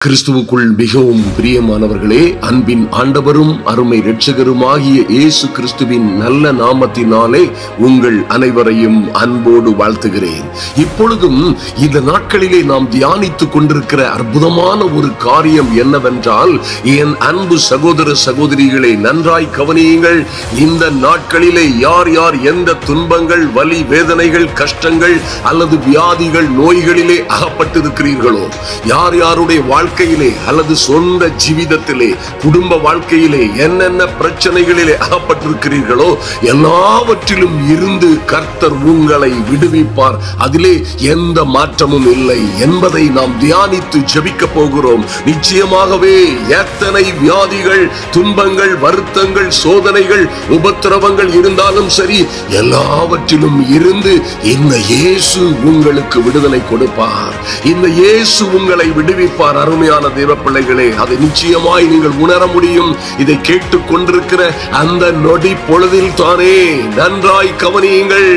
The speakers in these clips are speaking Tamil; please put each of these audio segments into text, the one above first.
கிறிஸ்துவுக்குள் மிகவும் பிரியமானவர்களே, அன்பின் ஆண்டவரும் அருமை இரட்சகருமாகிய இயேசு கிறிஸ்துவின் நல்ல நாமத்தினாலே உங்கள் அனைவரையும் அன்போடு வாழ்த்துகிறேன். இப்பொழுதும் இந்த நாட்களிலே நாம் தியானித்துக் கொண்டிருக்கிற அற்புதமான ஒரு காரியம் என்னவென்றால், என் அன்பு சகோதர சகோதரிகளை நன்றாய் கவனியுங்கள். இந்த நாட்களிலே யார் யார் எந்த துன்பங்கள், வலி, வேதனைகள், கஷ்டங்கள் அல்லது வியாதிகள், நோய்களிலே அகப்பட்டிருக்கிறீர்களோ, யார் யாருடைய வாழ்க்கையிலே அல்லது சொந்த ஜீவிதத்திலே, குடும்ப வாழ்க்கையிலே என்னென்ன பிரச்சனைகளிலே அகப்பட்டிருக்கிறீர்களோ எல்லாவற்றிலும் இருந்து கர்த்தர் உங்களை விடுவிப்பார். அதிலே எந்த மாற்றமும் இல்லை என்பதை நாம் தியானித்து ஜெபிக்க போகிறோம். நிச்சயமாகவே எத்தனை வியாதிகள், துன்பங்கள், வருத்தங்கள், சோதனைகள், உபத்திரவங்கள் இருந்தாலும் சரி, எல்லாவற்றிலும் இருந்து இந்த இயேசு உங்களுக்கு விடுதலை கொடுப்பார். இந்த இயேசு உங்களை விடுவிப்பார். அருமையான தேவ பிள்ளைகளே, அதை நிச்சயமாய் நீங்கள் உணர முடியும். இதை கேட்டுக் கொண்டிருக்கிற அந்த நொடி பொழுதில் தானே. நன்றாய் கவனியுங்கள்.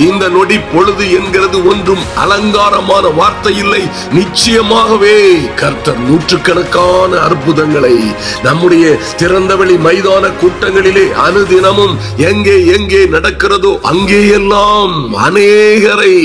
இந்த நொடி பொழுது என்கிறது ஒன்றும் அலங்காரமான வார்த்தை இல்லை. நிச்சயமாகவே கர்த்தர் நூற்றுக்கணக்கான அற்புதங்களை நம்முடைய திறந்தவெளி மைதான கூட்டங்களிலே அனுதினமும் எங்கே எங்கே நடக்கிறதோ அங்கேயெல்லாம் அநேகரை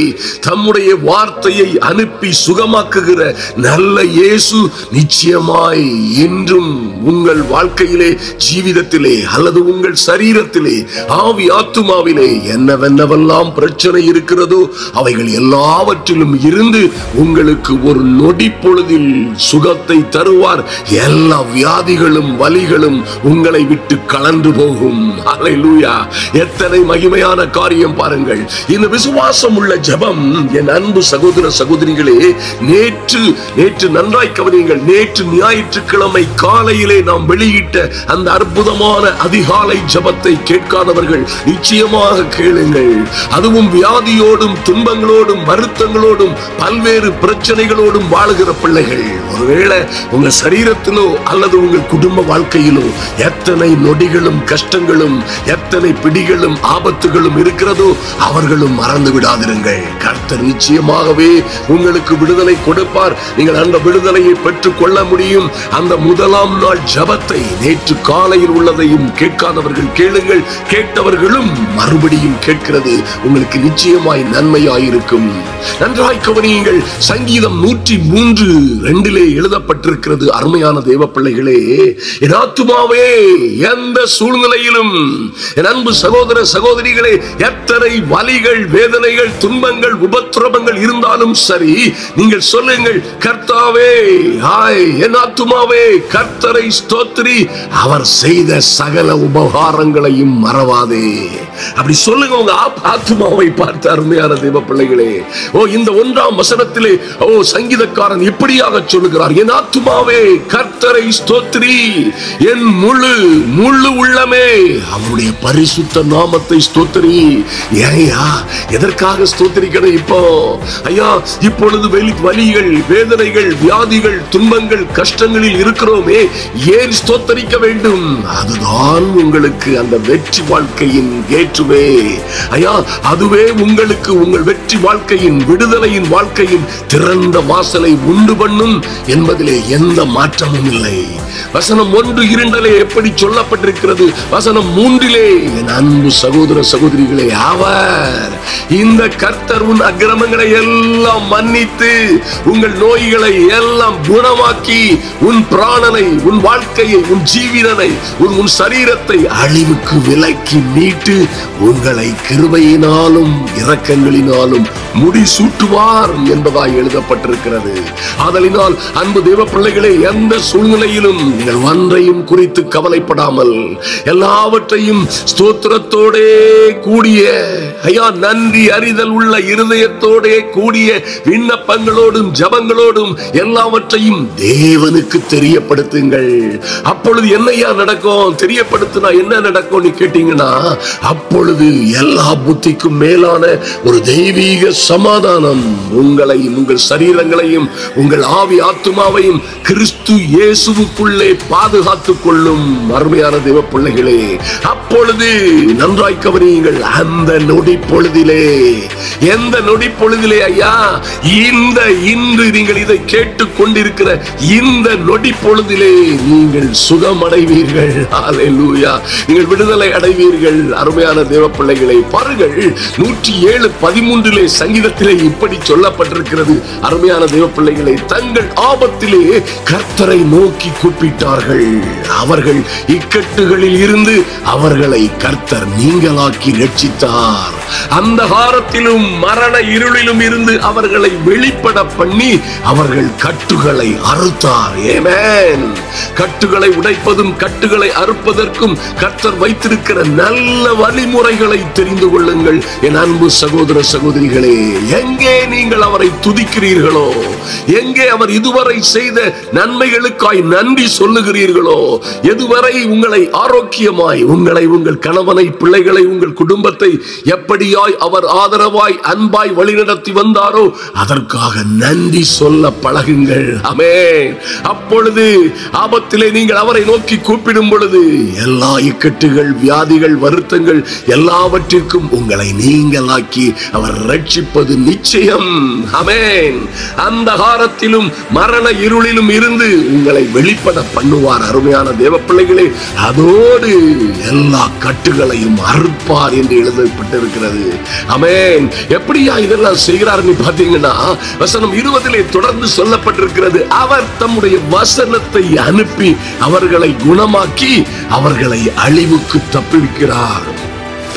தம்முடைய வார்த்தையை அனுப்பி சுகமாக்குகிற நல்ல இயேசு நிச்சயமாய் இன்றும் உங்கள் வாழ்க்கையிலே, ஜீவிதத்திலே அல்லது உங்கள் சரீரத்திலே, ஆவி ஆத்துமாவிலே என்னவென்னவெல்லாம் பிரச்சனை இருக்கிறதோ அவைகள் எல்லாவற்றிலும் இருந்து உங்களுக்கு ஒரு நொடி பொழுதில் சுகத்தை தருவார். எல்லா வியாதிகளும் வலிகளும் உங்களை விட்டு கலந்து போகும். அல்லேலூயா! எத்தனை மகிமையான காரியம் பாருங்கள். இந்த விசுவாசம் உள்ள ஜெபம், என் அன்பு சகோதர சகோதரிகளே, நேற்று நன்றாய் கவனியுங்கள். நேற்று ஞாயிற்றுக்கிழமை காலையிலே நாம் வெளியிட்ட அந்த அற்புதமான அதிகாலை ஜெபத்தை கேட்காதவர்கள் நிச்சயமாக கேளுங்கள். அதுவும் வியாதியோடும், துன்பங்களோடும், வருத்தங்களோடும், பல்வேறு பிரச்சனைகளோடும் வாழுகிற பிள்ளைகள், ஒருவேளை உங்க சரீரத்திலோ அல்லது உங்கள் குடும்ப வாழ்க்கையிலோ எத்தனை நொடிகளும் கஷ்டங்களும், எத்தனை பிடிகளும் ஆபத்துகளும் இருக்கிறதோ அவர்களும் மறந்து விடாதிருங்கள். கர்த்தர் நிச்சயமாகவே உங்களுக்கு விடுதலை கொடுப்பார். நீங்கள் அந்த விடுதலையை பெற்றுக் கொள்ள முடியும். அந்த முதலாம் நாள் ஜெபத்தை நேற்று காலையில் உள்ளதையும் கேட்காதவர்கள் கேளுங்கள். கேட்டவர்களும் மறுபடியும் கேட்கிறது உங்களுக்கு நிச்சயமாய் நன்மையாயிருக்கும். நன்றாய் கவனியுங்கள். சங்கீதம் 103:2 எழுதப்பட்டிருக்கிறது. அருமையான தேவ பிள்ளைகளே, என் ஆத்துமாவே எந்த சூழ்நிலையிலும், என் அன்பு சகோதர சகோதரிகளே, எத்தனை வலிகள், வேதனைகள், துன்பங்கள், உபத்திரவங்கள் இருந்தாலும் சரி, நீங்கள் சொல்லுங்கள், கர்த்தாவே, என் ஆத்துமாவே கர்த்தரை ஸ்தோத்திரி, அவர் செய்த சகல உபகாரங்களையும் மறவாதே. அப்படி சொல்லுங்க உங்க ஆத்துமாவை பார்த்து. அருமையான தேவ பிள்ளைகளே, இந்த 1ஆம் வசனத்திலே சங்கீதக்காரன் இப்படியாக சொல்லுகிறார், என் ஆத்துமாவே கர்த்தரை ஸ்தோத்திரி, என் முழு உள்ளமே அவருடைய பரிசுத்த நாமத்தை ஸ்தோத்திரி. ஏயா, எதற்காக ஸ்தோத்திரிக்கணும்? இப்போ ஐயா, இப்பொழுது வலிகள், வேதனைகள், வியாதிகள், துன்பங்கள், கஷ்டங்களில் இருக்கிறோமே, ஏன் ஸ்தோத்தரிக்க வேண்டும்? அதுதான் உங்களுக்கு அந்த வெற்றி வாழ்க்கையின் கேட்டுவே. ஐயா, அதுவே உங்களுக்கு உங்கள் வெற்றி வாழ்க்கையின், விடுதலையின் வாழ்க்கையின் திறந்த வாசலை உண்டு பண்ணும் என்பதிலே எந்த மாற்றமும் இல்லை. வசனம் 1:2 எப்படி சொல்லப்பட்டிருக்கிறது? வசனம் 3 என் அன்பு சகோதர சகோதரிகளே, அவர் இந்த கர்த்தர் உன் அக்கிரமங்களை எல்லாம் மன்னித்து, உங்கள் நோய்களை எல்லாம் குணமாக்கி, உன் பிராணனை, உன் வாழ்க்கையை, உன் ஜீவிதனை, உன் சரீரத்தை அழிவுக்கு விலக்கி மீட்டு உங்களை கிருபையினாலும் இரக்கங்களினாலும் முடிசூட்டுவார் என்பதாய் எழுதப்பட்டிருக்கிறது. ஆதலினால் அன்பு தேவ பிள்ளைகளே, எந்த சூழ்நிலையிலும் நீங்கள் ஒன்றையும் குறித்து கவலைப்படாமல் எல்லாவற்றையும் ஸ்தோத்திரத்தோடே கூடிய, ஐயா, நன்றி அறிதல் உள்ள இருதயத்தோடே கூடிய விண்ணப்பங்களோடும் ஜபங்களோடும் எல்லாவற்றையும் தேவனுக்கு தெரியப்படுத்துங்கள். அப்பொழுது என்னையா நடக்கும்? தெரியப்படுத்தினா என்ன நடக்கும் கேட்டீங்கன்னா, அப்பொழுது எல்லா புத்திக்கும் மேலான ஒரு தெய்வீக சமாதானம் உங்களையும், உங்கள் சரீரங்களையும், உங்கள் ஆவி ஆத்துமாவையும் கிறிஸ்து இயேசுவுக்குள்ளே பாதுகாத்துக் கொள்ளும். அருமையான தேவ பிள்ளைகளே, அப்பொழுது நன்றாய் கவனியுங்கள். அந்த நொடி பொழுதிலே, எந்த நொடி பொழுதிலே ஐயா, இன்று நீங்கள் இதை கேட்டுக் கொண்டு இருக்கிற இந்த நொடி பொழுதிலே நீங்கள் சுகமடைவீர்கள். ஹல்லேலூயா. நீங்கள் விடுதலை அடைவீர்கள். அருமையான தேவ பிள்ளைகளை பாருங்கள், 107:13 சங்கீதத்திலே இப்படி சொல்லப்பட்டிருக்கிறது. அருமையான தேவ பிள்ளைகளை, தங்கள் ஆபத்திலே கர்த்தரை நோக்கி கூப்பிட்டார்கள். அவர்கள் இக்கட்டுகளில் இருந்து அவர்களை கர்த்தர் நீங்களாக்கி ரட்சித்தார். அந்தகாரத்திலும் மரண இருளிலும் இருந்து அவர்களை வெளிப்பட பண்ணி அவர்கள் கட்டுகளை அறுத்தார். ஆமென். கட்டுகளை உடைப்பதும் கட்டுகளை அறுப்பதற்கும் கர்த்தர் வைத்திருக்கிற நல்ல வழிமுறைகளை தெரிந்து கொள்ளுங்கள். என் அன்பு சகோதர சகோதரிகளே, எங்கே நீங்கள் அவரை துதிக்கிறீர்களோ, எங்கே அவர் இதுவரை செய்த நன்மைகளுக்காய் நன்றி சொல்லுகிறீர்களோ, எதுவரை உங்களை ஆரோக்கியமாய், உங்களை, உங்கள் கணவனை, பிள்ளைகளை, உங்கள் குடும்பத்தை எப்படியாய் அவர் ஆதரவாய் அன்பாய் வழிநடத்தி வந்தாரோ அதற்காக நன்றி சொல்ல பழகுங்கள். ஆமென். அப்பொழுது ஆபத்திலே நீங்கள் அவரை நோக்கி கூப்பிடும் பொழுது எல்லா இக்கட்டுகள், வியாதிகள், வருத்தங்கள் எல்லாவற்றிற்கும் உங்களை நீங்களாக்கி அவர் ரட்சிப்பது நிச்சயம். ஆமென். அந்தகாரத்திலும் மரண இருளிலும் இருந்து உங்களை வெளிப்பட பண்ணுவார். அருமையான தேவ பிள்ளைகளே, அதோடு எல்லா கட்டுகளையும் அறுப்பார் என்று எழுதப்பட்டிருக்கிறது. ஆமென். எப்படியா இதெல்லாம் செய்கிறார்னு பாத்தீங்கன்னா, வசனம் 20 தொடர்ந்து சொல்லப்பட்டிருக்கிறது. அவர் தம்முடைய வசனத்தை அனுப்பி அவர்களை குணமாக்கி அவர்களை அழிவுக்கு தப்புவிக்கிறார்.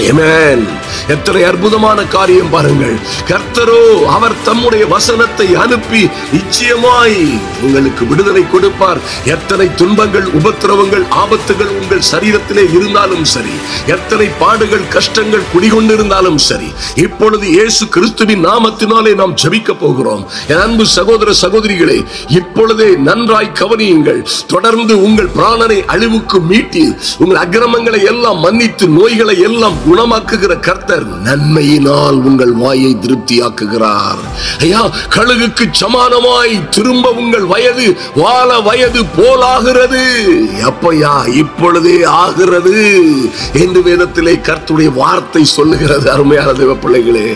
ஆமென். எத்தனை அற்புதமான காரியம் பாருங்கள். கர்த்தரோ அவர் தம்முடைய வசனத்தை அனுப்பி நிச்சயமாய் உங்களுக்கு விடுதலை கொடுப்பார். எத்தனை துன்பங்கள், உபத்திரவங்கள், ஆபத்துகள் உங்கள் சரீரத்திலே இருந்தாலும் சரி, எத்தனை பாடுகள், கஷ்டங்கள் குடிகொண்டிருந்தாலும் சரி, இப்பொழுது இயேசு கிறிஸ்துவின் நாமத்தினாலே நாம் ஜெபிக்க போகிறோம். என் அன்பு சகோதர சகோதரிகளே, இப்பொழுதே நன்றாய் கவனியுங்கள். தொடர்ந்து உங்கள் பிராணனை அழிவுக்கு மீட்டி உங்கள் அக்கிரமங்களை எல்லாம் மன்னித்து நோய்களை எல்லாம் குணமாக்குகிற கர்த்தர் நன்மையினால் உங்கள் வாயை திருப்தியாக்குகிறார். ஐயா, கழுகுக்கு சமானமாய் திரும்ப உங்கள் வயது வாழ வயது போலாகிறது. எப்பையா? இப்பொழுதே ஆகிறது என்று வேதத்திலே கர்த்தருடைய வார்த்தை சொல்லுகிறது. அருமையான தேவ பிள்ளைகளே,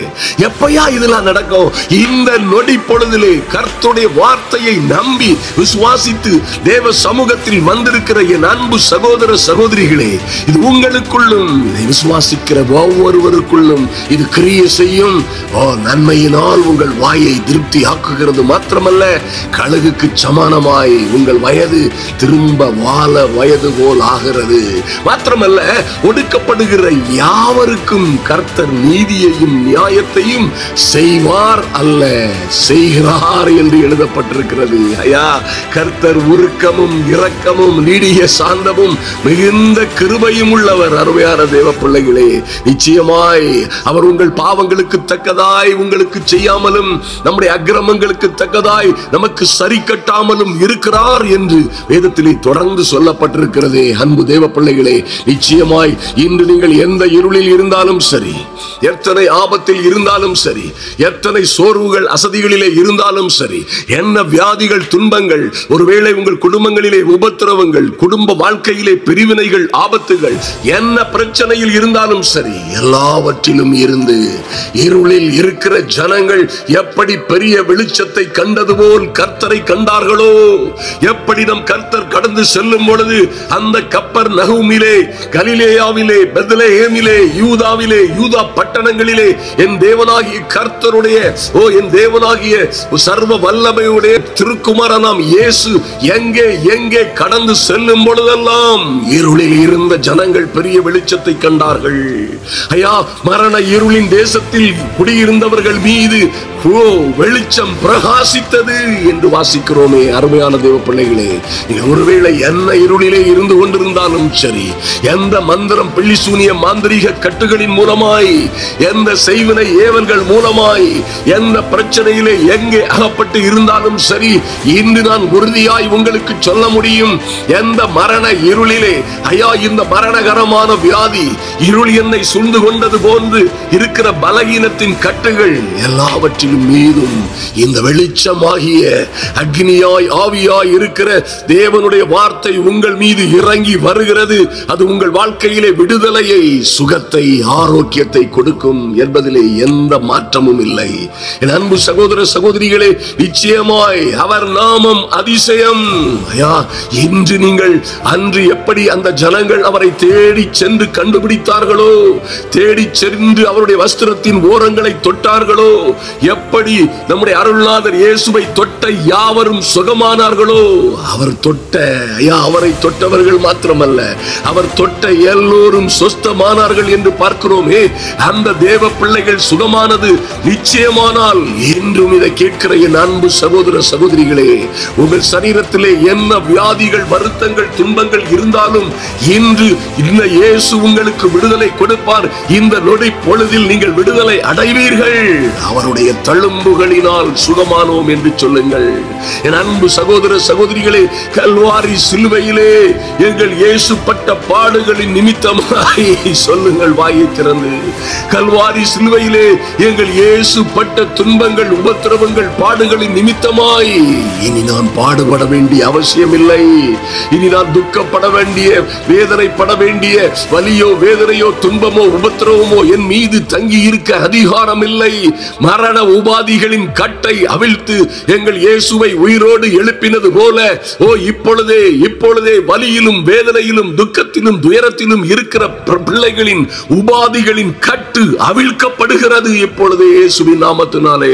எப்பையா இதெல்லாம் நடக்கும்? இந்த நொடி பொழுதிலே கர்த்தருடைய வார்த்தையை நம்பி விசுவாசித்து தேவ சமூகத்தில் வந்திருக்கிற என் அன்பு சகோதர சகோதரிகளே, இது உங்களுக்குள்ளும் இதை விசுவாசிக்கிற ஒவ்வொருவருக்குள்ளும் இது கிரியை செய்யும். நன்மையினால் உங்கள் வாயை திருப்தி ஆக்குகிறது. மாத்திரமல்ல, கழுகுக்கு சமானமாய் உங்கள் வயது திரும்ப வாழ வயது போல் ஆகிறது. மாத்திரமல்ல, ஒடுக்கப்படுகிற யாவருக்கும் கர்த்தர் நீதியையும் நியாயத்தையும் செய்வார் அல்ல, செய்கிறார் என்று எழுதப்பட்டிருக்கிறது. ஐயா, கர்த்தர் உருக்கமும் இரக்கமும் நீடிய சாந்தமும் மிகுந்த கிருபையும் உள்ளவர். அருமையான தேவ பிள்ளைகளே, நிச்சயமாய் அவர் உங்கள் பாவங்களுக்கு தக்கதாய் உங்களுக்கு செய்யாமலும் நம்முடைய அக்கிரமங்களுக்கு தக்கதாய் நமக்கு சரி கட்டாமலும் இருக்கிறார் என்று வேதத்திலே தொடர்ந்து சொல்லப்பட்டிருக்கிறது. அன்பு தேவ பிள்ளைகளே, நிச்சயமாய் இன்று நீங்கள் எந்த இருளில் இருந்தாலும் சரி, எத்தனை ஆபத்தில் இருந்தாலும் சரி, எத்தனை சோர்வுகள் அசதிகளிலே இருந்தாலும் சரி, என்ன வியாதிகள், துன்பங்கள், ஒருவேளை உங்கள் குடும்பங்களிலே உபத்திரவங்கள், குடும்ப வாழ்க்கையிலே பிரிவினைகள், ஆபத்துகள், என்ன பிரச்சனையில் இருந்தாலும் சரி, எல்லாவற்றிலும் இருந்து இருளில் இருக்கிற ஜனங்கள் எப்படி பெரிய வெளிச்சத்தை கண்டது போல் கர்த்தரை கண்டார்களோ, எப்படி நம் கர்த்தர் கடந்து செல்லும் பொழுது அந்த கப்பர் நகூமிலே, கலிலேயாவிலே, பெத்லெஹேமிலே, யூதாவிலே, யூதா பட்டணங்களிலே என் தேவனாகிய கர்த்தருடைய என் தேவனாகிய சர்வ வல்லமையுடைய திருக்குமாரனாம் இயேசு எங்கே எங்கே கடந்து செல்லும் பொழுதெல்லாம் இருளில் இருந்த ஜனங்கள் பெரிய வெளிச்சத்தை கண்டார்கள். ஐயா, மரண இருளின் தேசத்தில் குடியிருந்தவர்கள் மீது வெளிச்சம் பிரகாசித்தது என்று வாசிக்கிறோமே. அருமையான தேவ பிள்ளைகளே, ஒருவேளை என்ன இருளிலே இருந்து கொண்டிருந்தாலும் சரி, எந்த மந்திரம், பிள்ளி சூனிய மாந்திரீக கட்டுகளின் மூலமாய், எந்த செய்வினை ஏவல்கள் மூலமாய், எந்த பிரச்சனையிலே எங்கே அகப்பட்டு இருந்தாலும் சரி, இன்று நான் உறுதியாய் உங்களுக்கு சொல்ல முடியும், எந்த மரண இருளிலே, ஐயா, இந்த மரணகரமான வியாதி, இருளின் இருள் என்னை சூழ்ந்து கொண்டது போன்று இருக்கிற பலகீனத்தின் கட்டுகள் எல்லாவற்றிலும் மீதும் இந்த வெளிச்சமாகிய அக்னியாய் ஆவியாய் இருக்கிற தேவனுடைய வார்த்தை உங்கள் மீது இறங்கி வருகிறது. அது உங்கள் வாழ்க்கையிலே விடுதலையை, சுகத்தை, ஆரோக்கியத்தை கொடுக்கும் என்பதிலே எந்த மாற்றமும் இல்லை. என் அன்பு சகோதர சகோதரிகளே, நிச்சயமாய் அவர் நாமம் அதிசயம். இன்று நீங்கள் அன்று எப்படி அந்த ஜனங்கள் அவரை தேடி சென்று கண்டுபிடித்தார்களோ, தேடி சென்று அவருடைய வஸ்திரத்தின் ஓரங்களை தொட்டார்களோ, எப்படி நம்முடைய அருள்நாதர் இயேசுவை தொட்ட யாவரும் சுகமானார்களோ, அவர் தொட்ட அவரை தொட்டவர்கள் மாத்திரமல்ல, அவர் தொட்ட எல்லோரும் சொஸ்தமானார்கள் என்று பார்க்கிறோமே. அந்த தேவ பிள்ளைகள் சுகமானது நிச்சயமானால் இன்றும் இதை கேட்கிற என் அன்பு சகோதர சகோதரிகளே, உங்கள் சரீரத்திலே என்ன வியாதிகள், வருத்தங்கள், துன்பங்கள் இருந்தாலும் இன்று இந்த இயேசு உங்களுக்கு விடுதலை கொடுப்பார். இந்த நொடி பொழுதில் நீங்கள் விடுதலை அடைவீர்கள். அவருடைய தழும்புகளினால் சுகமானோம் என்று சொல்லுங்கள். என் அன்பு சகோதர சகோதரிகளே, கல்வாரி சிலுவையிலே எங்கள் இயேசு பட்ட பாடுகளின் நிமித்தமாய் சொல்லுங்கள் வாயை திறந்து, கல்வாரி சிலுவையிலே எங்கள் இயேசு பட்ட துன்பங்கள், உபத்திரவங்கள், பாடுகளின் நிமித்தமாய் இனி நான் பாடுபட வேண்டிய அவசியம் இல்லை. இனி நான் துக்கப்பட வேண்டிய, வேதனைப்பட வேண்டிய வலியோ, வேதனையோ, துன்பமோ, உபத்திரவமோ என் மீது தங்கி இருக்க அதிகாரம் இல்லை. மரண உபாதிகளின் கட்டை அவிழ்த்து எங்கள் இயேசுவை உயிரோடு எழுப்பினது போல, இப்பொழுதே வலியிலும், வேதனையிலும், துக்கத்திலும், துயரத்திலும் இருக்கிற பிள்ளைகளின் உபாதிகளின் கட்டு அவிழ்க்கப்படுகிறது இப்பொழுதே இயேசுவின் நாமத்தினாலே.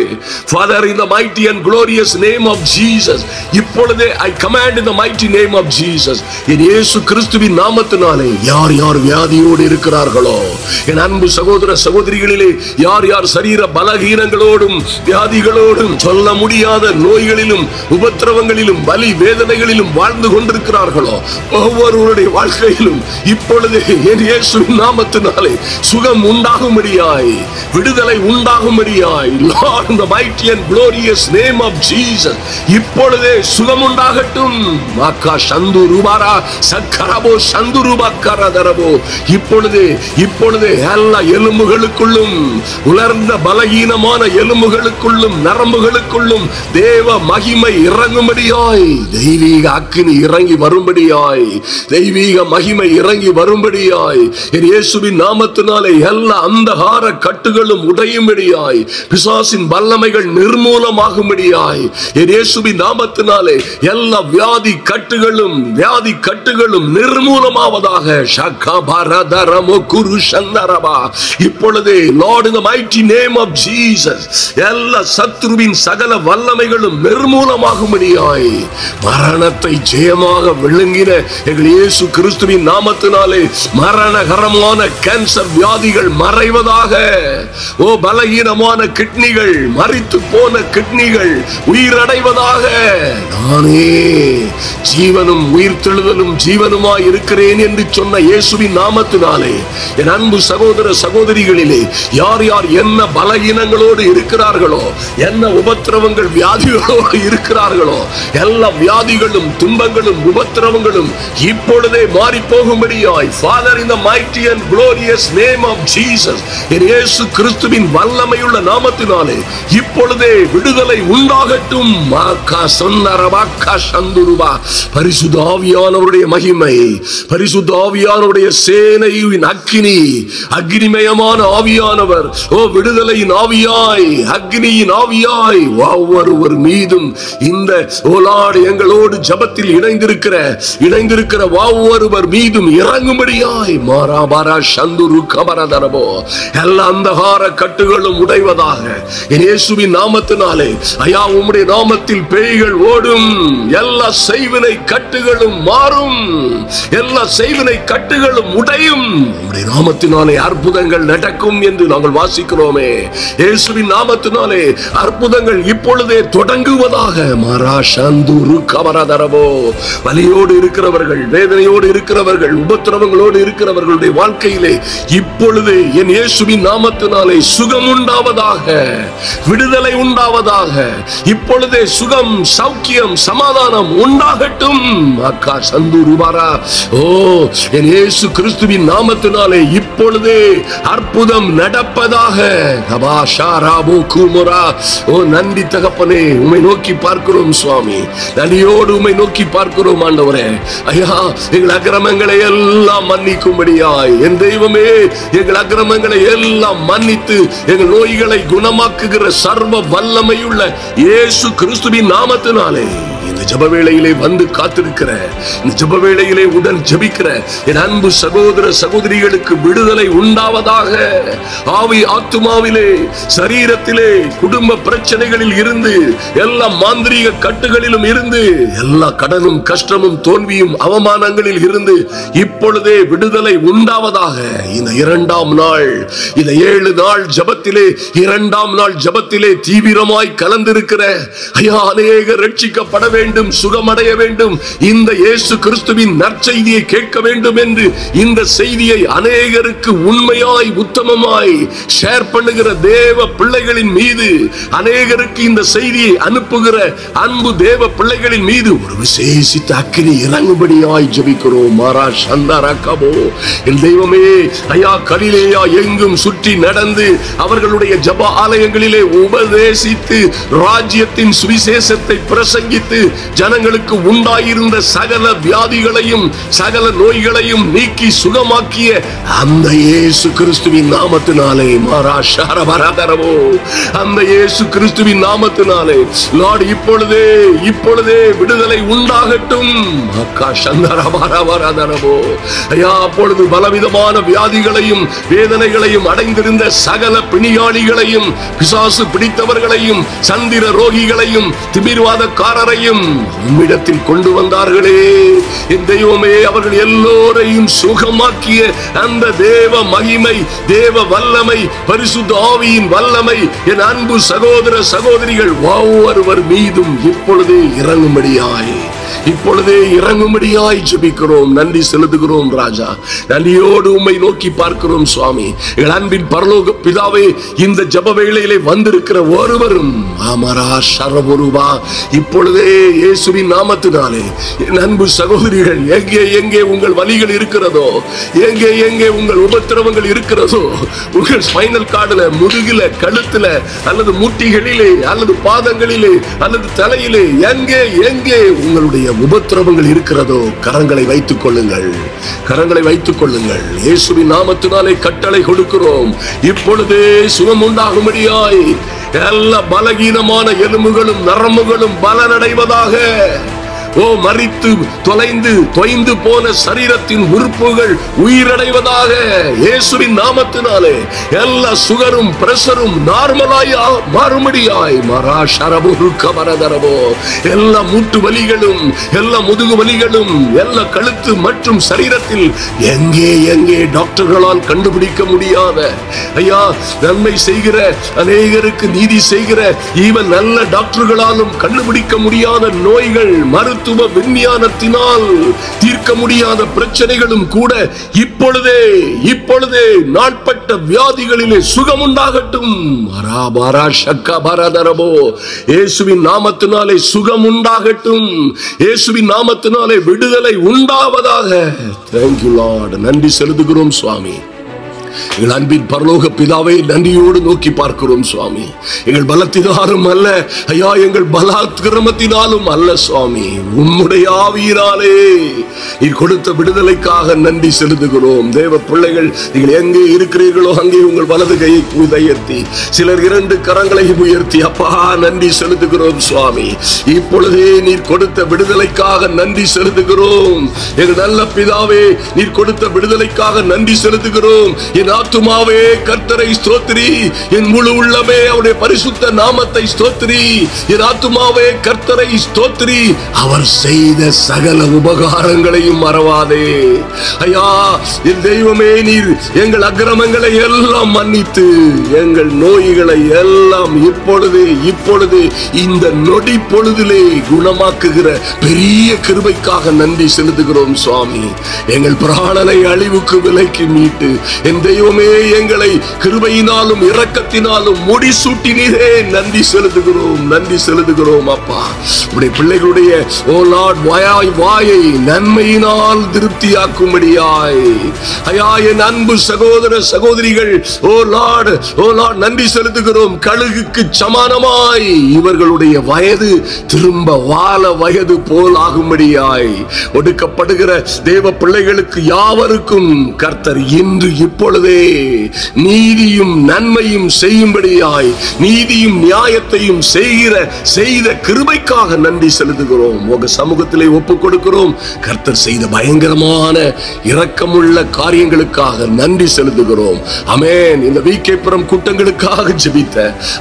Father, in the mighty and glorious name of Jesus, இப்பொழுதே I command in the mighty name of Jesus, என் இயேசு கிறிஸ்துவின் நாமத்தினாலே யார் யார் வியாதியோடு இருக்கிறார்களோ, என் அன்பு சகோதர சகோதரிகளிலே யார் யார் சரீர பலகீனங்களோடும் வியாதிகளோடும், சொல்ல முடியாத நோய்களிலும், உபத்திரவங்களிலும், வலி வேதனைகளிலும் வாழ்ந்து கொண்டிருக்கிறார்களோ, ஒவ்வொருவருடைய வாழ்க்கையிலும் இப்பொழுதே என் இயேசுவின் நாமத்தினாலே சுகம் உண்டாகும்படியாய், விடுதலை உண்டாகும்படியாய், Lord, in the mighty and glorious name of Jesus, இப்பொழுதே சுகம் உண்டாகட்டும். மாக்கா சந்து ரூபாரா சக்கரபோ சந்து ரூபாக்கரதரபோ, இப்பொழுதே எல்லா எலும்புகளுக்குள்ளும், உலர்ந்த பலகீனமான எலும்புகளுக்குள்ளும், நரம்புகளுக்குள்ளும் தேவ மகிமை இறங்கும்படியாய், தெய்வீக அக்கினி இறங்கி வரும்படியாய், தெய்வீக மகிமை இறங்கி வரும்படியாய், என் இயேசுவின் நாமத்தினாலே எல்லா அந்தகார கட்டுகளும் உடையும்படியாய், பிசாசின் வல்லமைகள் நிர்மூலமாகும்படியாய், என் இயேசுவின் நாமத்தினாலே எல்லா வியாதி கட்டுகளும் நிர்மூலமாவதாக. இப்பொழுதே Lord, in the mighty name of Jesus, எல்லா சத்துருவின் சகல வல்லமைகளும் நிர்மூலமாகும்படியாய், மரணத்தை ஜெயமாக விழுங்கின எங்கள் இயேசு கிறிஸ்துவின் நாமத்தினாலே மரணகரமான கேன்சர் வியாதிகள் மறைவதாக. பலகீனமான கிட்னிகள், மரித்து போன கிட்னிகள் உயிரடைவதாக. நானே ஜீவனும் உயிர்த்தெழுதலும் ஜீவனுமாய் இருக்கிறேன் என்று சொன்ன இயேசுவின் நாமத்தினாலே என் அன்பு சகோதர சகோதரிகளிலே யார் யார் என்ன பலகீனங்களோடு இருக்கிறார்களோ, என்ன உபத்திரவங்கள் வியாதிகளோடு இருக்கிறார்களோ, எல்லா வியாதிகளும், துன்பங்களும், உபத்திரவங்களும் இப்பொழுதே மாறி போகும்படியாய், Father, in the mighty and glorious name of Jesus, இயேசு கிறிஸ்துவின் வல்லமையுள்ள நாமத்தினாலே இப்பொழுதே விடுதலை உண்டாகட்டும். பரிசுத்த ஆவியானவருடைய மகிமை, பரிசுத்த ஆவியானவருடைய சேனையின் அக்கினி, அக்னிமயமான ஆவியானவர், விடுதலையின் ஆவியாய், அக்னியின் ஆவியாய் ஒவ்வொருவர் மீதும் இந்த எங்களோடு ஜபத்தில் இணைந்திருக்கிற ஒவ்வொருவர் மீதும் இறங்கும்படியாய் மாராபாரா சந்துரு கபரதரபோ எல்லா அந்தகார கட்டுகளும் உடைவதாக இயேசுவின் நாமத்தினாலே. ஐயா, உம்முடைய நாமத்தில் பேய்கள் ஓடும், எல்லா செய்வினை கட்டுகளும் மாறும், எல்லா செய்வினை கட்டுகளும் உடையும். உம்முடைய நாமத்தினாலே அற்புதங்கள் நடக்கும் என்று நாங்கள் வாசிக்கிறோமே. இயேசுவின் நாமத்தினாலே அற்புதங்கள் இப்பொழுதே தொடங்குவதாக. மாரா சந்துரு கபரதரபோ வலியோடு இருக்கிறவர்கள், வேதனையோடு இருக்கிறவர்கள், உபத்திரவங்களோடு இருக்கிறவர்களுடைய வாழ்க்கையிலே இப்பொழுதே என் இயேசுவின் நாமத்தினாலே சுகம் உண்டாவதாக, விடுதலை உண்டாவதாக. இப்பொழுதே சுகம், சௌக்கியம், சமாதானம் உண்டாகட்டும். அக்கா சந்துருபாரா, என் இயேசு கிறிஸ்துவின் நாமத்தினாலே நாமத்தினாலே இப்பொழுதே அற்புதம் நடப்பதாக. ஓ நன்றி தகப்பனே, உம்மை நோக்கி பார்க்கிறோம் சுவாமி, நன்றியோடு உம்மை நோக்கி பார்க்கிறோம் ஆண்டவரே. ஐயா, எங்கள் அக்கிரமங்களை எல்லாம் மன்னிக்கும்படியாய் என் தெய்வமே, எங்கள் அக்கிரமங்களை எல்லாம் மன்னித்து எங்கள் நோய்களை குணமாக்குகிற சர்வ வல்லமையுள்ள இயேசு கிறிஸ்துவின் நாமத்தினாலே இந்த ஜெப வேளையிலே வந்து காத்திருக்கிற, இந்த ஜெப வேளையிலே உடன் ஜெபிக்கிற என் அன்பு சகோதர சகோதரிகளுக்கு விடுதலை உண்டாவதாக. ஆவி ஆத்துமாவிலே, சரீரத்திலே, குடும்ப பிரச்சனைகளில் இருந்து, எல்லா மாந்திரீக கட்டுகளிலும் இருந்து, எல்லா கடனும் கஷ்டமும் தோல்வியும் அவமானங்களில் இருந்து இப்பொழுதே விடுதலை உண்டாவதாக. இந்த இரண்டாம் நாள், இந்த 7 நாள் ஜெபத்திலே, இரண்டாம் நாள் ஜெபத்திலே தீவிரமாய் கலந்திருக்கிற ஐயா, அநேகர் ரட்சிக்கப்பட வேண்டும், சுகமடைய வேண்டும், இந்த இயேசு கிறிஸ்துவின் நற்செய்தியை கேட்க வேண்டும் என்று இந்த செய்தியை அநேகருக்கு உண்மையாய் உத்தமமாய் ஷேர் பண்ணுகிற தேவ பிள்ளைகளின் மீது, அநேகருக்கு இந்த செய்தியை அனுப்புகிற அன்பு தேவ பிள்ளைகளின் மீது ஒரு விசேஷித்த அக்கினி இறங்கும்படியாய் ஜெபிக்கிறோம். மகாராஜ் சந்தரகபோ, என் தெய்வமே ஐயா, கலிலேயா எங்கும் சுற்றி நடந்து அவர்களுடைய ஜெப ஆலயங்களிலே உபதேசித்து ராஜ்யத்தின் சுவிசேஷத்தை பிரசங்கித்து ஜனங்களுக்கு உண்டாயிருந்த சகல வியாதிகளையும் சகல நோய்களையும் நீக்கி சுகமாக்கிய அந்த இயேசு கிறிஸ்துவின் நாமத்தினாலே, மகாராஷரபரதரவோ, அந்த இயேசு கிறிஸ்துவின் நாமத்தினாலே லார்ட் இப்பொழுதே விடுதலை உண்டாகட்டும். அக்கா சந்தரபரபரதரவோ ஐயா, அப்பொழுது பலவிதமான வியாதிகளையும் வேதனைகளையும் அடைந்திருந்த சகல பிணியாளிகளையும், பிசாசு பிடித்தவர்களையும், சந்திர ரோகிகளையும், திமிர்வாதக்காரரையும் உம்மிடத்தில் கொண்டு வந்தார்களே என் தெய்வமே, அவர்கள் எல்லோரையும் சுகமாக்கிய அந்த தேவ மகிமை, தேவ வல்லமை, பரிசுத்த ஆவியின் வல்லமை என் அன்பு சகோதர சகோதரிகள் ஒவ்வொருவர் மீதும் இப்பொழுதே இறங்கும்படியாய் ஜெபிக்கிறோம். நன்றி செலுத்துகிறோம் ராஜா, நன்றியோடு உம்மை நோக்கி பார்க்கிறோம் சுவாமி. எங்கள் அன்பின் பரலோக பிதாவே, இந்த ஜெப வேளையிலே வந்திருக்கிற ஒருவரும் அமரா சரபுருவா இப்பொழுதே இயேசுவின் நாமத்தினாலே என் அன்பு சகோதரிகள், எங்கே உங்கள் வலிகள் இருக்கிறதோ, எங்கே உங்கள் உபத்திரவங்கள் இருக்கிறதோ, உங்கள் ஸ்பைனல் கார்டுல, முதுகில, கழுத்துல, அல்லது முட்டிகளிலே, அல்லது பாதங்களிலே, அல்லது தலையிலே, எங்கே உங்களுடைய உபத்திரவங்கள் இருக்கிறதோ கரங்களை வைத்துக் கொள்ளுங்கள். இயேசுவின் நாமத்தினாலே கட்டளை கொடுக்கிறோம். இப்பொழுதே சுகம் உண்டாகும்படியாய் எல்லா பலகீனமான எலும்புகளும் நரம்புகளும் பலனடைவதாக. ஓ மரித்து தொலைந்து போன சரீரத்தின் உறுப்புகள் உயிரடைவதாக. இயேசுவின் நாமத்தினாலே எல்லா சுகரும் பிரஷரும் நார்மலாய் மாறும்படியாய் எல்லா மூட்டு வலிகளும், எல்லா முதுகு வலிகளும், எல்லா கழுத்து மற்றும் சரீரத்தில் எங்கே டாக்டர்களால் கண்டுபிடிக்க முடியாத ஐயா, நன்மை செய்கிற அநேகருக்கு நீதி செய்கிற ஈவன் நல்ல டாக்டர்களாலும் கண்டுபிடிக்க முடியாத நோய்கள், மருத்துவ விஞ்ஞானத்தினால் தீர்க்க முடியாத பிரச்சனைகளும் கூட இப்பொழுதே நாட்பட்ட வியாதிகளிலே சுகம் உண்டாகட்டும். இயேசுவின் நாமத்தினாலே சுகம் உண்டாகட்டும். இயேசுவின் நாமத்தினாலே விடுதலை உண்டாவதாக. Thank you Lord. நன்றி செலுத்துகிறோம் சுவாமி. எங்கள் அன்பின் பரலோக பிதாவை நன்றியோடு நோக்கி பார்க்கிறோம் சுவாமி. எங்கள் பலத்தினாலும் அல்ல ஐயா, எங்கள் பலாத்கிரமத்தினாலும் அல்ல சுவாமி, உம்முடைய ஆவியினாலே நீர் கொடுத்த விடுதலைக்காக நன்றி செலுத்துகிறோம். தேவ பிள்ளைகள், நீங்கள் எங்கே இருக்கிறீர்களோ அங்கே உங்கள் வலது கையை உயர்த்தி, சிலர் 2 கரங்களை உயர்த்தி அப்பா நன்றி செலுத்துகிறோம் சுவாமி. இப்பொழுதே நீர் கொடுத்த விடுதலைக்காக நன்றி செலுத்துகிறோம். எங்கள் நல்ல பிதாவே, நீர் கொடுத்த விடுதலைக்காக நன்றி செலுத்துகிறோம். என் ஆத்துமாவே கர்த்தரை ஸ்தோத்திரி, என் முழு உள்ளமே அவருடைய பரிசுத்த நாமத்தை ஸ்தோத்திரி. என் ஆத்துமாவே கர்த்தரை ஸ்தோத்திரி, அவர் செய்த சகல உபகாரங்களையும் மறவாதே. ஐயா என் தெய்வமே, நீர் எங்கள் அக்கிரமங்களை எல்லாம் மன்னித்து எங்கள் நோய்களை எல்லாம் இப்பொழுது இந்த நொடி பொழுதிலே குணமாக்குகிற பெரிய கிருபைக்காக நன்றி செலுத்துகிறோம் சுவாமி. எங்கள் பிராணனை அழிவுக்கு விலைக்கு மீட்டு என் தெய்வமே, எங்களை கிருபையினாலும் இரக்கத்தினாலும் முடிசூட்டினீரே. நன்றி செலுத்துகிறோம், நன்றி செலுத்துகிறோம் அப்பா. உடைய பிள்ளைகளுடைய ஓ லார்ட் வாயை நன்மையினால் திருப்தியாக்கும்படியாய் ஐயா என் அன்பு சகோதர சகோதரிகள் ஓ லார்ட் நன்றி செலுத்துகிறோம். கழுகுக்கு சமானமாய் இவர்களுடைய வயது திரும்ப வாழ வயது போல் ஆகும்படியாய் ஒடுக்கப்படுகிற தேவ பிள்ளைகளுக்கு யாவருக்கும் கர்த்தர் இன்று இப்பொழுதே நீதியும் நன்மையும் செய்யும்படியாய் நீதியும் நியாயத்தையும் செய்த கிருபைக்காக நன்றி செலுத்துகிறோம். உங்க சமூகத்திலே ஒப்புக் கொடுக்கிறோம். கர்த்தர் செய்த பயங்கரமான இரக்கமுள்ள காரியங்களுக்காக நன்றி செலுத்துகிறோம். ஆமென். இந்த வீக்கேபுரம் கூட்டங்களுக்காக ஜெபித்த,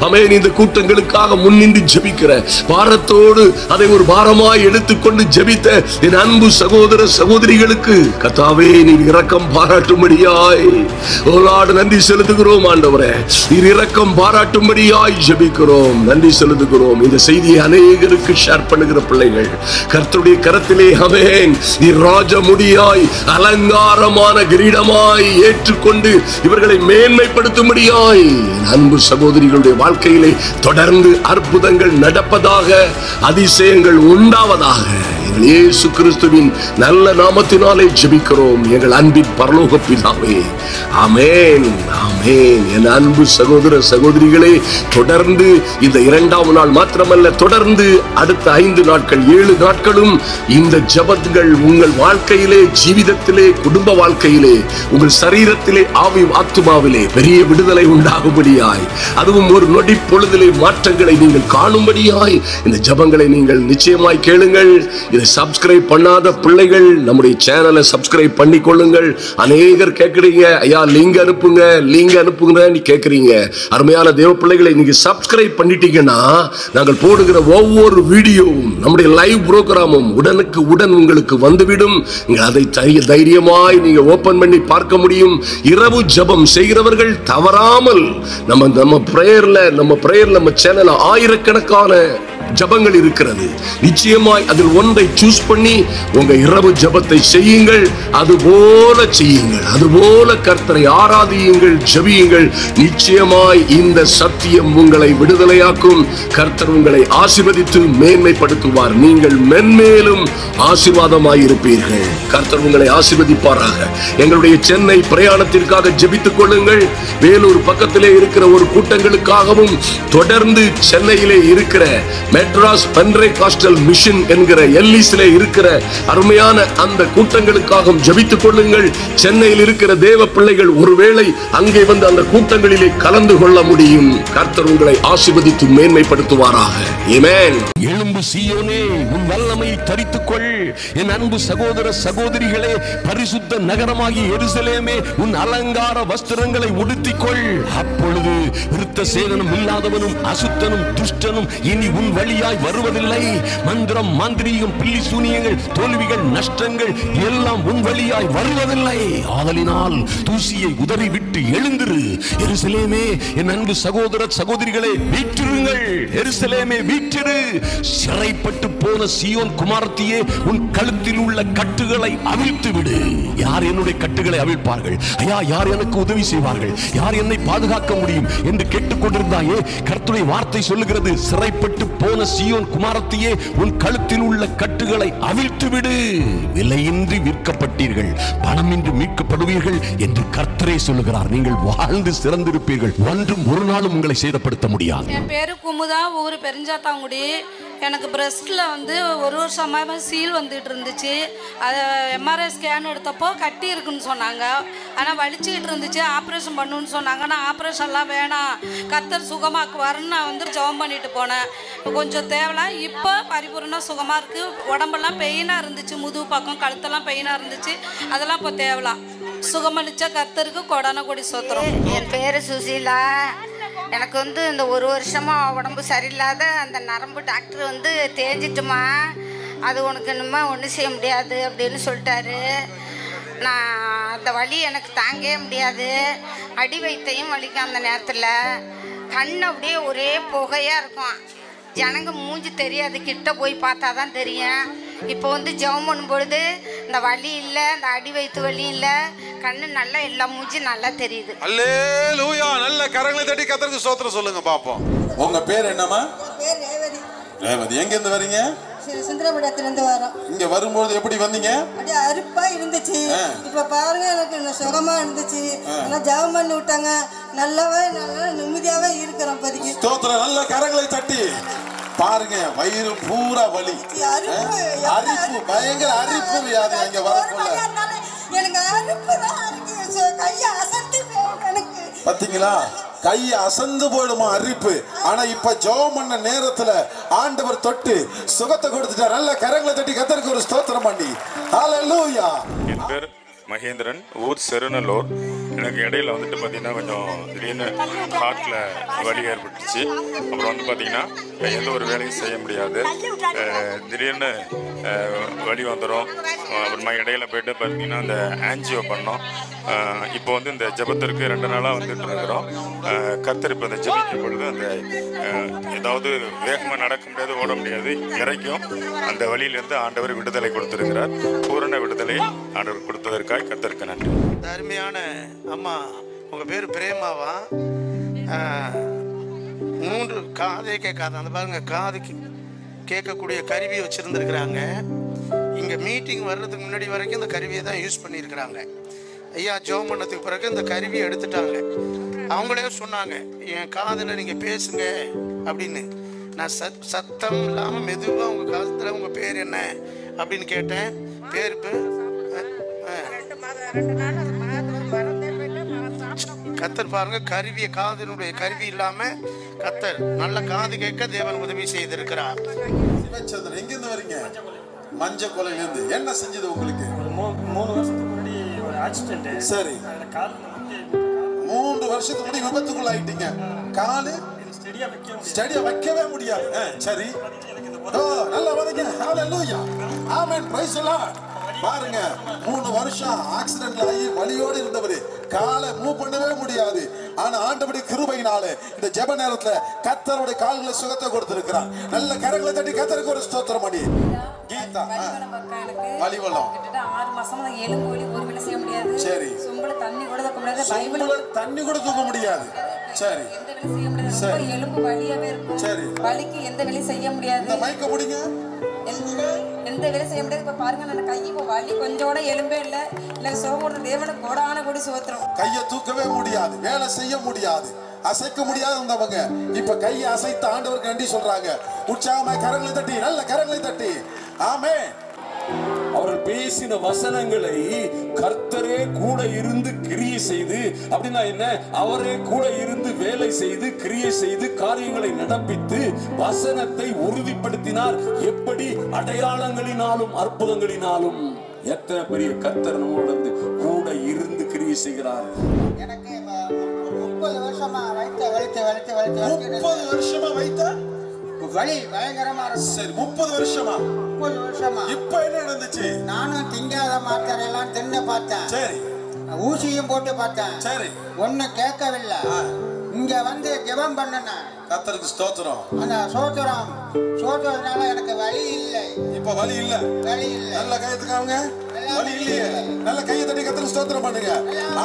ஆமென், இந்த கூட்டங்களுக்காக முன்னின்று ஜெபிக்கிற பாரத்தோடு அதை ஒரு பாரமாய் எடுத்துக்கொண்டு ஜெபித்த என் அன்பு சகோதர சகோதரிகளுக்கு கர்த்தாவே நீர் இரக்கம் பாராட்டும்படியாய் ஓ லார்ட் நன்றி செலுத்துகிறோம். ஆண்டவரே நீர் இரக்கம் பாராட்டும்படியாய் ஜெபிக்கிறோம். நன்றி செலுத்துகிறோம். இந்த செய்தியை அநேகருக்கு ஷேர் பண்ணுகிற பிள்ளைகள் கர்த்தருடைய கரத்திலே ஆமென் நீர் ராஜமுடியாய் அலங்காரமான கிரீடமாய் ஏற்றுக்கொண்டு இவர்களை மேன்மைப்படுத்தும்படியாய் அன்பு சகோதரிகளுடைய வாழ்க்கையிலே தொடர்ந்து அற்புதங்கள் நடப்பதாக, அதிசயங்கள் உண்டாவதாக இயேசு கிறிஸ்துவின் நல்ல நாமத்தினாலே ஜெபிக்கிறோம் எங்கள் அன்பின் பரலோக பிதாவே. ஆமென், ஆமென். என் அன்பு சகோதர சகோதரிகளே, தொடர்ந்து இந்த 2ஆம் நாள் மாத்திரமல்ல, தொடர்ந்து அடுத்த 5 நாட்கள் 7 நாட்களும் இந்த ஜெபங்கள் உங்கள் வாழ்க்கையிலே, ஜீவிதத்திலே, குடும்ப வாழ்க்கையிலே, உங்கள் சரீரத்திலே, ஆவியும் ஆத்துமாவிலே பெரிய விடுதலை உண்டாகும்படியாய், அதுவும் ஒரு நொடி பொழுதிலே மாற்றங்களை நீங்கள் காணும்படியாய் இந்த ஜெபங்களை நீங்கள் நிச்சயமாய் கேளுங்கள். இதை சப்ஸ்கிரைப் பண்ணாத பிள்ளைகள் நம்முடைய சேனலை சப்ஸ்கிரைப் பண்ணி கொள்ளுங்கள். அநேகர் கேட்கிறீங்க, ஐயா லிங்க் அனுப்புங்க, லிங்க் அனுப்புங்க நீ கேட்கிறீங்க. அருமையான தேவ பிள்ளைகளை நீங்க சப்ஸ்கிரைப் பண்ணிட்டீங்கன்னா நாங்கள் போடுகிற ஒவ்வொரு வீடியோவும் நம்முடைய லைவ் புரோகிராமும் உடனுக்கு உடன் உங்களுக்கு வந்துவிடும். அதை தைரியமாய் நீங்க ஓபன் பண்ணி பார்க்க முடியும். இரவு ஜெபம் செய்கிறவர்கள் தவறாமல் நம்ம பிரேயர்ல நம்ம சேனல்ல ஆயிரக்கணக்கான ஜபங்கள் இருக்கிறது. நிச்சயமாய் அதில் ஒன்றை சூஸ் பண்ணி உங்க இரவு ஜபத்தை செய்யுங்கள். அதுபோல செய்யுங்கள், அதுபோல கர்த்தரை ஆராதியுங்கள், ஜெபியுங்கள். நிச்சயமாய் இந்த சத்தியம் உங்களை விடுதலையாக்கும். கர்த்தர் உங்களை ஆசீர்வதித்து மேன்மைப்படுத்துவார். நீங்கள் மென்மேலும் ஆசீர்வாதமாய் இருப்பீர்கள். கர்த்தர் உங்களை ஆசீர்வதிப்பாராக. எங்களுடைய சென்னை பிரயாணத்திற்காக ஜெபித்துக் கொள்ளுங்கள். வேலூர் பக்கத்திலே இருக்கிற ஒரு கூட்டங்களுக்காகவும், தொடர்ந்து சென்னையிலே இருக்கிற மெட்ராஸ் பென்டெகாஸ்டல் மிஷன் என்கிற எல்லிஸ்லே இருக்கிற அருமையான அந்த கூட்டங்களுக்காகவும் ஜெபித்துக் கொள்ளுங்கள். சென்னையில் இருக்கிற தேவ பிள்ளைகள் ஒருவேளை அங்கே வந்து அந்த கூட்டங்களிலே கலந்து கொள்ள முடியும். கர்த்தர் உங்களை ஆசீர்வதித்து மேன்மைப்படுத்துவாராக. ஆமென். எழும்பு சீயோனே, உன் வல்லமை தரித்துக்கொள். என் அன்பு சகோதர சகோதரிகளே, பரிசுத்த நகரமாகிய எருசலேமே, உன் அலங்கார வஸ்திரங்களை உடுத்திக்கொள். அப்பொழுது விருத்த சேதனம் இல்லாதவனும் அசுத்தனும் துஷ்டனும் இனி உன் வழியாய் வருவதில்லை. மந்திரம், மாந்திரீகம், பில்லி சூனியங்கள், தோல்விகள், நஷ்டங்கள் எல்லாம் உன் வழியாய் வருவதில்லை. ஆதலினால் தூசியை உதறிவிட்டு எழுந்திரு. எருசலேமே, என் அன்பு சகோதர சகோதரிகளே, வீற்றிருங்கள். எருசலேமே வீற்றிரு. சிறைப்பட்டு போன சீயோன் குமாரத்தியே, உன் கழுத்தில் உள்ள கட்டுகளை அவிழ்த்து விடு. யார் என்னுடைய கட்டுகளை அவிழ்ப்பார்கள்? ஐயா, யார் எனக்கு உதவி செய்வார்கள்? யார் என்னை பாதுகாக்க முடியும் என்று கேட்டுக்கொண்டிருந்தாயே, கர்த்தருடைய வார்த்தை சொல்லுகிறது, சிறைப்பட்டு போன சீயோன் குமாரத்தியே, உன் கழுத்தில் உள்ள கட்டுகளை அவிழ்த்து விடு. விலையின்றி விற்கப்பட்டீர்கள், பணமின்றி மீட்கப்படுவீர்கள் என்று கர்த்தரே சொல்லுகிறார். நீங்கள் வாழ்ந்து சிறந்திருப்பீர்கள். ஒன்றும் ஒரு நாளும் உங்களை சேதப்படுத்த முடியாது. என் பேரு குமுதா, ஊர் பெருஞ்சாத்தாங்குடி. எனக்கு பிரஸ்ட்ல வந்து ஒரு வருஷமாக சீல் வந்துட்டு இருந்துச்சு. அதை எம்ஆர்ஐ ஸ்கேன் எடுத்தப்போ கட்டி இருக்குன்னு சொன்னாங்க. ஆனால் வலிச்சுக்கிட்டு இருந்துச்சு. ஆப்ரேஷன் பண்ணுன்னு சொன்னாங்க. நான் ஆப்ரேஷன்லாம் வேணாம், கர்த்தர் சுகமாக்குவாருன்னு நான் வந்து ஜெபம் பண்ணிட்டு போனேன். கொஞ்சம் தேவலாம். இப்போ பரிபூர்ண சுகமாக இருக்குது. உடம்பெல்லாம் பெயினாக இருந்துச்சு, முதுகு பக்கம் கழுத்தெல்லாம் பெயினாக இருந்துச்சு. அதெல்லாம் இப்போ தேவலாம். சுகமளிச்ச கர்த்தருக்கு கொடான கொடி சோத்திரம். என் பேர் சுசீலா. எனக்கு வந்து இந்த ஒரு வருஷமாக உடம்பு சரியில்லாத அந்த நரம்பு டாக்டர் வந்து தேஞ்சிட்டுமா, அது உனக்கு இன்னுமா ஒன்றும் செய்ய முடியாது அப்படின்னு சொல்லிட்டாரு. நான் அந்த வலி எனக்கு தாங்கவே முடியாது. அடி வைத்தையும் வலிக்கும். அந்த நேரத்தில் கண் அப்படியே ஒரே புகையாக இருக்கும். ஜனங்க மூஞ்சி தெரியாது, கிட்ட போய் பார்த்தா தான் தெரியும். இப்போ வந்து ஜெபம் பண்ணும் பொழுது இந்த வலி இல்லை, இந்த அடி வயிற்று வலி இல்லை, கண்ணு நல்லா எல்லாம் மூஞ்சி நல்லா தெரியுது. அல்லேலூயா. நல்ல கரங்களை தட்டி கர்த்தருக்கு ஸ்தோத்திரம் சொல்லுங்க பாப்போம். உங்க பேர் என்னம்மா? பேர் ரேவதி. ரேவதி, எங்க இருந்து வரீங்க? சுந்தரபுரத்துல இருந்து வரோம். இங்க வரும்போது எப்படி வந்தீங்க? அப்படியே அறுப்பா இருந்துச்சு. இப்ப பாருங்க, எனக்கு சுகமா இருந்துச்சு. ஜெபம் பண்ணி விட்டாங்க. நல்லா நிம்மதியாவே இருக்கிறோம். இப்போதைக்கு ஸ்தோத்திரம். நல்ல கரங்களை தட்டி பாருங்க. வயிறு பூரா வலி, அரிப்பு, பயங்கர அரிப்பு வியாதி. அங்க வரக்குள்ள எனக்கு அறுப்பு தான் இருக்கு. கையை அசந்து எனக்கு பாத்தீங்களா? கை அசந்து போயிடுமா அரிப்பு. ஆனா இப்ப ஜெபம் பண்ண நேரத்துல ஆண்டவர் தொட்டு சுகத்தை கொடுத்துட்டார். நல்ல கரங்களை தட்டி கர்த்தருக்கு ஒரு ஸ்தோத்திரம் பண்ணி ஹல்லேலூயா. என் பேர் மகேந்திரன், ஊர் செருநல்லூர். எனக்கு இடையில வந்துட்டு பார்த்தீங்கன்னா கொஞ்சம் திடீர்னு ஹார்ட்டில் வலி ஏற்பட்டுச்சு. அப்புறம் வந்து பார்த்தீங்கன்னா எந்த ஒரு வேலையும் செய்ய முடியாது. திடீர்னு வலி வந்துடும். அப்புறமா இடையில போய்ட்டு பார்த்தீங்கன்னா இந்த ஆன்ஜியோ பண்ணோம். இப்போ வந்து இந்த ஜெபத்திற்கு 2 நாளாக வந்துட்டு இருக்கிறோம். கர்த்தர் இப்போ இந்த ஜெபிக்கும் பொழுது அந்த ஏதாவது வேகமாக நடக்க முடியாது, ஓட முடியாது, இறைக்கும் அந்த வழியிலிருந்து ஆண்டவர் விடுதலை கொடுத்திருக்கிறார். பூரண விடுதலை ஆண்டவர் கொடுத்ததற்காக கர்த்தருக்கு நன்றி. அருமையான அம்மா, உங்கள் பேர் பிரேமாவா? 3 காதே கேட்காது. அந்த பாருங்க, காது கேட்கக்கூடிய கருவி வச்சுருந்துருக்குறாங்க. இங்கே மீட்டிங் வர்றதுக்கு முன்னாடி வரைக்கும் இந்த கருவியை தான் யூஸ் பண்ணியிருக்கிறாங்க. ஐயா ஜெபம் பண்ணதுக்கு பிறகு இந்த கருவியை எடுத்துட்டாங்க. அவங்களே சொன்னாங்க, என் காதில் நீங்கள் பேசுங்க அப்படின்னு. நான் சத்தம் இல்லாமல் மெதுவாக உங்கள் காலத்தில் உங்கள் பேர் என்ன அப்படின்னு கேட்டேன். பேர் கத்தர் பாருங்க, கருவியை காதினுடைய கருவி இல்லாமல் கத்தர் நல்ல காது கேட்க தேவன் உதவி செய்திருக்கிறார். சிவச்சந்திரன், எங்கிருந்து வரீங்க? மஞ்சக்கொலையிலிருந்து. என்ன செஞ்சது உங்களுக்கு? 3 வருஷத்துக்கு முன்னாடி ஒரு ஆக்சிடென்ட். சரி. 3 வருஷத்துக்கு முன்னாடி விபத்துக்குள்ள ஆயிட்டீங்க. காலு ஸ்டடியா வைக்கவே முடியாது. சரி. நல்லா வரீங்க. Hallelujah. Amen. Praise the Lord. பாருங்க, 3 வருஷம் ஆக்சிடென்ட்ல ஆகி வலியோடு இருந்தவர் காலை மூவ் பண்ணவே முடியாது. ஆனா ஆண்டவருடைய கிருபையினால இந்த ஜெப நேரத்துல கர்த்தருடைய கால்களை சுகத்தை கொடுத்திருக்கிறார். நல்ல கரங்களை தட்டி கர்த்தருக்கு ஒரு ஸ்தோத்திரம் பண்ணி. கீதா, வலிவலம் 6 மாசமா எலும்பு வலி, ஒரு வேளை செய்ய முடியாது. சரி. சொம்பல தண்ணி கூட தூக்க முடியாது. பைபிள் தண்ணி கூட தூக்க முடியாது. சரி. எந்த வேலை செய்ய முடியாது. ரொம்ப எலும்பு வலியாவே இருக்கும். சரி. வலிக்கு எந்த வேலையும் செய்ய முடியாது. இந்த மைக்க முடிங்க. எந்த வேலையும் செய்ய முடியாது. இப்ப பாருங்க, நான் கை இப்போ வலி கொஞ்சோட எலும்பே இல்லை. எனக்கு சோகோட தேவனை கோடான கொடி சோத்திரம். கையை தூக்கவே முடியாது, வேலை செய்ய முடியாது, அசைக்க முடியாது இருந்தவங்க இப்ப கையை அசைத்து ஆண்டவருக்கு நன்றி சொல்றாங்க. உற்சாகமாய் கரங்களை தட்டி, நல்ல கரங்களை தட்டி. ஆமென். அவர்கள் பேசின வசனங்களை கர்த்தரே கூட இருந்து கிரியை செய்து, அப்படின்னா என்ன? அவரே கூட இருந்து வேலை செய்து கிரியை செய்து காரியங்களை நடப்பித்து வசனத்தை உறுதிப்படுத்தினார். எப்படி? அடையாளங்களினாலும் அற்புதங்களினாலும். எத்தனை பெரிய கர்த்தர் நம்மளோட கூட இருந்து கிரியை செய்கிறார். எனக்கு 30 வருஷமா வைத்த 30 வருஷமா வைத்த வலி பயங்கரமா இருக்கு. சரி, 30 வருஷமா 30 வருஷமா. இப்ப என்ன நடந்துச்சு? நானும் திங்காத மாத்திரை எல்லாம் தின்னு பார்த்தேன். சரி. ஊசியும் போட்டு பார்த்தேன். சரி. ஒன்னும் கேட்கவில்லை. இங்க வந்து ஜெபம் பண்ணன. கர்த்தருக்கு ஸ்தோத்திரம். அந்த சோத்திரனால எனக்கு வலி இல்லை. இப்ப வலி இல்ல. வலி இல்லை. நல்ல கையத்துக்காங்க வலி இல்லையே. நல்ல கையை தட்டி கர்த்தருக்கு ஸ்தோத்திரம் பண்ணுங்க.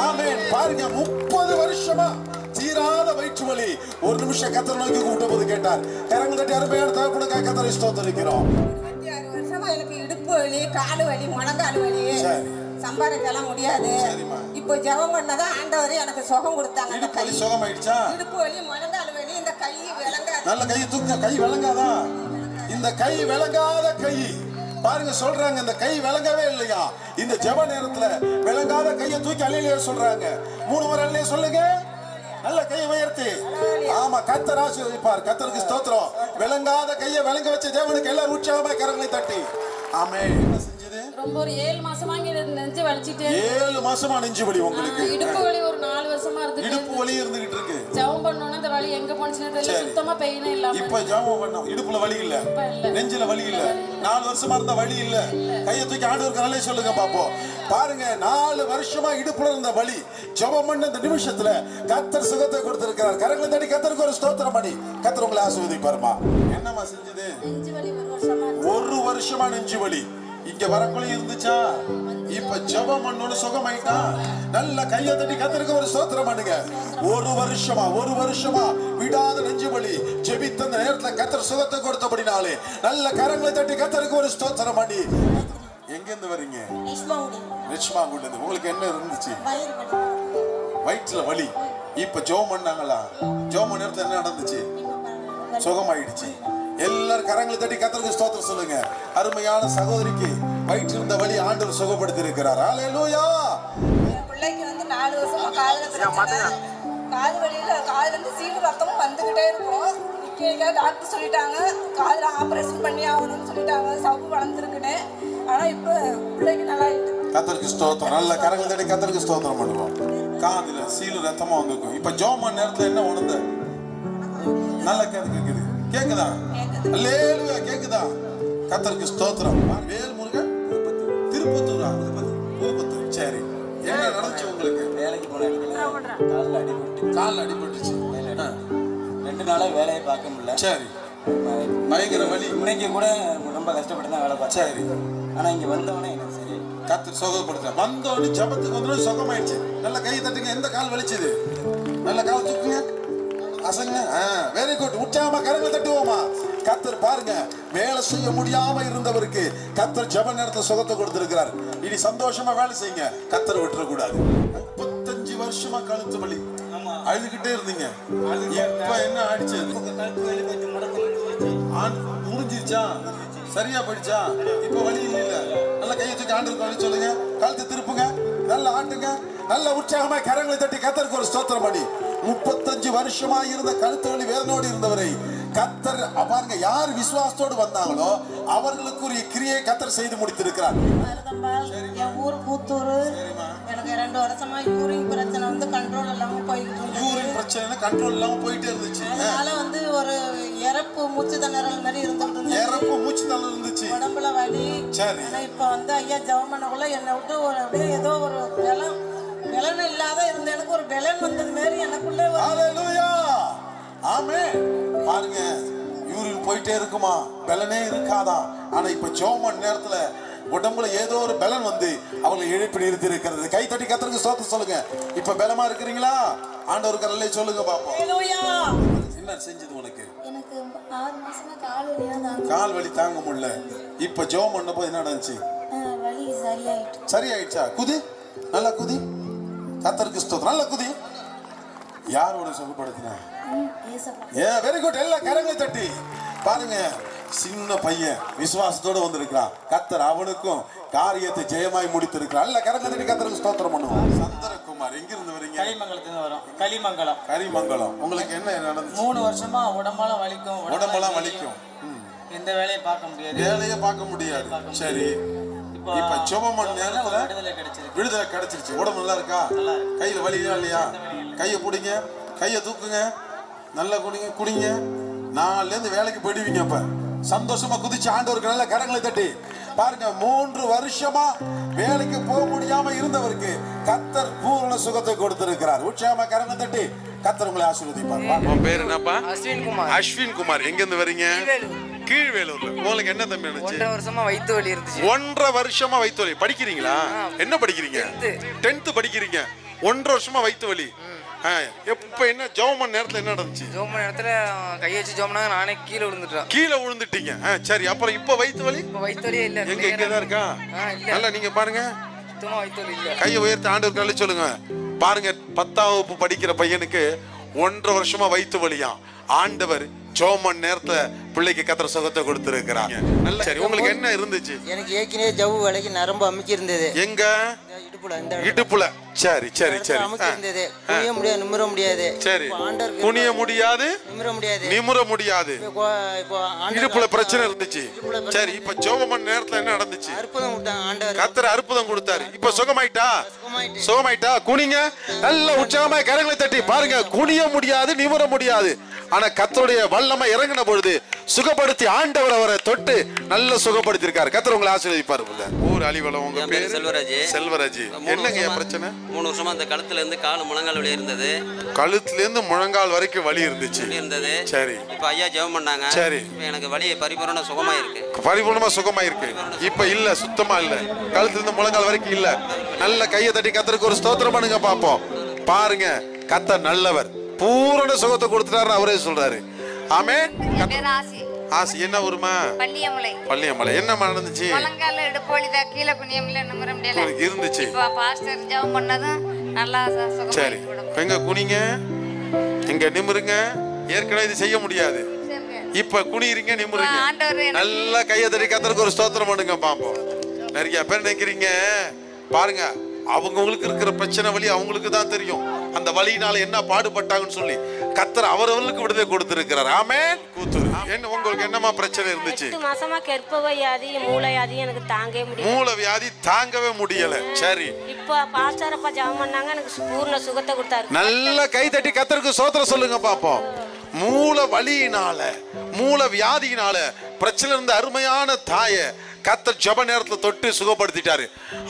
ஆமென். பாருங்க, 30 வருஷமா தீராத வயிற்று வலி. ஒரு நிமிஷம் கர்த்தரை நோக்கி கூப்பிட்ட போது கேட்டார். கரங்களை தட்டி அருமையான தகப்பனுக்காக கர்த்தரை ஸ்தோத்திரிக்கிறோம். 26 வருஷமா எனக்கு இடுப்பு வலி, காலு வலி, முழங்கால் வலி, சம்பாதிக்கலாம் முடியாது. இப்போ ஜெபம் பண்ணதான் ஆண்டவரே எனக்கு சுகம் கொடுத்தாங்க. இடுப்பு வலி சுகமாயிடுச்சா? இடுப்பு வலி, முழங்கால் வலி, இந்த கை விளங்காது. நல்ல கையை தூக்க. கை விளங்காதா? இந்த கை விளங்காத கை. பாருங்க, சொல்றாங்க இந்த கை விளங்கவே இல்லையா. இந்த ஜெப நேரத்துல விளங்காத கையை தூக்கி அல்லேலூயா சொல்றாங்க. 3 முறை அல்லேலூயா சொல்லுங்க. நல்ல கையை உயர்த்தி. ஆமா, கர்த்தர் ஆசீர்வதிப்பார். கர்த்தருக்கு ஸ்தோத்திரம். விளங்காத கையை விளங்க வச்ச தேவனுக்கு எல்லாரும் உற்சாகமா கரங்களை தட்டி. ஆமென். என்ன செஞ்சது? ரொம்ப ஒரு 7 மாசமா இங்க நெஞ்சு வலிச்சிட்டு. 7 மாசமா நெஞ்சு வலி உங்களுக்கு? இடுப்பு வலி ஒரு 4 வருஷமா இருக்கு. இடுப்பு வலி இருந்துகிட்டு இருக்கு. ஜெபம் பண்ணோம்னா இந்த வலி எங்க போனுச்சுன்னு தெரியல. சுத்தமா பெயினே இல்ல. இப்ப ஜெபம் பண்ணோம், இடுப்புல வலி இல்ல, நெஞ்சில வலி இல்ல. 4 வருஷமா இருந்த வலி இல்ல. கையை தூக்கி ஆண்டவருக்கு நல்ல சொல்லுங்க பாப்போம். பாருங்க, 4 வருஷமா இடுப்புல இருந்த வலி ஜெபம் பண்ண இந்த நிமிஷத்துல கர்த்தர் சுகத்தை கொடுத்திருக்கிறார். கரங்களை தட்டி கர்த்தருக்கு ஒரு ஸ்தோத்திரம் பண்ணி கர்த்தர் உங்களை ஆசீர்வதிப்பார்மா. என்னமா செஞ்சது? நெஞ்சு வலி 1 வருஷமா. 1 வருஷமா நெஞ்சு வலி. இங்க வரக்குள்ள இருந்துச்சா? இப்ப ஜெபம் பண்ணோன்னு சுகமாயிட்டா? நல்ல கையை தட்டி கர்த்தருக்கு ஒரு ஸ்தோத்திரம் பண்ணுங்க. ஒரு வருஷமா விடாத நெஞ்சு வலி ஜெபித்த அந்த நேரத்துல கர்த்தர் சுகத்தை கொடுத்தபடினாலே நல்ல கரங்களை தட்டி கர்த்தருக்கு ஒரு ஸ்தோத்திரம் பண்ணி. எங்க இருந்து வரீங்க? ரிச்மாங்குடில இருந்து. உங்களுக்கு என்ன இருந்துச்சு? வயிற்றுல வலி. இப்ப ஜெபம் பண்ணாங்களா? ஜெபம் நேரத்துல என்ன நடந்துச்சு? சுகமாயிடுச்சு. எல்லாரும் கரங்களை தட்டி கர்த்தருக்கு ஸ்தோத்திரம் சொல்லுங்க. அருமையான சகோதரிக்கு வயிற்று இருந்த வலி ஆண்டவர் சுகப்படுத்தி இருக்கிறார். ஹல்லேலூயா. என் பிள்ளைக்கு வந்து 4 வருஷமா காதுல காது வலியில காதுல இருந்து சீழ் ரத்தமும் வந்துகிட்டே இருக்கும். இன்னைக்கு டாக்டர் சொல்லிட்டாங்க காதுல ஆபரேஷன் பண்ணி ஆகணும்னு சொல்லிட்டாங்க. சவ்வு வளர்ந்துருக்குன்னு. ஆனா இப்ப பிள்ளைக்கு நல்லா ஆயிட்டு. கர்த்தருக்கு ஸ்தோத்திரம். நல்ல கரங்களை தட்டி கர்த்தருக்கு ஸ்தோத்திரம் பண்ணுவோம். காதுல சீழ் ரத்தமா வந்திருக்கும். இப்ப ஜெபம் நேரத்துல என்ன உணர்ந்த? நல்ல கேக்குது. கேக்குதா? அல்லேலூயா. கேக்குதா? கர்த்தருக்கு ஸ்தோத்திரம். வேல் முருகன் திருப்பத்தூரா? திருப்பத்தூர். சரி, என்ன நடந்துச்சு உங்களுக்கு? வேலைக்கு போன இடத்துல கால்ல அடிபட்டுச்சு. 2 நாளா வேலையை பார்க்க முடியல. சரி, பயங்கர வலி. இன்னைக்கு கூட ரொம்ப கஷ்டப்பட்டு தான் வேலை பார்த்தேன். சரி, ஆனா இங்க வந்தவனே எனக்கு சரி கர்த்தர் சுகப்படுத்த வந்தோடனே ஜபத்துக்கு வந்தோடனே சுகமாயிடுச்சு. நல்ல கை தட்டுங்க. எந்த கால் வலிச்சுது? நல்ல கால் தூக்குங்க. அசங்க. Very good. உற்சாகமா கரங்களை தட்டுவோமா? கர்த்தர் பாருங்க, வேலை செய்ய முடியாம இருந்தவருக்கு கர்த்தர் ஜெப நேரத்துல சுகத்தை கொடுத்திருக்கிறார். இனி சந்தோஷமா வேலை செய்யுங்க. கர்த்தரை விட்டுற கூடாது. 35 வருஷமா கழுத்து வலி அழுதுகிட்டே இருந்தீங்க. இப்ப என்ன ஆயிடுச்சு? முடிஞ்சிருச்சா? சரியா போயிடுச்சா? இப்ப வலி இல்ல. நல்ல கையை தூக்கி ஆண்டவருக்கு வலி சொல்லுங்க. கழுத்து திருப்புங்க. நல்ல ஆட்டுங்க. நல்ல உற்சாகமா கரங்களை தட்டி கர்த்தருக்கு ஒரு ஸ்தோத்திரம் பண்ணி 35 வருஷமா இருந்த கழுத்து வலி வேதனோடு இருந்தவரை கர்த்தர் பாருங்க, யார் விசுவாசத்தோடு வந்தாங்களோ அவர்களுக்கு ஒரு கிரியை கர்த்தர் செய்து முடித்திருக்கிறார். என் ஊர் கூத்தூர். எனக்கு 2 வருஷமா யூரின் பிரச்சனை வந்து கண்ட்ரோல் இல்லாம போயிட்டு இருந்துச்சு. யூரின் பிரச்சனை கண்ட்ரோல் இல்லாம போயிட்டே இருந்துச்சு. அதனால வந்து ஒரு இறப்பு மூச்சு திணறல் மாதிரி இருந்துட்டு இருந்துச்சு. இறப்பு மூச்சு திணறல் இருந்துச்சு. உடம்புல வலி. சரி. ஆனா இப்ப வந்து ஐயா ஜெபம் பண்ணக்குள்ள என்னை விட்டு ஒரு அப்படியே ஏதோ ஒரு பலன் இல்லாத இருந்த எனக்கு ஒரு பலன் வந்தது மாதிரி எனக்குள்ள. ஹல்லேலூயா. ஆமென். பாருங்க, யூரின் போயிட்டே இருக்குமா, பலனே இருக்காதா. ஆனா இப்ப ஜெபம் நேரத்துல உடம்புல ஏதோ ஒரு பலன் வந்து அவங்களை எழுப்பி நிறுத்தி இருக்கிறது. கை தட்டி கர்த்தருக்கு ஸ்தோத்திரம் சொல்லுங்க. இப்ப பலமா இருக்கிறீங்களா? ஆண்டவருக்கு அல்லே சொல்லுங்க பாப்போம். ஹல்லேலூயா. என்ன செஞ்சது உனக்கு? எனக்கு 6 மாசமா கால் வலி கால் வலி தாங்க முடியல. இப்ப ஜெபம் பண்ணப்போ என்ன நடந்துச்சு? வலி சரியாயிட்டு. சரியாயிடுச்சா? குதி. நல்லா குதி. கர்த்தருக்கு ஸ்தோத்திரம். நல்லா குதி. யாரோட சுகப்படுத்தினா? Very good. எல்லா கரங்களை தட்டி பாருங்க. சின்ன பையன் விசுவாசத்தோட வந்திருக்கிறான். கர்த்தர் அவனுக்கும் காரியத்தை ஜெயமாய் முடித்திருக்கிறார். எல்லா கரங்களை தட்டி கர்த்தருக்கு ஸ்தோத்திரம் பண்ணுவோம். சந்திரகுமார், எங்க இருந்து வரீங்க? கலிமங்கலத்துல வரோம். கலிமங்கலம். கரிமங்கலம். உங்களுக்கு என்ன நடந்துச்சு? 3 வருஷமா உடம்பெல்லாம் வலிக்கும். உடம்பெல்லாம் வலிக்கும். இந்த வேலையை பார்க்க முடியாது. வேலையை பார்க்க முடியாது. சரி, இப்ப ஜெபம் பண்ண நேரத்துல விடுதலை கிடைச்சிருச்சு. உடம்பு நல்லா இருக்கா? கையில வலியா இல்லையா? கையை பிடிங்க. கையை தூக்குங்க. நல்லா குடிங்க. 4ல இருந்து வேலைக்கு போயிடுவீங்க. அப்ப சந்தோஷமா குதிச்சு ஆண்டவருக்கு நல்ல கரங்களை தட்டி பாருங்க. 3 வருஷமா வேலைக்கு போக முடியாம இருந்தவருக்கு கர்த்தர் பூரண சுகத்தை கொடுத்திருக்கிறார். உற்சாகமா கரங்களை தட்டி கர்த்தர் உங்களை ஆசீர்வதிப்பார். உங்க பேர் என்னப்பா? அஸ்வின் குமார். எங்க இருந்து வரீங்க? கீழ்வேலூர்ல. உங்களுக்கு என்ன தம்பி நடந்துச்சு? 1.5 வருஷமா வயித்து வலி இருந்துச்சு. 1.5 வருஷமா வயித்து வலி. படிக்கிறீங்களா? என்ன படிக்கிறீங்க? 10th படிக்கிறீங்க. 1.5 வருஷமா வயித்து வலி. எப்ப என்ன ஜெபம் நேரத்துல என்ன நடந்துச்சு? ஜெபம் நேரத்துல கையை வச்சு ஜெபம்னா நானே கீழே விழுந்துட்டேன். கீழே விழுந்துட்டீங்க. சரி, அப்புறம் இப்ப வயித்து வலி? இப்ப வயித்து வலியே இல்ல. எங்க எங்கதான் இருக்கா? நல்லா நீங்க பாருங்க. சுத்தமா வயித்து வலி இல்ல. கையை உயர்த்தி ஆண்டவருக்கு சொல்லுங்க. பாருங்க, 10ஆம் வகுப்பு படிக்கிற பையனுக்கு 1.5 வருஷமா வயித்து வலியா. ஆண்டவர் ஜெபம் நேரத்துல பிள்ளைக்கு கர்த்தர் சுகத்தை கொடுத்திருக்கிறாங்க. நல்ல. சரி, உங்களுக்கு என்ன இருந்துச்சு? எனக்கு ஏற்கனவே ஜவ்வு வலிக்கு நரம்பு அமுக்கி இருந்தது. எங்க? இடுப்புல. சரி சரி சரி. அமுக்கி இருந்தது. குனிய முடியாது, நிமிர முடியாது. சரி, குனிய முடியாது, நிமிர முடியாது. இப்போ இடுப்புல பிரச்சனை இருந்துச்சு. சரி, இப்ப ஜெபம் நேரத்துல என்ன நடந்துச்சு? அற்புதம் கொடுத்தாங்க ஆண்டவர். கர்த்தர் அற்புதம் கொடுத்தாரு. இப்ப சுகமாயிட்டா? சுகமாயிட்டா? குனிங்க. நல்ல உற்சாகமா கரங்களை தட்டி பாருங்க. குனிய முடியாது, நிமிர முடியாது. ஆனா கர்த்தருடைய வல்லமை இறங்கின பொழுது சுகப்படுத்தி ஆண்டவர் அவரை தொட்டு நல்ல சுகப்படுத்தி இருக்காரு. கர்த்தர் உங்களை ஆசீர்வதிப்பார். ஊர் அலிவலம். உங்க பேர்? செல்வராஜ். செல்வராஜ். என்னங்க பிரச்சனை? 3 வருஷமா அந்த கழுத்துல இருந்து கால் முழங்கால் வலி இருந்தது. கழுத்துல இருந்து முழங்கால் வரைக்கும் வலி இருந்துச்சு. சரி. இப்ப ஐயா ஜெபம் பண்ணாங்க. சரி. எனக்கு வலி பரிபூரண சுகமா இருக்கு. பரிபூர்ணமா சுகமா இருக்கு. இப்ப இல்ல, சுத்தமா இல்ல. கழுத்துல இருந்து முழங்கால் வரைக்கும் இல்ல. நல்ல கையை தட்டி கர்த்தருக்கு ஒரு ஸ்தோத்திரம் பண்ணுங்க பாப்போம். பாருங்க, கர்த்தர் நல்லவர். பூரண சுகத்தை கொடுத்துட்டாருன்னு அவரே சொல்றாரு. ஆமென். ஆசி. என்ன ஊருமா? பள்ளியமலை. பள்ளியமலை. என்னமா நடந்துச்சு? முழங்கால இடுப்பு வலி தான், கீழே குனியமில்ல, நிமிர முடியல இருந்துச்சு. இப்ப பாஸ்டர் ஜெபம் பண்ணதும் நல்லா சுகமா. சரி, எங்க குனிங்க, எங்க நிமிருங்க. ஏற்கனவே இது செய்ய முடியாது. இப்ப குனிறீங்க, நிமிருங்க. நல்லா கையை தட்டி கர்த்தருக்கு ஒரு ஸ்தோத்திரம் பண்ணுங்க பாப்போம். நிறைய பேர் நினைக்கிறீங்க பாருங்க, அவங்களுக்கு இருக்கிற பிரச்சனை வலி அவங்களுக்கு தான் தெரியும். அந்த வலியினால என்ன பாடுபட்டாங்கன்னு சொல்லி கர்த்தர் அவரவர்களுக்கு விடுதலை கொடுத்திருக்கிறார். ஆமென். கூத்துரு. என்ன உங்களுக்கு என்னமா பிரச்சனை இருந்துச்சு? 8 மாசமா கர்ப்பவியாதி, மூளைவியாதி எனக்கு தாங்கவே முடியல. மூளைவியாதி தாங்கவே முடியல. சரி. இப்போ பாஸ்டர் அப்பா ஜெபம் பண்ணாங்க, எனக்கு பூர்ண சுகத்தை கொடுத்தாரு. நல்ல கை தட்டி கர்த்தருக்கு ஸ்தோத்திரம் சொல்லுங்க பாப்போம். மூளை வலியினால, மூளை வியாதியினால பிரச்சனை இருந்த அருமையான தாயை கர்த்தர் ஜெப நேரத்துல தொட்டு சுகப்படுத்திட்டாரு.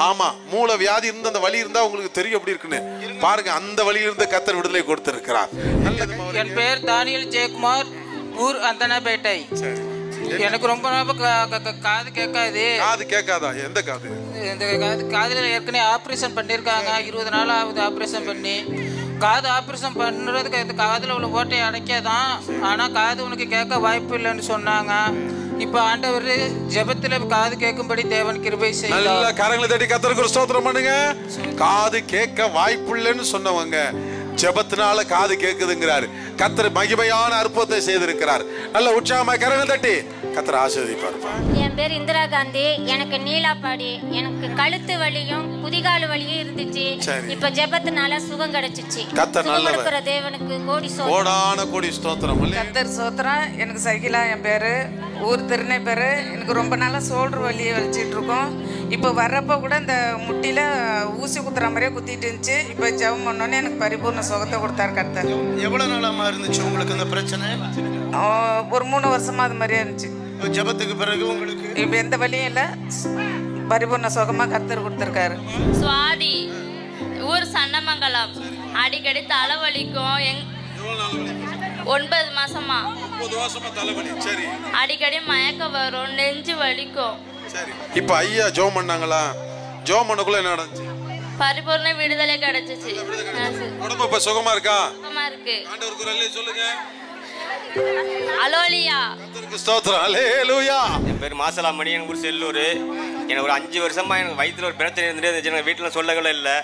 ஆமா, மூளை வியாதி இருந்த அந்த வலி இருந்தா உங்களுக்கு தெரியும் எப்படி இருக்குன்னு. பாருங்க, அந்த வலியில இருந்து கர்த்தர் விடுதலை கொடுத்திருக்கிறார். என் பேர் தானியல் ஜெயக்குமார், ஊர் அந்தனாபேட்டை. எனக்கு ரொம்ப காது கேட்காது. காது கேட்காதா? எந்த காது? இந்த காதுல ஏற்கனவே ஆப்ரேஷன் பண்ணியிருக்காங்க. 20 நாள் ஆகுது ஆப்ரேஷன் பண்ணி. காது ஆப்ரேஷன் பண்ணுறதுக்கு இந்த காதில் உள்ள ஓட்டையை அடைக்காதான், ஆனால் காது உனக்கு கேட்க வாய்ப்பு இல்லைன்னு சொன்னாங்க. இப்போ ஆண்டவர் ஜெபத்தில் காது கேட்கும்படி தேவன் கிருபை செய்யலாம். நல்ல கரங்களை தட்டி கர்த்தருக்கு ஒரு ஸ்தோத்திரம் பண்ணுங்க. காது கேட்க வாய்ப்பு இல்லைன்னு சொன்னவங்க ஜெபத்தினால காது கேட்குதுங்கிறாரு. கர்த்தர் மகிமையான அற்புதத்தை செய்திருக்கிறார். நல்ல உற்சாகமா கரங்களை தட்டி கர்த்தர் ஆசீர்வதிப்பார். என் பேர் இந்திரா காந்தி. எனக்கு நீலாப்பாடி, எனக்கு கழுத்து வலியும் குதிகால் வலியும் இருந்துச்சு. இப்ப ஜெபத்தினால சுகம் கிடைச்சிச்சு. கர்த்தர் நல்லவர். தேவனுக்கு கோடி ஸ்தோத்திரம். கோடான கோடி ஸ்தோத்திரம். கர்த்தர் ஸ்தோத்திரம். எனக்கு சகிலா என் பேரு, ஊர் திருநை பேரு. எனக்கு ரொம்ப நாளா ஷோல்டர் வலியை வலிச்சிட்டு இருக்கோம். இப்போ வர்றப்போ கூட இந்த முட்டியில ஊசி குத்துற மாதிரியே குத்திட்டு இருந்துச்சு. இப்போ ஜெபம் பண்ணோன்னே எனக்கு பரிபூர்ண சுகத்தை கொடுத்தாரு கர்த்தர். எவ்வளவு நாளாமா இருந்துச்சு உங்களுக்கு இந்த பிரச்சனை? ஒரு 3 வருஷமா அது மாதிரியே இருந்துச்சு. ஜெபத்துக்கு பிறகு உங்களுக்கு இப்போ எந்த வலியும் இல்லை, பரிபூர்ண சுகமா கர்த்தர் கொடுத்துருக்காரு. சுவாதி, ஊர் சன்னமங்கலம். அடிக்கடி தலைவலிக்கும். 9 மாசமா. 9 மாசமா தலைவலி. சரி. அடிக்கடி மயக்கம் வரும், நெஞ்சு வலிக்கும். சரி. இப்போ ஐயா ஜெபம் பண்ணாங்களா? ஜெபம் பண்ணக்குள்ள என்ன நடந்துச்சு? பரிபூர்ண விடுதலை கிடைச்சிச்சு. உடம்பு இப்ப சுகமா இருக்கா? சுகமா இருக்கு. ஆண்டவருக்கு ஒரு அல்லேலூயா சொல்லுங்க. அலோலியா. கர்த்தருக்கு ஸ்தோத்திரம். அல்லேலூயா. என் பேர் மாசலாமணி, என் ஊர் செல்லூர். எனக்கு ஒரு 5 வருஷமா எனக்கு வயிற்றுல ஒரு பிரச்சனை இருந்துட்டு எனக்கு வீட்டில் சொல்லவே இல்லை.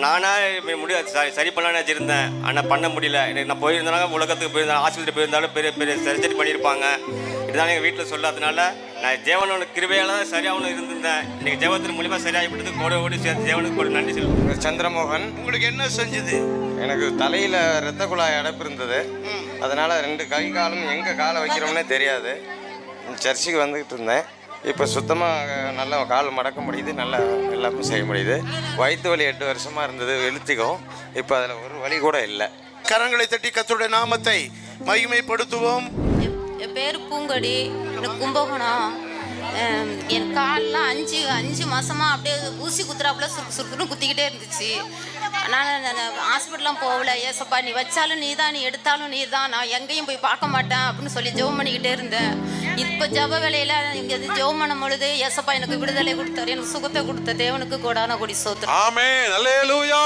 நானா முடியாது சரி பண்ணலான்னு வச்சுருந்தேன். ஆனால் பண்ண முடியல. எனக்கு நான் போயிருந்தாலும் உலகத்துக்கு போயிருந்தேன், ஆஸ்பத்திரி போயிருந்தாலும் பெரிய பெரிய சர்ஜரி பண்ணியிருப்பாங்க. இருந்தாலும் எங்கள் வீட்டில் சொல்லாதனால நான் ஜெவனோட கிருபையால் தான் சரியாகணும் இருந்திருந்தேன். இன்னைக்கு ஜெவத்தின் மூலிமா சரியாகிவிட்டது. கோட ஓடி சேர்த்து ஜெவனுக்கு ஒரு நன்றி சொல்லுவேன். சந்திரமோகன், உங்களுக்கு என்ன செஞ்சது? எனக்கு தலையில் இரத்த குழாய் அடைப்பு இருந்தது. அதனால் 2 கை காலும் எங்கே காலை வைக்கிறோம்னே தெரியாது. சர்ச்சுக்கு வந்துக்கிட்டு இருந்தேன். இப்போ சுத்தமாக நல்லா கால் மடக்க முடியுது, நல்லா எல்லாமே செய்ய முடியுது. வயிற்று வலி 8 வருஷமாக இருந்தது, எழுத்திக்கும். இப்போ அதில் ஒரு வலி கூட இல்லை. கரங்களை தட்டி கர்த்தருடைய நாமத்தை மகிமைப்படுத்துவோம். என் பேர் பூங்கொடி, எனக்கு கும்பகோணம். என் கால்லாம் 5 மாசமா அப்படியே ஊசி குத்துறாப்புல சுருக்குன்னு குத்திக்கிட்டே இருந்துச்சு. அதனால் நான் ஹாஸ்பிட்டலாம் போகல. ஏசப்பா நீ வச்சாலும் நீ தான், நீ எடுத்தாலும் நீ தான், நான் எங்கேயும் போய் பார்க்க மாட்டேன் அப்படின்னு சொல்லி ஜெபம் பண்ணிக்கிட்டே இருந்தேன். இப்போ ஜெப வேலையில் இங்கே ஜெபம் பண்ணும் பொழுது ஏசப்பா எனக்கு விடுதலை கொடுத்தாரு, எனக்கு சுகத்தை கொடுத்த தேவனுக்கு கோடான கோடி ஸ்தோத்திரம். ஆமென். அல்லேலூயா.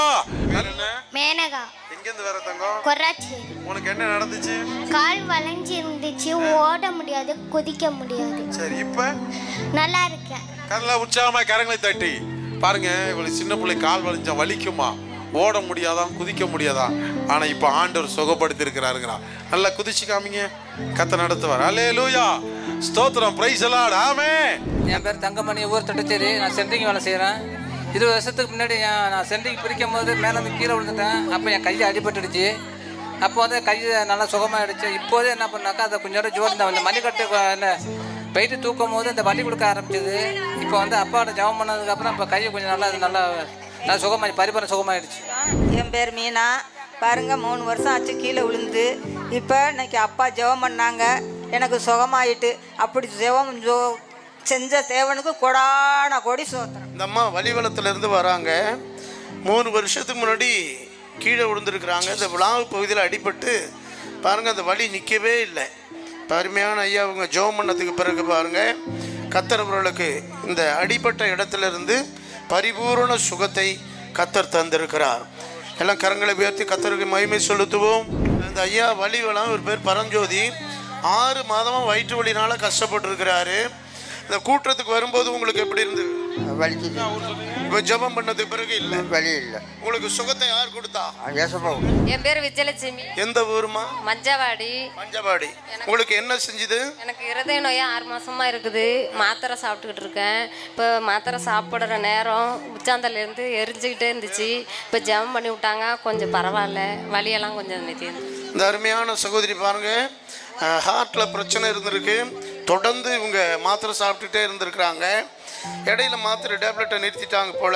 மேனகா. எங்கேருந்து வர தங்கம்? கொராச்சி. உனக்கு என்ன நடந்துச்சு? கால் வளைஞ்சி இருந்துச்சு, ஓட முடியாது, குதிக்க முடியாது. சரி, இப்போ நல்லா இருக்கேன். நல்லா உற்சாகமா கரங்களை தட்டி பாருங்க. இவ்வளவு சின்ன பிள்ளை கால் வளைஞ்சா வலிக்குமா? ஓட முடியாதான், குதிக்க முடியாதா? ஆனா இப்ப ஆண்டவர் சுகப்படுத்தி இருக்கிறாருங்கிறா. நல்லா குதிச்சு காமிங்க. கர்த்தர் நடத்துவார். அல்லேலூயா. ஸ்தோத்திரம். Price the Lord. ஆமென். என் பேர் தங்கமணி, ஊர் தட்டச்சேரி. நான் சென்ட்ரிங் வேலை செய்கிறேன். 20 வருஷத்துக்கு முன்னாடி நான் சென்ட்ரிங் பிரிக்கும் போது மேலே வந்து கீழே விழுந்துட்டேன். அப்போ என் கையை அடிபட்டுடுச்சு. அப்போ வந்து கை நல்லா சுகமாகிடுச்சு. இப்போதே என்ன பண்ணாக்கா அதை கொஞ்சம் நேரம் ஜோடி இந்த மணிக்கட்டு என்ன போயிட்டு தூக்கும் போது இந்த வலி கொடுக்க ஆரம்பிச்சது. இப்போ வந்து அப்பாவோட ஜெபம் பண்ணதுக்கப்புறம் இப்போ கையை கொஞ்சம் நல்லா சுகமாகி பரிபூரண சுகமாகிடுச்சு. என் பேர் மீனா. பாருங்க 3 வருஷம் ஆச்சு கீழே விழுந்து. இப்போ இன்னைக்கு அப்பா ஜெபம் பண்ணாங்க, எனக்கு சுகமாயிட்டு. அப்படி செஞ்ச தேவனுக்கு கொடான கொடி சோத்திரம். இந்த அம்மா வலிவலத்திலேருந்து வராங்க. 3 வருஷத்துக்கு முன்னாடி கீழே விழுந்துருக்குறாங்க. இந்த விழாவு பகுதியில் அடிபட்டு பாருங்கள், அந்த வலி நிற்கவே இல்லை. அருமையான ஐயா அவங்க ஜெபம் பண்ணதுக்கு பிறகு பாருங்கள், கர்த்தர் அவர்களுக்கு இந்த அடிபட்ட இடத்துலேருந்து பரிபூரண சுகத்தை கர்த்தர் தந்திருக்கிறார். எல்லாம் கரங்களை உயர்த்தி கர்த்தருக்கு மகிமை செலுத்துவோம். இந்த ஐயா வலிவலம் ஒரு பேர் பரஞ்சோதி 6 மாதமாக வயிற்று வலினால் கஷ்டப்பட்டுருக்கிறாரு. இந்த கூட்டத்துக்கு வரும்போது உங்களுக்கு எப்படி இருந்தது? வலிக்குது. இப்போ ஜெபம் பண்ணதுக்கு பிறகு இல்லை, வலி இல்லை. உங்களுக்கு சுகத்தை யார் கொடுத்தா? என் பேர் விஜயலட்சுமி. எந்த ஊருமா? மஞ்சவாடி. மஞ்சவாடி. உங்களுக்கு என்ன செஞ்சுது? எனக்கு இருதய நோயா 6 மாசமா இருக்குது. மாத்திரை சாப்பிட்டுக்கிட்டு இருக்கேன். இப்போ மாத்திரை சாப்பிடுற நேரம் உச்சாந்தலேருந்து எரிஞ்சுக்கிட்டே இருந்துச்சு. இப்போ ஜெபம் பண்ணி விட்டாங்க, கொஞ்சம் பரவாயில்ல, வலியெல்லாம் கொஞ்சம் நிறுத்தி. இந்த அருமையான சகோதரி பாருங்க, ஹார்ட்டில் பிரச்சனை இருந்திருக்கு. தொடர்ந்து இவங்க மாத்திரை சாப்பிட்டுட்டே இருந்திருக்கிறாங்க. இடையில மாத்திரை டேப்லெட்டை நிறுத்திட்டாங்க போல.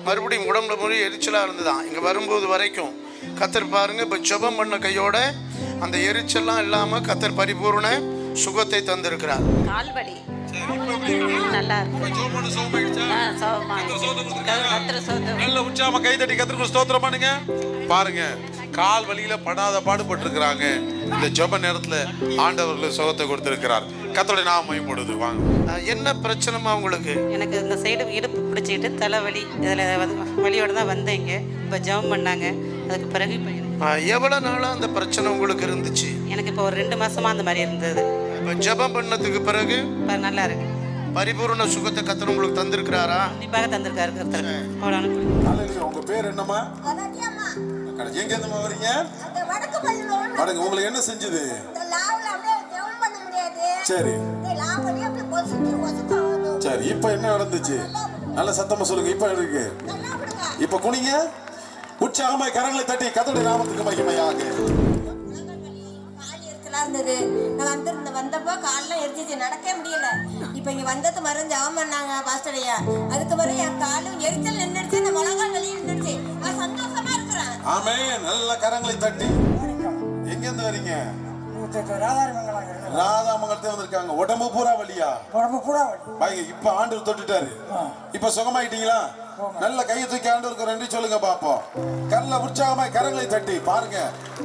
மறுபடியும் உடம்புல மொழி எரிச்சலாக இருந்துதான் இங்கே வரும்போது வரைக்கும். கத்தர் பாருங்க, இப்போ ஜெபம் பண்ண கையோட அந்த எரிச்சல்லாம் இல்லாமல் கத்தர் பரிபூர்ண சுகத்தை தந்திருக்கிறார். கால்வலி நல்லா நல்ல உற்சாகமா கைதட்டி கர்த்தருக்கு ஸ்தோத்திரம் பண்ணுங்க. பாருங்க, கால் வலியில படாத பாடுபட்டு இருக்கிறாங்க. இந்த ஜெப நேரத்துல ஆண்டவர்களுக்கு சுகத்தை கொடுத்திருக்கிறார். கர்த்தருடைய நாமம் மகிமைப்படுது. வாங்க. என்ன பிரச்சனைமா உங்களுக்கு? எனக்கு இந்த சைடு இடுப்பு பிடிச்சிக்கிட்டு தலைவலி, இதில் வலியோட தான் வந்தேங்க. இப்போ ஜெபம் பண்ணாங்க. அதுக்கு பிறகு இப்போ எவ்வளோ நாளாக அந்த பிரச்சனை உங்களுக்கு இருந்துச்சு? எனக்கு இப்போ ஒரு 2 மாசமா அந்த மாதிரி இருந்தது. இப்போ ஜெபம் பண்ணதுக்கு பிறகு இப்போ நல்லா இருக்கு. பரிபூர்ண சுகத்தை கர்த்தர் உங்களுக்கு தந்திருக்கிறாரா? கண்டிப்பாக தந்திருக்காரு கர்த்தர். உங்க பேர் என்னம்மா? எங்க இருந்து வரீங்க? வடக்கு. உங்களுக்கு என்ன செஞ்சது? சரி சரி. இப்ப என்ன நடந்துச்சு? நல்ல சத்தமா சொல்லுங்க. இப்ப இருக்கு. இப்ப குனிங்க. உற்சாகமாய் கரங்களை தட்டி கர்த்தருடைய நாமத்துக்கு மகிமையாக. இருந்தது. நான் வந்தப்போ காலெல்லாம் எரிஞ்சிச்சு, நடக்க முடியல. இப்போ இங்கே வந்தது மருந்து ஜெபம் பண்ணாங்க பாஸ்டரையா. அதுக்கு பிறகு என் காலும் எரிச்சல் நின்றுச்சு, இந்த முழங்கால் வலி நின்றுச்சு. நான் சந்தோஷமா இருக்கிறேன். ஆமென். நல்ல கரங்களை தட்டி. எங்க இருந்து வரீங்க? ராதாமங்கலத்துல வந்திருக்காங்க. உடம்பு பூரா வலியா? உடம்பு பூரா வலி. இப்ப ஆண்டவர் தொட்டுட்டாரு. இப்ப சுகமாயிட்டீங்களா? நல்ல கையை தூக்கி ஆண்டவருக்கு நன்றி சொல்லுங்க பாப்போம். கல்ல உற்சாகமாய் கரங்களை தட்டி பாருங்க.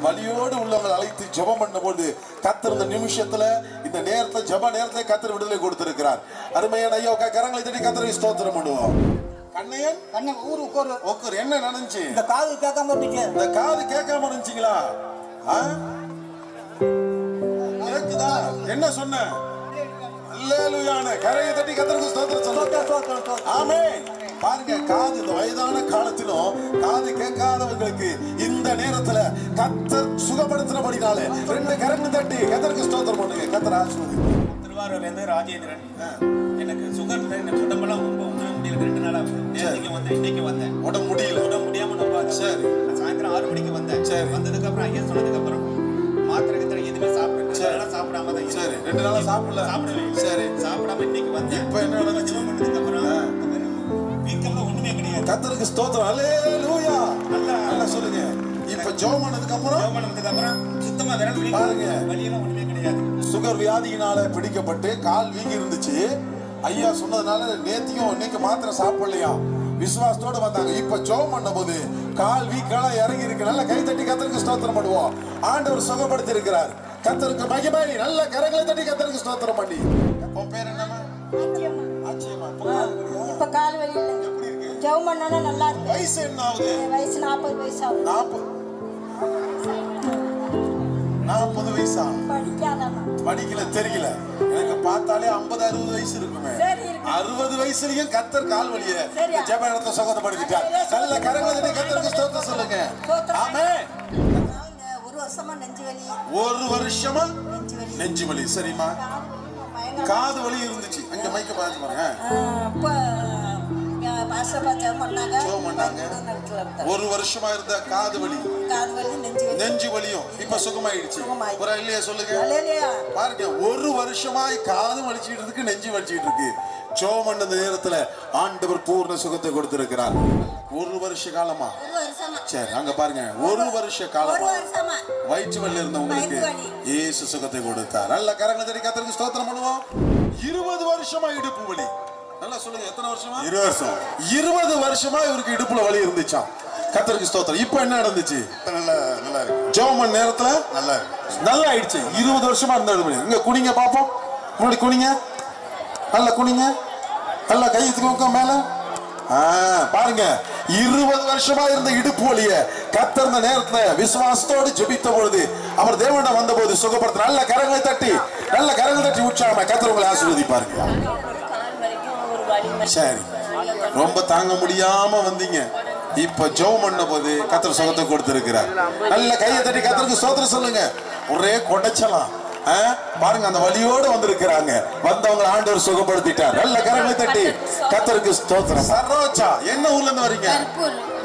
வலியோடு உள்ளவங்களை அழைத்து ஜெபம் பண்ணும்போது கர்த்தர் இந்த நிமிஷத்துல, இந்த நேரத்துல, ஜெப நேரத்துல கர்த்தர் விடுதலை கொடுத்திருக்கிறார். அருமையான ஐயா கரங்களை தட்டி கர்த்தரை ஸ்தோத்திரம் பண்ணுவோம். கண்ணையன் ஊருக்கு என்ன நடந்துச்சு? இந்த காது கேட்காம இருந்துச்சு. இந்த காது கேட்காம இருந்துச்சுங்களா? என்ன சொன்ன? அல்லேலூயான கரையை தட்டி கர்த்தருக்கு ஸ்தோத்திரம் சொல்லுங்க. ஆமென். பாருங்க, காது இந்த வயதான காலத்திலும் காது கேட்காதவங்களுக்கு இந்த நேரத்துல கர்த்தர் சுகப்படுத்தினபடினாலே 2 கரங்களை தட்டி கர்த்தருக்கு ஸ்தோத்திரம் பண்ணுங்க. கர்த்தர் ஆசீர்வதிப்பார். திருவாரூர்ல இருந்து ராஜேந்திரன். எனக்கு சுகர், எனக்கு உடம்பெல்லாம் ரொம்ப முடியல. 2 நாளா இன்னைக்கு வந்தேன். உடம்பு முடியாம ரொம்ப. சரி. சாயந்தரம் 6 மணிக்கு வந்தேன். சரி. வந்ததுக்கு அப்புறம் ஐயா சொன்னதுக்கு அப்புறம் மாத்திரை எதுவுமே சாப்பிடல. சாப்பிடாம தான். சரி. 2 நாளா சாப்பிடவே. சரி. சாப்பிடாம இன்னைக்கு வந்தேன். இப்ப என்ன நடந்துச்சு? பண்ணதுக்கு அப்புறம் வீக்கம்லாம் ஒண்ணுமே கிடையாது. கர்த்தருக்கு ஸ்தோத்திரம். அல்லேலூயா. நல்லா சொல்லுங்க. இப்ப ஜெபம் பண்ணதுக்கு அப்புறம் சுத்தமா விரல் பாருங்க, வலியெல்லாம் ஒண்ணுமே கிடையாது. சுகர் வியாதியினால பிடிக்கப்பட்டு கால் வீங்கி இருந்துச்சு. ஐயா சொன்னதுனால நேத்தியும் இன்னைக்கு மாத்திரை சாப்பிடலையா, விசுவாசத்தோட வந்தாங்க. இப்ப ஜெபம் பண்ணும்போது கால் வீக்கெல்லாம் இறங்கி இருக்கு. நல்ல கை தட்டி கர்த்தருக்கு ஸ்தோத்திரம் பண்ணுவோம். ஆண்டவர் சுகப்படுத்தி இருக்கிறார். கர்த்தருக்கு மகிமை. நல்ல கரங்களை தட்டி கர்த்தருக்கு ஸ்தோத்திரம் பண்ணி. உன் பேர் என்னமா? இப்ப கால் வலி இல்லை. ஜெபம் பண்ணா நல்லா இருக்கு. வயசு என்ன ஆகுது? வயசு 40 வயசு ஆகுது. 40 வயசா? படிக்காதமா? படிக்கல, தெரியல. எனக்கு பார்த்தாலே 50-60 வயசு இருக்குமே. 60 வயசுலயும் கர்த்தர் கால் வலிய ஜெப நேரத்தை சுகப்படுத்திட்டார். நல்ல கரங்களை தட்டி கர்த்தருக்கு ஸ்தோத்திரம் சொல்லுங்க. ஆமென். 1 வருஷமா நெஞ்சு வலி. 1 வருஷமா நெஞ்சு வலி. சரிம்மா. காது வலி இருந்துச்சு. அங்க மைக்க பாத்து பாருங்க. ஒரு வருஷமா இருந்த காது வலி, நெஞ்சு வலியும் இப்ப சுகமாயிடுச்சு. இல்லையா சொல்லுங்க. பாருங்க, 1 வருஷமா காது வலிச்சுட்டு இருக்கு, நெஞ்சு வலிச்சுட்டு இருக்கு. ஜெபம் பண்ண நேரத்துல ஆண்டவர் பூர்ண சுகத்தை கொடுத்திருக்கிறார். 1 வருஷ காலமா? சரி, அங்க பாருங்க, 1 வருஷ காலமா வயிற்று வலி இருந்தவங்களுக்கு இயேசு சுகத்தை கொடுத்தார். நல்ல கரங்களை தட்டி கர்த்தருக்கு ஸ்தோத்திரம் பண்ணுவோம். 20 வருஷமா இடுப்பு வலி. நல்லா சொல்லுங்க, எத்தனை வருஷமா? 20 வருஷம். 20 வருஷமா இவருக்கு இடுப்புல வலி இருந்துச்சாம். கர்த்தருக்கு ஸ்தோத்திரம். இப்போ என்ன நடந்துச்சு? நல்லா இருக்கு. ஜெபம் பண்ண நேரத்துல நல்லா ஆயிடுச்சு. 20 வருஷமா இருந்தது. இங்க குனிங்க பாப்போம். முன்னாடி குனிங்க, நல்லா குனிங்க, நல்லா கை தூக்க மேல. பாருங்க, 20 வருஷமா இருந்த இடுப்பு வலிய கர்த்தர் இந்த நேரத்துல விசுவாசத்தோடு ஜெபித்த பொழுது அவர் தேவனிடம் வந்த போது சுகப்படுத்த. நல்ல கரங்களை தட்டி உற்சாகமா கர்த்தர் உங்களை ஆசீர்வதிப்பாருங்க. சரி, ரொம்ப தாங்க முடியாம வந்தீங்க, இப்ப ஜெபம் பண்ண போது கர்த்தர் சுகத்தை கொடுத்திருக்கிறார். நல்ல கையை தட்டி கர்த்தருக்கு ஸ்தோத்திரம் சொல்லுங்க. ஒரே கொடைச்சலாம். பாருங்க, அந்த வலியோடு வந்திருக்கிறாங்க. வந்தவங்க ஆண்டவர் சுகப்படுத்திட்டார். நல்ல கரங்களை தட்டி கர்த்தருக்கு ஸ்தோத்திரம். சரோஜா, என்ன ஊர்ல இருந்து வரீங்க?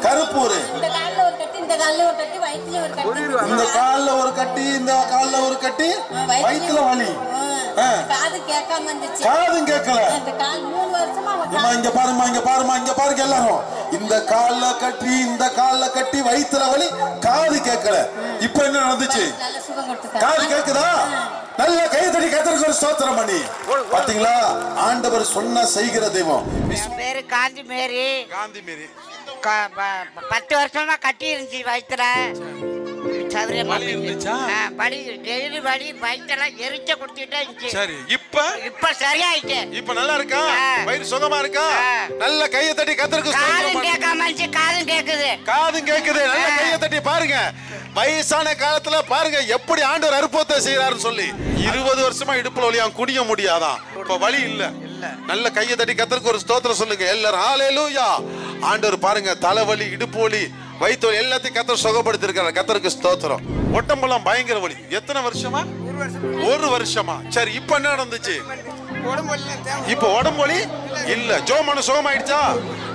கருப்பூர். இந்த கால்ல ஒரு கட்டி, இந்த கால்ல ஒரு கட்டி, வயித்துல ஒரு கட்டி, வயித்துல வலி. காது கேட்கல. இங்க பாருங்க எல்லாரும். இந்த கால்ல கட்டி வயித்துல வலி, காது கேட்கல. இப்ப என்ன நடந்துச்சு? காது கேக்குதா? நல்ல கை தட்டி கர்த்தருக்கு ஸ்தோத்திரம் பண்ணி. பாத்தீங்களா, ஆண்டவர் சொன்ன செய்கிற தெய்வம். பேரு காந்தி மேரி. 10 வருஷமா கட்டி இருந்துச்சு வயித்துல. இப்ப சரியாயிட்டு. இப்ப நல்லா இருக்கா? வயிறு சுகமா இருக்கா? நல்ல கையை தட்டி கர்த்தருக்கு ஸ்தோத்திரம். காதும் கேக்குது. நல்ல கையை தட்டி பாருங்க. வயசான காலத்துல பாருங்க எப்படி ஆண்டவர் அற்புதத்தை செய்யறாருன்னு சொல்லி. 20 வருஷமா இடுப்புல வலியா குடிய முடியாதான், இப்ப வலி இல்ல. நல்ல கையை தட்டி கர்த்தருக்கு ஒரு ஸ்தோத்திரம் சொல்லுங்க எல்லாரும். ஹல்லேலூயா. ஆண்டவர் பாருங்க, தலைவலி, இடுப்பு வலி, வயிற்று வலி எல்லாத்தையும் கர்த்தர் சுகப்படுத்தி இருக்காரு. கர்த்தருக்கு ஸ்தோத்திரம். உடம்பெல்லாம் பயங்கர வலி. எத்தனை வருஷமா? 1 வருஷமா. சரி, இப்ப என்ன நடந்துச்சு? இப்ப உடம்பு வலி இல்ல. ஜெபம் சுகமாயிடுச்சா?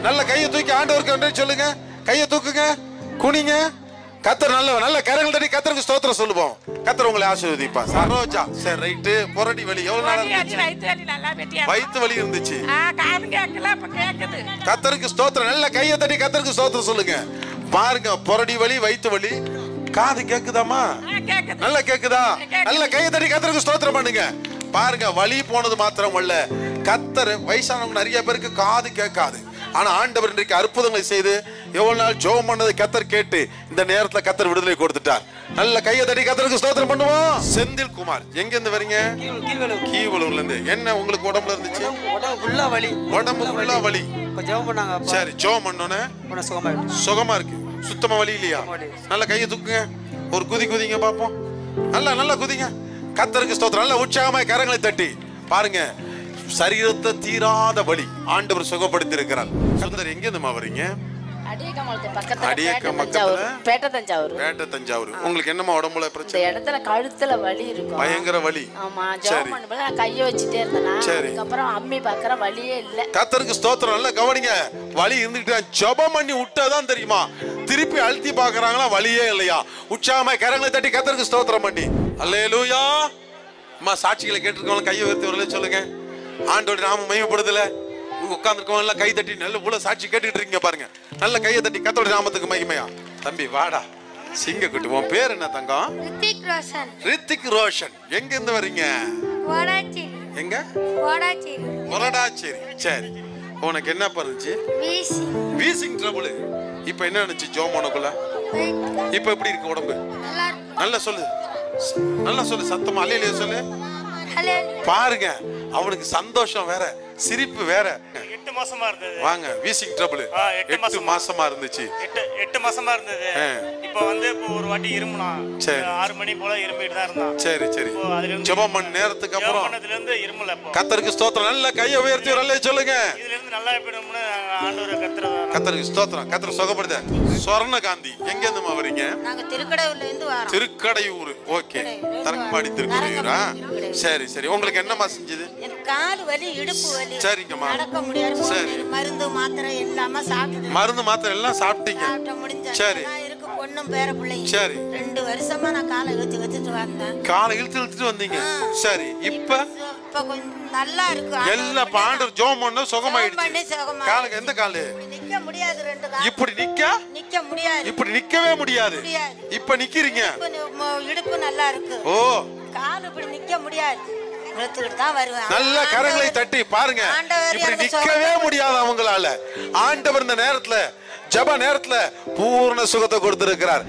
நல்ல கையை தூக்கி ஆண்டவருக்கு சொல்லுங்க. கையை தூக்குங்க, குனிங்க. கர்த்தர் நல்ல கரங்கள் தட்டி கர்த்தருக்கு ஸ்தோத்திரம் சொல்லுவோம். கர்த்தர் உங்களை ஆசீர்வதிப்பார். சரோஜா, சரி ரைட்டு. புரடி வலி எவ்வளவு நாள் இருந்துச்சு? வயிற்று வலி இருந்துச்சு. கர்த்தருக்கு ஸ்தோத்திரம். நல்ல கையை தட்டி கர்த்தருக்கு ஸ்தோத்திரம் சொல்லுங்க. பாருங்க, புரடி வலி, வயிற்று வலி. காது கேக்குதாமா? நல்லா கேக்குதா? நல்ல கையை தட்டி கர்த்தருக்கு ஸ்தோத்திரம் பண்ணுங்க. பாருங்க, வலி போனது மாத்திரம் அல்ல, கர்த்தர் வயசானவங்க நிறைய பேருக்கு காது கேட்காது. ஆனா ஆண்டவர் இன்றைக்கு அற்புதங்களை செய்து எவ்வளவு நாள் ஜெபம் பண்ணதை கர்த்தர் கேட்டு இந்த நேரத்துல கர்த்தர் விடுதலை கொடுத்துட்டார். நல்ல கையை தட்டி கர்த்தருக்கு ஸ்தோத்திரம் பண்ணுவோம். செந்தில் குமார், எங்க இருந்து வரீங்க? கீவலூர்ல இருந்து. என்ன உங்களுக்கு உடம்புல இருந்துச்சு? உடம்பு ஃபுல்லா வலி. சரி, ஜெபம் பண்ணோனே சுகமா இருக்கு. சுத்தமா வலி இல்லையா? நல்ல கையை தூக்குங்க, ஒரு குதிங்க பாப்போம். நல்லா குதிங்க. கர்த்தருக்கு ஸ்தோத்திரம். நல்ல உற்சாகமா கரங்களை தட்டி பாருங்க. சரீரத்தை தீராத வலி ஆண்டவர் சுகப்படுத்தி இருக்கிறார். சுந்தர், எங்க இருந்துமா வரீங்க? பேட்டை தஞ்சாவூர். உங்களுக்கு என்னமா உடம்புல பிரச்சனை? இடத்துல கழுத்துல வலி இருக்கும், பயங்கர வலி. ஆமா, ஜெபம் பண்ணும்போது நான் கையை வச்சிட்டே இருந்தேனா, அதுக்கப்புறம் அம்மி பாக்குற வலியே இல்ல. கர்த்தருக்கு ஸ்தோத்திரம். நல்லா கவனிங்க. வலி இருந்துட்டு ஜெபம் பண்ணி விட்டாதான் தெரியுமா, திருப்பி அழுத்தி பாக்குறாங்களா வலியே இல்லையா? உற்சாகமா கரங்களை தட்டி கர்த்தருக்கு ஸ்தோத்திரம் பண்ணி. அல்லேலூயா. அம்மா, சாட்சிகளை கேட்டிருக்கவங்க கையை உயர்த்தி வரல சொல்லுங்க. ஆண்டோட நாம மகிமைப்படுதல. உட்கார்ந்துருக்கவங்க எல்லாம் கை தட்டி நல்ல உள்ள சாட்சி கேட்டுட்டு இருக்கீங்க பாருங்க. நல்ல கையை தட்டி கர்த்தருடைய நாமத்துக்கு மகிமையா. தம்பி வாடா, சிங்க குட்டி. உன் பேர் என்ன தங்கம்? ரித்திக் ரோஷன். எங்க இருந்து வரீங்க? எங்க? மொரடாச்சேரி. சரி, உனக்கு என்ன இருந்துச்சு? Wheezing trouble. இப்ப என்ன இருந்துச்சு ஜோமோனுக்குள்ள? இப்ப எப்படி இருக்கு உடம்பு? நல்லா சொல்லு சத்தமா. அல்லேலூயா சொல்லு. பாருங்க, அவனுக்கு சந்தோஷம் வேற, சிரிப்பு வேற. 8 மாசமா இருந்தது. வாங்க, வீசிங் ட்ரபிள் 8 மாசமா இருந்துச்சு. 8 மாசமா இருந்தது. இப்போ ஒரு வாட்டி இருமுனா. 6 மணி போல இரும்பிட்டு தான் இருந்தான். சரி. ஜெபம் பண்ண நேரத்துக்கு அப்புறம் அதுல இருந்து இருமல. கர்த்தருக்கு ஸ்தோத்திரம். நல்ல கையை உயர்த்தி வரல சொல்லுங்க. இதுல இருந்து நல்லா போய்டும்னு ஆண்டவரே கர்த்தருக்கு ஸ்தோத்திரம். கர்த்தர் சுகப்படுத்த. சொர்ணகாந்தி, எங்க இருந்துமா வரீங்க? நாங்க திருக்கடையூர்ல இருந்து வரோம். திருக்கடையூர். ஓகே, தரங்கம்பாடி திருக்கடையூரா? சரி. உங்களுக்கு என்னமா செஞ்சது? எனக்கு கால் வலி, இடுப்பு வலி. சரிங்கம்மா. நடக்க முடியாது. மருந்து மாத்திரை எல்லாம் சாப்பிட்டீங்க. சரி. பொண்ணும் பேர பிள்ளைங்க. சரி. 2 வருஷமா நான் காலை இழுத்துட்டு வந்தேன். காலை இழுத்துட்டு வந்தீங்க. சரி, இப்ப இப்ப கொஞ்சம் நல்லா இருக்கு. எல்லாம் பாண்டவர் ஜெபம் பண்ண சுகமாயிடுச்சு. காலுக்கு எந்த காலு? நிக்க முடியாது, ரெண்டு கால். இப்படி நிக்க முடியாது. இப்படி நிக்கவே முடியாது. இப்ப நிக்கிறீங்க. இடுப்பு நல்லா இருக்கு. ஓ, கால் இப்படி நிக்க முடியாது. நிறுத்திட்டு தான் வருவேன். நல்ல கரங்களை தட்டி பாருங்க. இப்படி நிக்கவே முடியாது அவங்களால. ஆண்டவர் இந்த நேரத்துல ஜெப நேரத்துல பூர்ண சுகத்தை கொடுத்திருக்கிறார்.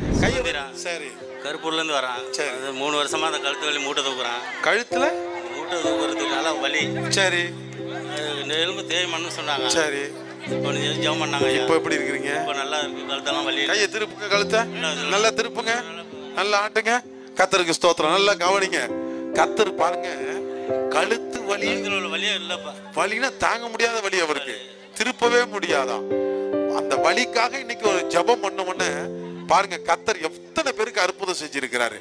சரி, கருப்பூர்ல இருந்து வரான். சரி, 3 வருஷமா அந்த கழுத்து வலி மூட்டை தூக்குறான். கழுத்துல மூட்டை தூக்குறதுனால வலி. சரி, எலும்பு தேய்மான்னு சொன்னாங்க. சரி, கொஞ்சம் ஜெபம் பண்ணாங்க. இப்போ எப்படி இருக்கிறீங்க? இப்போ நல்லா இருக்கு. கழுத்தெல்லாம் வலி. கையை திருப்புங்க, கழுத்தை நல்லா திருப்புங்க, நல்லா ஆட்டுங்க. கர்த்தருக்கு ஸ்தோத்திரம். நல்லா கவனிங்க. கர்த்தர் பாருங்க, கழுத்து வலி வலியே இல்லப்பா. வலினா தாங்க முடியாத வலி, அவருக்கு திருப்பவே முடியாதான். அந்த வலிக்காக இன்னைக்கு ஒரு ஜெபம் பண்ண பாருங்க, கர்த்தர் எத்தனை பேருக்கு அற்புதம் செஞ்சிருக்கிறாரு.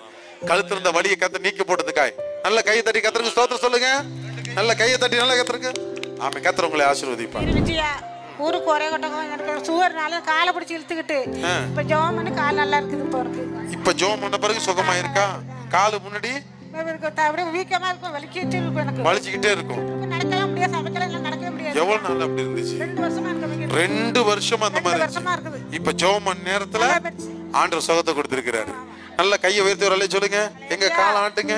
கழுத்துல இருந்த வலியை கர்த்தர் நீக்கி போட்டதுக்காய் நல்ல கையை தட்டி கர்த்தருக்கு ஸ்தோத்திரம் சொல்லுங்க. நல்ல கையை தட்டி நல்ல கர்த்தருக்கு ஆமே. கர்த்தர் உங்களை ஆசீர்வதிப்பார். ஊருக்கு ஒரே கொட்டகம் எனக்கு சுகர்னால காலை பிடிச்சி இழுத்துக்கிட்டு இப்ப ஜெபம் பண்ணி கால் நல்லா இருக்குது. இப்போ இருக்கு. இப்ப ஜெபம் பண்ண பிறகு சுகமா இருக்கா? காலு முன்னாடி அப்படியே வீக்கமா இருக்கும், வலிக்கிட்டே இருக்கும், எனக்கு வலிச்சுக்கிட்டே இருக்கும். நடக்கவே முடியாது, சமைக்கலாம் நடக்கவே முடியாது. எவ்வளவு நாள் அப்படி இருந்துச்சு? 2 வருஷமா இருக்கு. 2 வருஷம் அந்த மாதிரி இருந்துச்சு. இப்ப ஜெபம் பண்ண நேரத்துல ஆண்டவர் சுகத்தை கொடுத்திருக்கிறாரு. நல்ல கையை உயர்த்தி ஒரு சொல்லுங்க. எங்க கால் ஆட்டுங்க.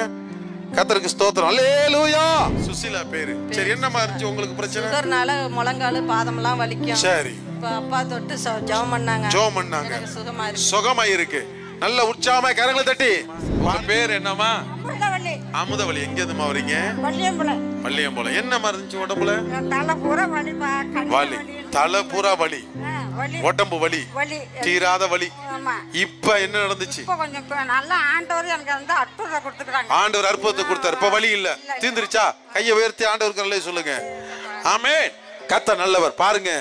கர்த்தருக்கு ஸ்தோத்திரம். அல்லேலூயா. சுசிலா பேரு. சரி, என்னமா இருந்துச்சு உங்களுக்கு பிரச்சனை? சுகர்னால முழங்கால் பாதம்லாம் வலிக்கும். சரி, இப்ப அப்பா தொட்டு ஜெபம் பண்ணாங்க. ஜெபம் பண்ணாங்க. சுகமா இருக்கு. சுகமா இருக்கு. நல்ல உற்சாகமா கரங்களை தட்டி. உங்க பேர் என்னமா? அமுதவள்ளி. அமுதவள்ளி. எங்க இருந்துமா வரீங்க? வள்ளியம்பலம். வள்ளியம்பலம். என்னமா இருந்துச்சு உடம்புல? தலை பூரா வலி. வலி, தலை பூரா வலி, உடம்பு வலி, தீராத வலி. இப்ப என்ன நடந்துச்சு? இப்ப கொஞ்சம் நல்லா ஆண்டவர் எனக்கு வந்து அற்புதத்தை கொடுத்துட்டாங்க. ஆண்டவர் அற்புதத்தை கொடுத்தார். இப்ப வலி இல்ல, தீந்துருச்சா? கையை உயர்த்தி ஆண்டவருக்கு நல்ல சொல்லுங்க. ஆமென். கர்த்தர் நல்லவர். பாருங்க,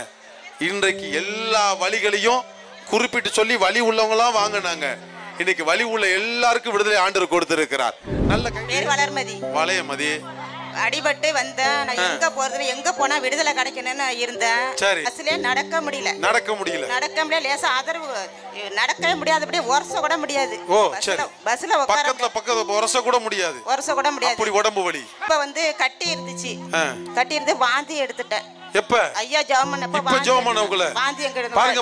இன்றைக்கு எல்லா வலிகளையும் குறிப்பிட்டு சொல்லி வலி உள்ளவங்களாம் வாங்கினாங்க. இன்னைக்கு வலி உள்ள எல்லாருக்கும் விடுதலை ஆண்டவர் கொடுத்திருக்கிறார். நல்ல பேர் வளர்மதி. வளையமதி. அடிபட்டு வந்தேன். நான் எங்க போறது, எங்க போனா விடுதலை கிடைக்கணும்னு இருந்தேன். பஸ்ல நடக்க முடியல. லேசா ஆதரவு நடக்கவே முடியாது. அப்படியே உரச கூட முடியாது. பஸ்ல பக்கத்துல உரச கூட முடியாது. அப்படி உடம்பு வலி. இப்ப வந்து கட்டி இருந்துச்சு. கட்டி இருந்து வாந்தி எடுத்துட்டேன். எப்ப? ஐயா ஜெபம் பண்ணப்ப இப்ப ஜெபம் பண்ணவங்கள வாந்தி எங்க?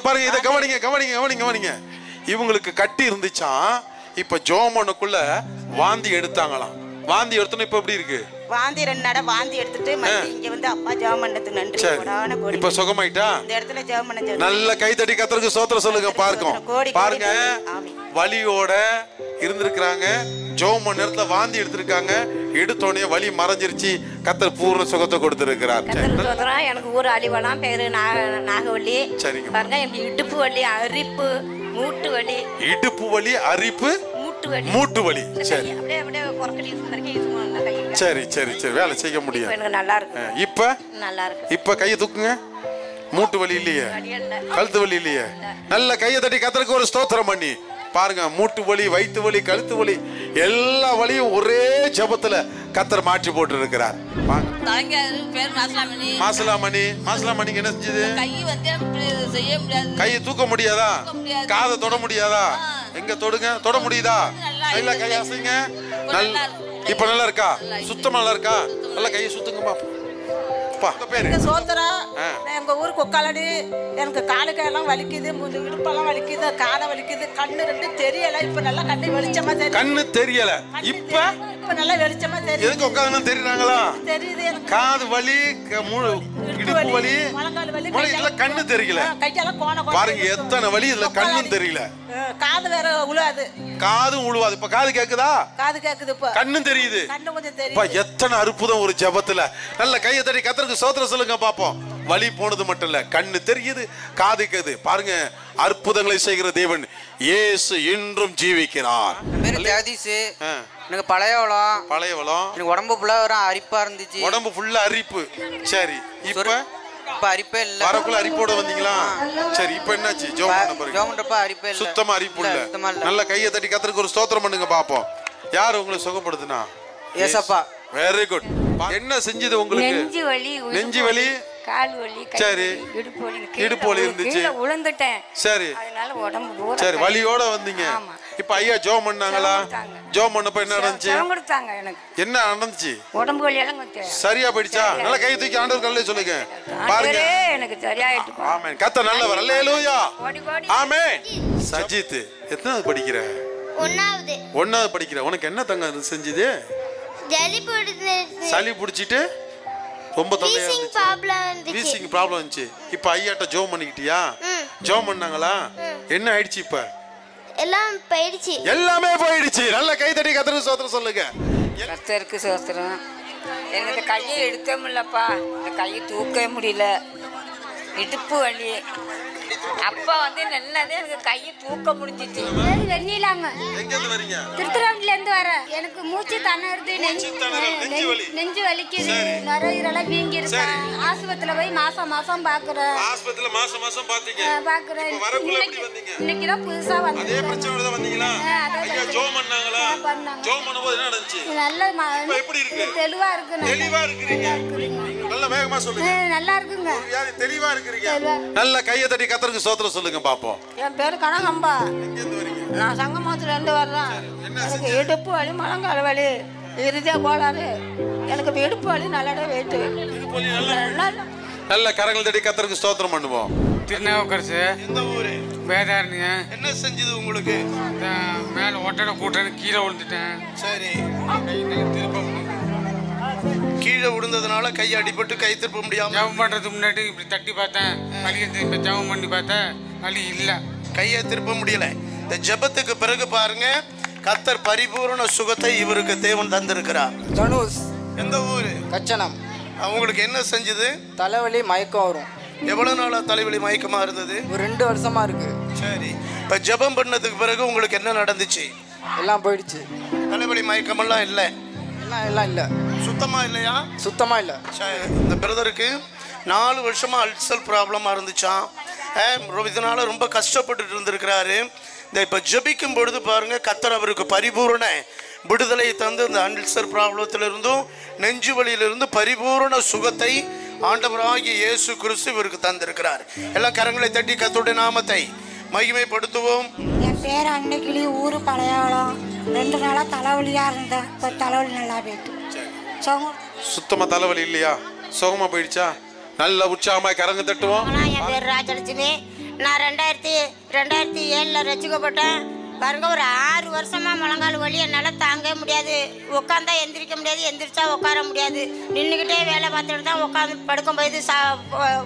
பாருங்க இத கவனிங்க. இவங்களுக்கு கட்டி இருந்துச்சாம். இப்ப ஜெபம் பண்ணக்குள்ள வாந்தி எடுத்தாங்களாம். வாந்தி எடுத்தோன்னு இப்ப எப்படி இருக்கு? வாந்தி 2 நட வாந்தி எடுத்துட்டு இங்க வந்து அப்பா ஜெபம் பண்ணதுக்கு நன்றி. இப்ப சுகமாயிட்டா? இந்த இடத்துல ஜெபம் பண்ண நல்ல கை தட்டி கர்த்தருக்கு ஸ்தோத்திரம் சொல்லுங்க. பாருங்க, வலியோட இருந்திருக்காங்க. ஜெபம் பண்ண நேரத்துல வாந்தி எடுத்திருக்காங்க. எடுத்தோடனே வலி மறைஞ்சிருச்சு. கர்த்தர் பூர்ண சுகத்தை கொடுத்திருக்கிறார். எனக்கு ஊர் அழிவலாம் பேரு நாகவள்ளி. பாருங்க, எனக்கு இடுப்பு வலி, அரிப்பு, மூட்டு வலி. இடுப்பு வலி, அரிப்பு, மூட்டு வலி. சரி, வேலை செய்ய முடியும். நல்லா இருக்கு. இப்ப நல்லா இருக்கு. இப்ப கையை தூக்குங்க. மூட்டு வலி இல்லையே, கழுத்து வலி இல்லையே. நல்ல கையை தட்டி கர்த்தருக்கு ஒரு ஸ்தோத்திரம் பண்ணி பாருங்க. மூட்டு வலி, வயிற்று வலி, கழுத்து வலி, எல்லா வலியும் ஒரே ஜெபத்துல கர்த்தர் மாற்றி போட்டு இருக்கிறார். மாசலாமணிக்கு என்ன செஞ்சது? கையை தூக்க முடியாதா? காதை தொட முடியாதா? எங்க தொடுங்க, தொட முடியுதா? இல்ல, கையை அசைங்க. இப்ப நல்லா இருக்கா? சுத்தமா நல்லா இருக்கா? நல்லா கையை சுத்துங்க. சோதரா, எங்க ஊர் கொக்காலடி. எனக்கு காலுக்கையெல்லாம் வலிக்குது, இடுப்பெல்லாம் வலிக்குது, காலை வலிக்குது, கண்ணு 2 தெரியல. இப்ப நல்லா கண்ணு வெளிச்சமா தெரியும். கண்ணு தெரியல, இப்ப நல்லா வெளிச்சமா தெரியும். எதுக்கு உட்கார்ந்து தெரியுறாங்களா? தெரியுது. காது வலி, இடுப்பு வலி, இதுல கண்ணு தெரியல. கையெல்லாம் கோண பாருங்க, எத்தனை வலி இதுல கண்ணும் தெரியல. காது வேற உழுவாது. காதும் உழுவாது. இப்ப காது கேக்குதா? காது கேக்குது. இப்ப கண்ணும் தெரியுது. கண்ணு கொஞ்சம் தெரியுது. எத்தனை அற்புதம் ஒரு ஜெபத்துல. நல்ல கையை தட்டி கர்த்தருக்கு ஸ்தோத்திரம் சொல்லுங்க பாப்போம். வலி போனது மட்டும் இல்ல, கண்ணு தெரியுது, காது கேக்குது. பாருங்க, அற்புதங்களை செய்கிற தேவன் இயேசு இன்றும் ஜீவிக்கிறார். ஜெகதீஷ். எனக்கு பழையவளம். எனக்கு உடம்பு ஃபுல்லா அரிப்பா இருந்துச்சு. உடம்பு ஃபுல்லா அரிப்பு. சரி, இப்ப அரிப்பே இல்ல. வரக்குள்ள அரிப்போட வந்தீங்களா? சரி, இப்ப என்னாச்சு? ஜோமன்றப்ப அரிப்பே இல்ல. சுத்தமா அரிப்பு இல்ல. நல்ல கையை தட்டி கர்த்தருக்கு ஒரு ஸ்தோத்திரம் பண்ணுங்க பாப்போம். யார் உங்களை சுகப்படுத்துனா? ஏசப்பா. Very good. என்ன செஞ்சது உங்களுக்கு? நெஞ்சு வலி, கால் வலி, சரி, இடுப்பு வலி இருந்துச்சு. விழுந்துட்டேன். சரி, அதனால உடம்பு பூரா சரி, வலியோட வந்தீங்க. இப்ப ஐயா ஜோம் பண்ணாங்களா? ஜோம் பண்ணப்ப என்ன நடந்துச்சு? கொடுத்தாங்க எனக்கு. என்ன நடந்துச்சு? உடம்பு வலி எல்லாம் கொஞ்சம் சரியா போயிடுச்சா? நல்லா கை தூக்கி ஆண்டவர் கல்லே சொல்லுங்க. பாருங்க எனக்கு சரியாயிட்டு. ஆமென். கர்த்தர் நல்லவர். அல்லேலூயா. ஆமென். சஜித் எத்தனாவது படிக்கிற? 1வது. 1வது படிக்கிற. உனக்கு என்ன தங்க செஞ்சது? சளி பிடிச்சிட்டு ரொம்ப தொல்லையா இருந்துச்சு. வீசிங் ப்ராப்ளம் இருந்துச்சு. இப்ப ஐயாட்ட ஜோம் பண்ணிக்கிட்டியா? ஜோம் பண்ணாங்களா? என்ன ஆயிடுச்சு இப்ப? எல்லாம் போயிடுச்சு. எல்லாமே போயிடுச்சு. நல்ல கை தட்டி கர்த்தருக்கு ஸ்தோத்திரம் சொல்லுங்க. கர்த்தருக்கு ஸ்தோத்திரம். எனக்கு இந்த கையை எடுக்க முடியலப்பா. இந்த கையை தூக்கவே முடியல. இடுப்பு வலி. அப்பா வந்து நல்லதே எனக்கு கையை தூக்க முடிஞ்சிச்சு. வெண்ணிலாங்க. எங்க இருந்து வரீங்க? திருத்துறாவில இருந்து வரேன். எனக்கு மூச்சு திணறுது, நெஞ்சு வலிக்குது, நுரையீரலாம் வீங்கி இருக்கு. ஆஸ்பத்திரியில போய் மாசம் பாக்குறேன். ஆஸ்பத்திரியில மாசம் பாத்தீங்க? பாக்குறேன். வரக்குள்ள எப்படி வந்தீங்க? இன்னைக்கு தான் புதுசா வந்தேன். அதே பிரச்சனையோட தான் வந்தீங்களா? ஐயா ஜோம் பண்ணாங்களா? ஜோம் பண்ணும்போது என்ன நடந்துச்சு? நல்ல எப்படி இருக்கு? தெளிவா இருக்கு. தெளிவா இருக்கீங்க. நல்ல வேகமா சொல்லுங்க. நல்லா இருக்குங்க. யாரு தெளிவா இருக்கீங்க? நல்ல கையை தட்டி கர்த்தருக்கு ஸ்தோத்திரம் சொல்லுங்க பாப்போம். என் பேரு கனகம்பா. நான் சங்கமத்துல இருந்து வர்றேன். எனக்கு இடுப்பு வலி, முழங்கால் வலி, இருதய கோளாறு. எனக்கு இடுப்பு வலி நல்ல வெயிட்டு. நல்ல கரங்கள் தட்டி கர்த்தருக்கு ஸ்தோத்திரம் பண்ணுவோம். திருநாவுக்கரசு. எந்த ஊரு? வேதாரண்ய. என்ன செஞ்சது உங்களுக்கு? மேல ஒட்டடை கூட்டன்னு கீழே விழுந்துட்டேன். சரி. கீழே விழுந்ததுனால கை அடிபட்டு கை திருப்ப முடியாம ஜெபம் பண்றதுக்கு முன்னாடி இப்படி தட்டி பார்த்தேன், வலி இருந்து. இப்ப ஜெபம் பண்ணி பார்த்தேன், வலி இல்ல. கையை திருப்ப முடியல. இந்த ஜெபத்துக்கு பிறகு பாருங்க, கர்த்தர் பரிபூரண சுகத்தை இவருக்கு தேவன் தந்திருக்கிறார். தனுஷ். எந்த ஊரு? கச்சனம். அவங்களுக்கு என்ன செஞ்சது? தலைவலி மயக்கம் வரும். எவ்வளவு நாளா தலைவலி மயக்கமா இருந்தது? ஒரு 2 வருஷமா இருக்கு. சரி. இப்ப ஜெபம் பண்ணதுக்கு பிறகு உங்களுக்கு என்ன நடந்துச்சு? எல்லாம் போயிடுச்சு. தலைவலி மயக்கமெல்லாம் இல்லை? எல்லாம் இல்லை. சுத்தமா இல்லையா? சுத்தமா இல்லை. இந்த பிரதருக்கு 4 வருஷமா அல்சர் ப்ராப்ளமா இருந்துச்சான். இதனால ரொம்ப கஷ்டப்பட்டுட்டு இருந்திருக்கிறாரு. இந்த இப்போ ஜெபிக்கும் பொழுது பாருங்க, கர்த்தர் அவருக்கு பரிபூரண விடுதலை தந்து இந்த அல்சர் ப்ராப்ளத்திலிருந்தும் நெஞ்சு வலியிலிருந்து பரிபூரண சுகத்தை ஆண்டவராகிய இயேசு கிறிஸ்து இவருக்கு தந்திருக்கிறார். எல்லாம் கரங்களை தட்டி கர்த்தருடைய நாமத்தை மகிமைப்படுத்துவோம். என் பேர் அன்னைக்கிளி, ஊரு பழையாளம். 2 நாளா தலைவலியா இருந்தேன். இப்போ தலைவலி நல்லா போயிட்டு. சுத்தமா தலைவலி இல்லையா? சுகமா போயிடுச்சா? நல்ல உற்சாகமா கரங்க தட்டுவோம். என் பேர் ராஜலட்சுமி. நான் 2007 ரசிக்கப்பட்டேன். பாருங்க, ஒரு 6 வருஷமா முழங்கால் வலி என்னால் தாங்க முடியாது. உட்காந்தா எந்திரிக்க முடியாது, எந்திரிச்சா உட்கார முடியாது. நின்றுக்கிட்டே வேலை பார்த்துட்டு தான் உட்காந்து படுக்கும்போது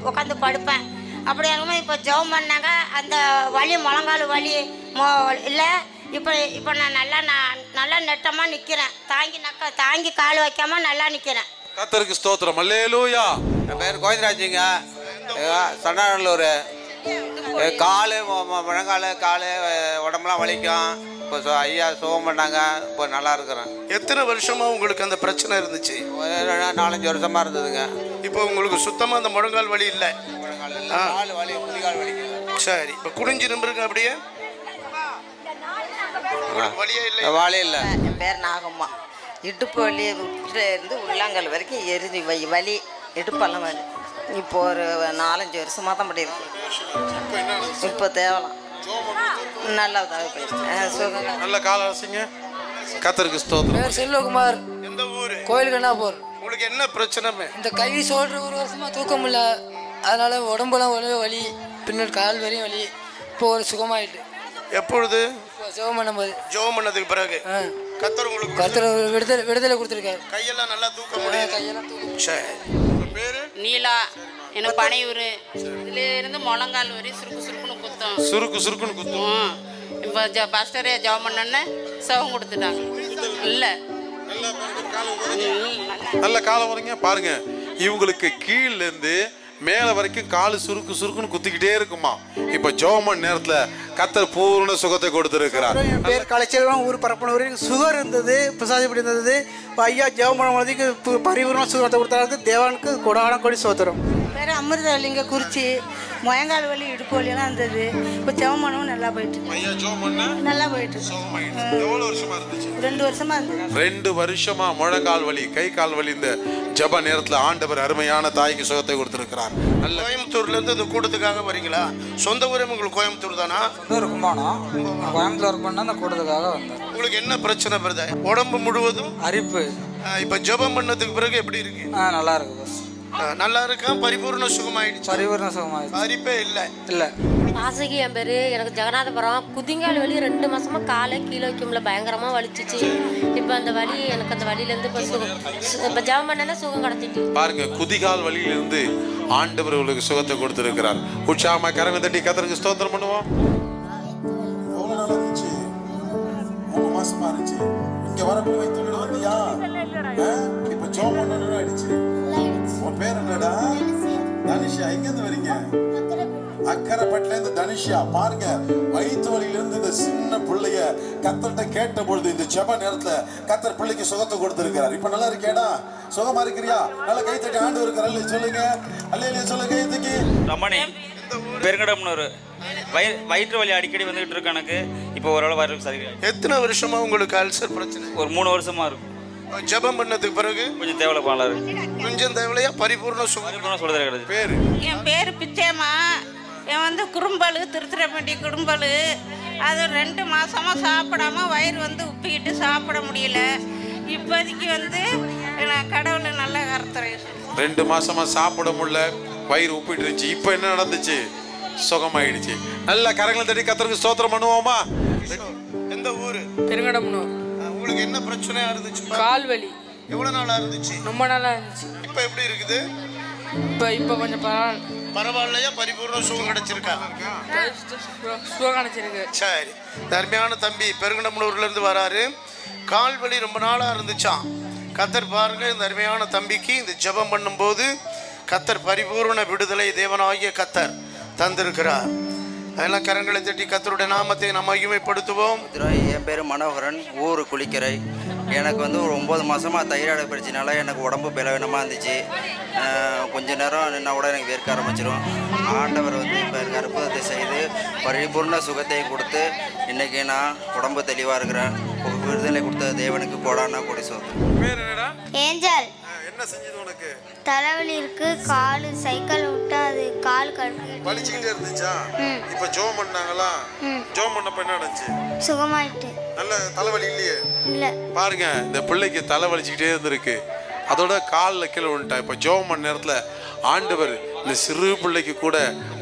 உட்காந்து படுப்பேன். அப்படி இருக்கும்போது இப்போ ஜெபம் பண்ணாங்க, அந்த வலி முழங்கால் வலி இல்லை. இப்போ நான் நல்லா நெட்டமாக நிற்கிறேன். தாங்கி கால் வைக்காம நல்லா நிற்கிறேன். கர்த்தருக்கு ஸ்தோத்திரம். அல்லேலூயா. என் பேர் கோவிந்தராஜுங்க. சன்னாநல்லூர். கால் முழங்கால் உடம்புலாம் வலிக்கும். இப்போ ஐயா சுகம் பண்ணாங்க. இப்போ நல்லா இருக்கிறேன். எத்தனை வருஷமா உங்களுக்கு அந்த பிரச்சனை இருந்துச்சு? 4-5 வருஷமா இருந்ததுங்க. இப்போ உங்களுக்கு சுத்தமாக அந்த முழங்கால் வலி இல்லை? கால் வலி, குதிகால் வலிக்குது. சரி. இப்போ குனிஞ்சு நிமிருங்க. அப்படியே வலியே இல்லை? வலி இல்லை. என் பேர் நாகம்மா. இடுப்பு வலி இருந்து உள்ளாங்கல் வரைக்கும் எரிஞ்சு வலி, இடுப்பெல்லாம் வலி. இப்போ ஒரு 4-5 வருஷமாக தான் படி இருக்கு. இப்போ தேவலாம் நல்லா நல்ல காலசிங்க. கர்த்தருக்கு ஸ்தோத்திரம். பேர் செல்வகுமார். எந்த ஊரு? கோயில் கண்ணாப்பூர். உங்களுக்கு என்ன பிரச்சனை? இந்த கை சோல்ற 1 வருஷமா தூக்க முடியல. அதனால உடம்புலாம் வலி, பின்னாடி கால் வரையும் வலி. இப்போ ஒரு சுகமாயிட்டு. எப்பொழுது? ஜெபம் பண்ணும்போது. ஜெபம் பண்ணதுக்கு பிறகு கர்த்தர் உங்களுக்கு விடுதலை கொடுத்துருக்காரு. கையெல்லாம் நல்லா தூக்க முடியும். கையெல்லாம் தூக்க. சரி. பேரு நீலா. எனக்கு பனையூர். இதுல இருந்து முழங்கால் வரி சுருக்குன்னு குத்தும். இப்போ பாஸ்டரே ஜெபம் பண்ணோன்னு சவம் கொடுத்துட்டாங்க. இல்லை நல்ல காலம் வரீங்க பாருங்க. இவங்களுக்கு கீழ இருந்து மேல வரைக்கும் காலு சுருக்குன்னு குத்திக்கிட்டே இருக்குமா. இப்ப ஜெபம் நேரத்துல கர்த்தர் பூர்ண சுகத்தை கொடுத்திருக்கிறார். என் பேர் கலைச்செல்வம், ஊர் பரப்பனூர். சுகர் இருந்தது, பிரசாதிப்படி இருந்தது. இப்போ ஐயா ஜெபம் பண்ணும்போது பரிபூர்ண சுகத்தை கொடுத்தாருக்கு. தேவனுக்கு கொடான கொடி சோத்திரம். பேர் அமிர்தவல்லிங்க குறிச்சி முயங்கால் வலி இடுப்பு வலியெல்லாம் இருந்தது. இப்போ ஜெபமனவும் நல்லா போயிட்டு நல்லா போயிட்டு 2 வருஷமா இருந்தது. 2 வருஷமா முழங்கால் வலி கை கால் வலி இந்த ஜெப நேரத்தில் ஆண்டவர் அருமையான தாய்க்கு சுகத்தை கொடுத்திருக்கிறார். நல்ல கோயம்புத்தூர்ல இருந்து இந்த கூட்டத்துக்காக வரீங்களா? சொந்த ஊரே உங்களுக்கு கோயம்புத்தூர் தானா? கும்பகோணம். கோயம்புத்தூர் ஒர்க் பண்ணா அந்த கூட்டத்துக்காக வந்தேன். உங்களுக்கு என்ன பிரச்சனை பிரதர்? உடம்பு முழுவதும் அரிப்பு. இப்போ ஜெபம் பண்ணதுக்கு பிறகு எப்படி இருக்கு? நல்லா இருக்கு பஸ். நல்லா இருக்கா? பரிபூர்ண சுகமாயிடுச்சு? பரிபூர்ண சுகமாயிடுச்சு. அரிப்பே இல்லை? இல்லை. ஆசைக்கு என் பேர். எனக்கு ஜெகநாதபுரம். குதிங்கால் வலி 2 மாசமா காலை கீழே வைக்கும்ல பயங்கரமாக வலிச்சிச்சு. இப்போ அந்த வலி எனக்கு அந்த வலியிலேருந்து இப்போ இப்போ ஜெபம் பண்ணல சுகம் கிடச்சிட்டு. பாருங்க, குதிகால் வலியிலிருந்து ஆண்டவர் உங்களுக்கு சுகத்தை கொடுத்திருக்கிறார். உற்சாகமா கரங்களை தட்டி கர்த்தருக்கு ஸ்தோத்திரம் பண்ணுவோம். எவ்வளவு நாள் இருந்துச்சு? 3 மாசமா இருந்துச்சு. இங்க வரப்போ வைத்து வந்தியா? இப்ப ஜோம் பண்ணணும் ஆயிடுச்சு. உன் பேர் என்னடா? தனிஷா. எங்க இருந்து வரீங்க? அக்கரைப்பட்டில இருந்து தனிஷா. பாருங்க, வயிற்று வலியில இருந்து இந்த சின்ன பிள்ளைய கர்த்தர்ட்ட கேட்ட பொழுது இந்த ஜெப நேரத்துல கர்த்தர் பிள்ளைக்கு சுகத்தை கொடுத்திருக்கிறார். இப்ப நல்லா இருக்கேடா? சுகமா இருக்கிறியா? நல்லா கை தட்டி ஆண்டவருக்கு அல்லேலூயா சொல்லுங்க. அல்லேலூயா சொல்லுங்க. கை தட்டி. ரமணி பெருங்கடம்னு வயிற்று வலி அடிக்கடி வந்துகிட்டு இருக்கு எனக்கு. இப்போ ஓரளவு வர சரி. எத்தனை வருஷமா உங்களுக்கு அல்சர் பிரச்சனை? ஒரு 3 வருஷமா இருக்கும். ஜெபம் பண்ணதுக்கு பிறகு கொஞ்சம் தேவலை பாலாரு. கொஞ்சம் தேவலையா? பரிபூர்ண சொல்றது கிடையாது. பேரு? என் பேர் பிச்சேம்மா. என் வந்து குறும்பல், திருத்திரப்பட்டி குறும்பல். அது 2 மாசமா சாப்பிடாம வயிறு வந்து உப்பிக்கிட்டு சாப்பிட முடியல. இப்போதைக்கு வந்து நான் கடவுளை நல்ல கருத்துறை. 2 மாசமா சாப்பிட முடியல, வயிறு உப்பிட்டு இருந்துச்சு. இப்போ என்ன நடந்துச்சு? சுகமாயிடுச்சு. நல்ல கரங்களை தட்டி கர்த்தருக்கு ஸ்தோத்திரம் பண்ணுவோமா? எந்த ஊரு? பெருங்கடம்னூர். உங்களுக்கு என்ன பிரச்சனையா இருந்துச்சு? கால் வலி. எவ்வளவு நாளா இருந்துச்சு? ரொம்ப நாளா இருந்துச்சு. இப்போ எப்படி இருக்குது? இப்போ கொஞ்சம் பரவாயில்லையா? பரிபூர்ண சுகம் கிடைச்சிருக்கா? சுகம் கிடைச்சிருக்கு. சரி. தர்மையான தம்பி பெருங்கடம்னூர்ல இருந்து வராரு. கால் வலி ரொம்ப நாளா இருந்துச்சான். கர்த்தர் பாருங்க, இந்த அருமையான தம்பிக்கு இந்த ஜெபம் பண்ணும்போது கர்த்தர் பரிபூர்ண விடுதலை தேவனாகிய கர்த்தர் தந்திருக்கிறார். அதெல்லாம் கரங்களை தட்டி கர்த்தருடைய நாமத்தை நாம் மகிமைப்படுத்துவோம். என் பேர் மனோகரன். ஊர் குளிக்கரை. எனக்கு வந்து ஒரு 9 மாதமாக தைராய்டு பிரச்சனைனால எனக்கு உடம்பு பலவீனமாக இருந்துச்சு. கொஞ்ச நேரம் நின்னா கூட எனக்கு வேர்க்க ஆரம்பிச்சிடும். ஆண்டவர் வந்து இப்போ எனக்கு அற்புதத்தை செய்து பரிபூர்ண சுகத்தை கொடுத்து இன்றைக்கி நான் உடம்பு தெளிவாக இருக்கிறேன். விடுதலை கொடுத்த தேவனுக்கு கோடானா கோடி சோதனை. பேர் என்னடா? ஏஞ்சல். என்ன செஞ்சது உனக்கு? தலைவலி இருக்கு. கால் சைக்கிள் விட்டா அது கால் வலிச்சுக்கிட்டே இருந்துச்சா? இப்ப ஜோம் பண்ணாங்களா? ஜோம் பண்ணப்ப என்ன நடந்துச்சு? சுகமாயிட்டு. நல்ல தலைவலி இல்லையே? இல்ல. பாருங்க, இந்த பிள்ளைக்கு தலை வலிச்சுக்கிட்டே இருந்திருக்கு. அதோட காலில் கீழே விழுந்துட்டா. இப்போ ஜோம் பண்ண நேரத்தில் ஆண்டவர் இந்த சிறு பிள்ளைக்கு கூட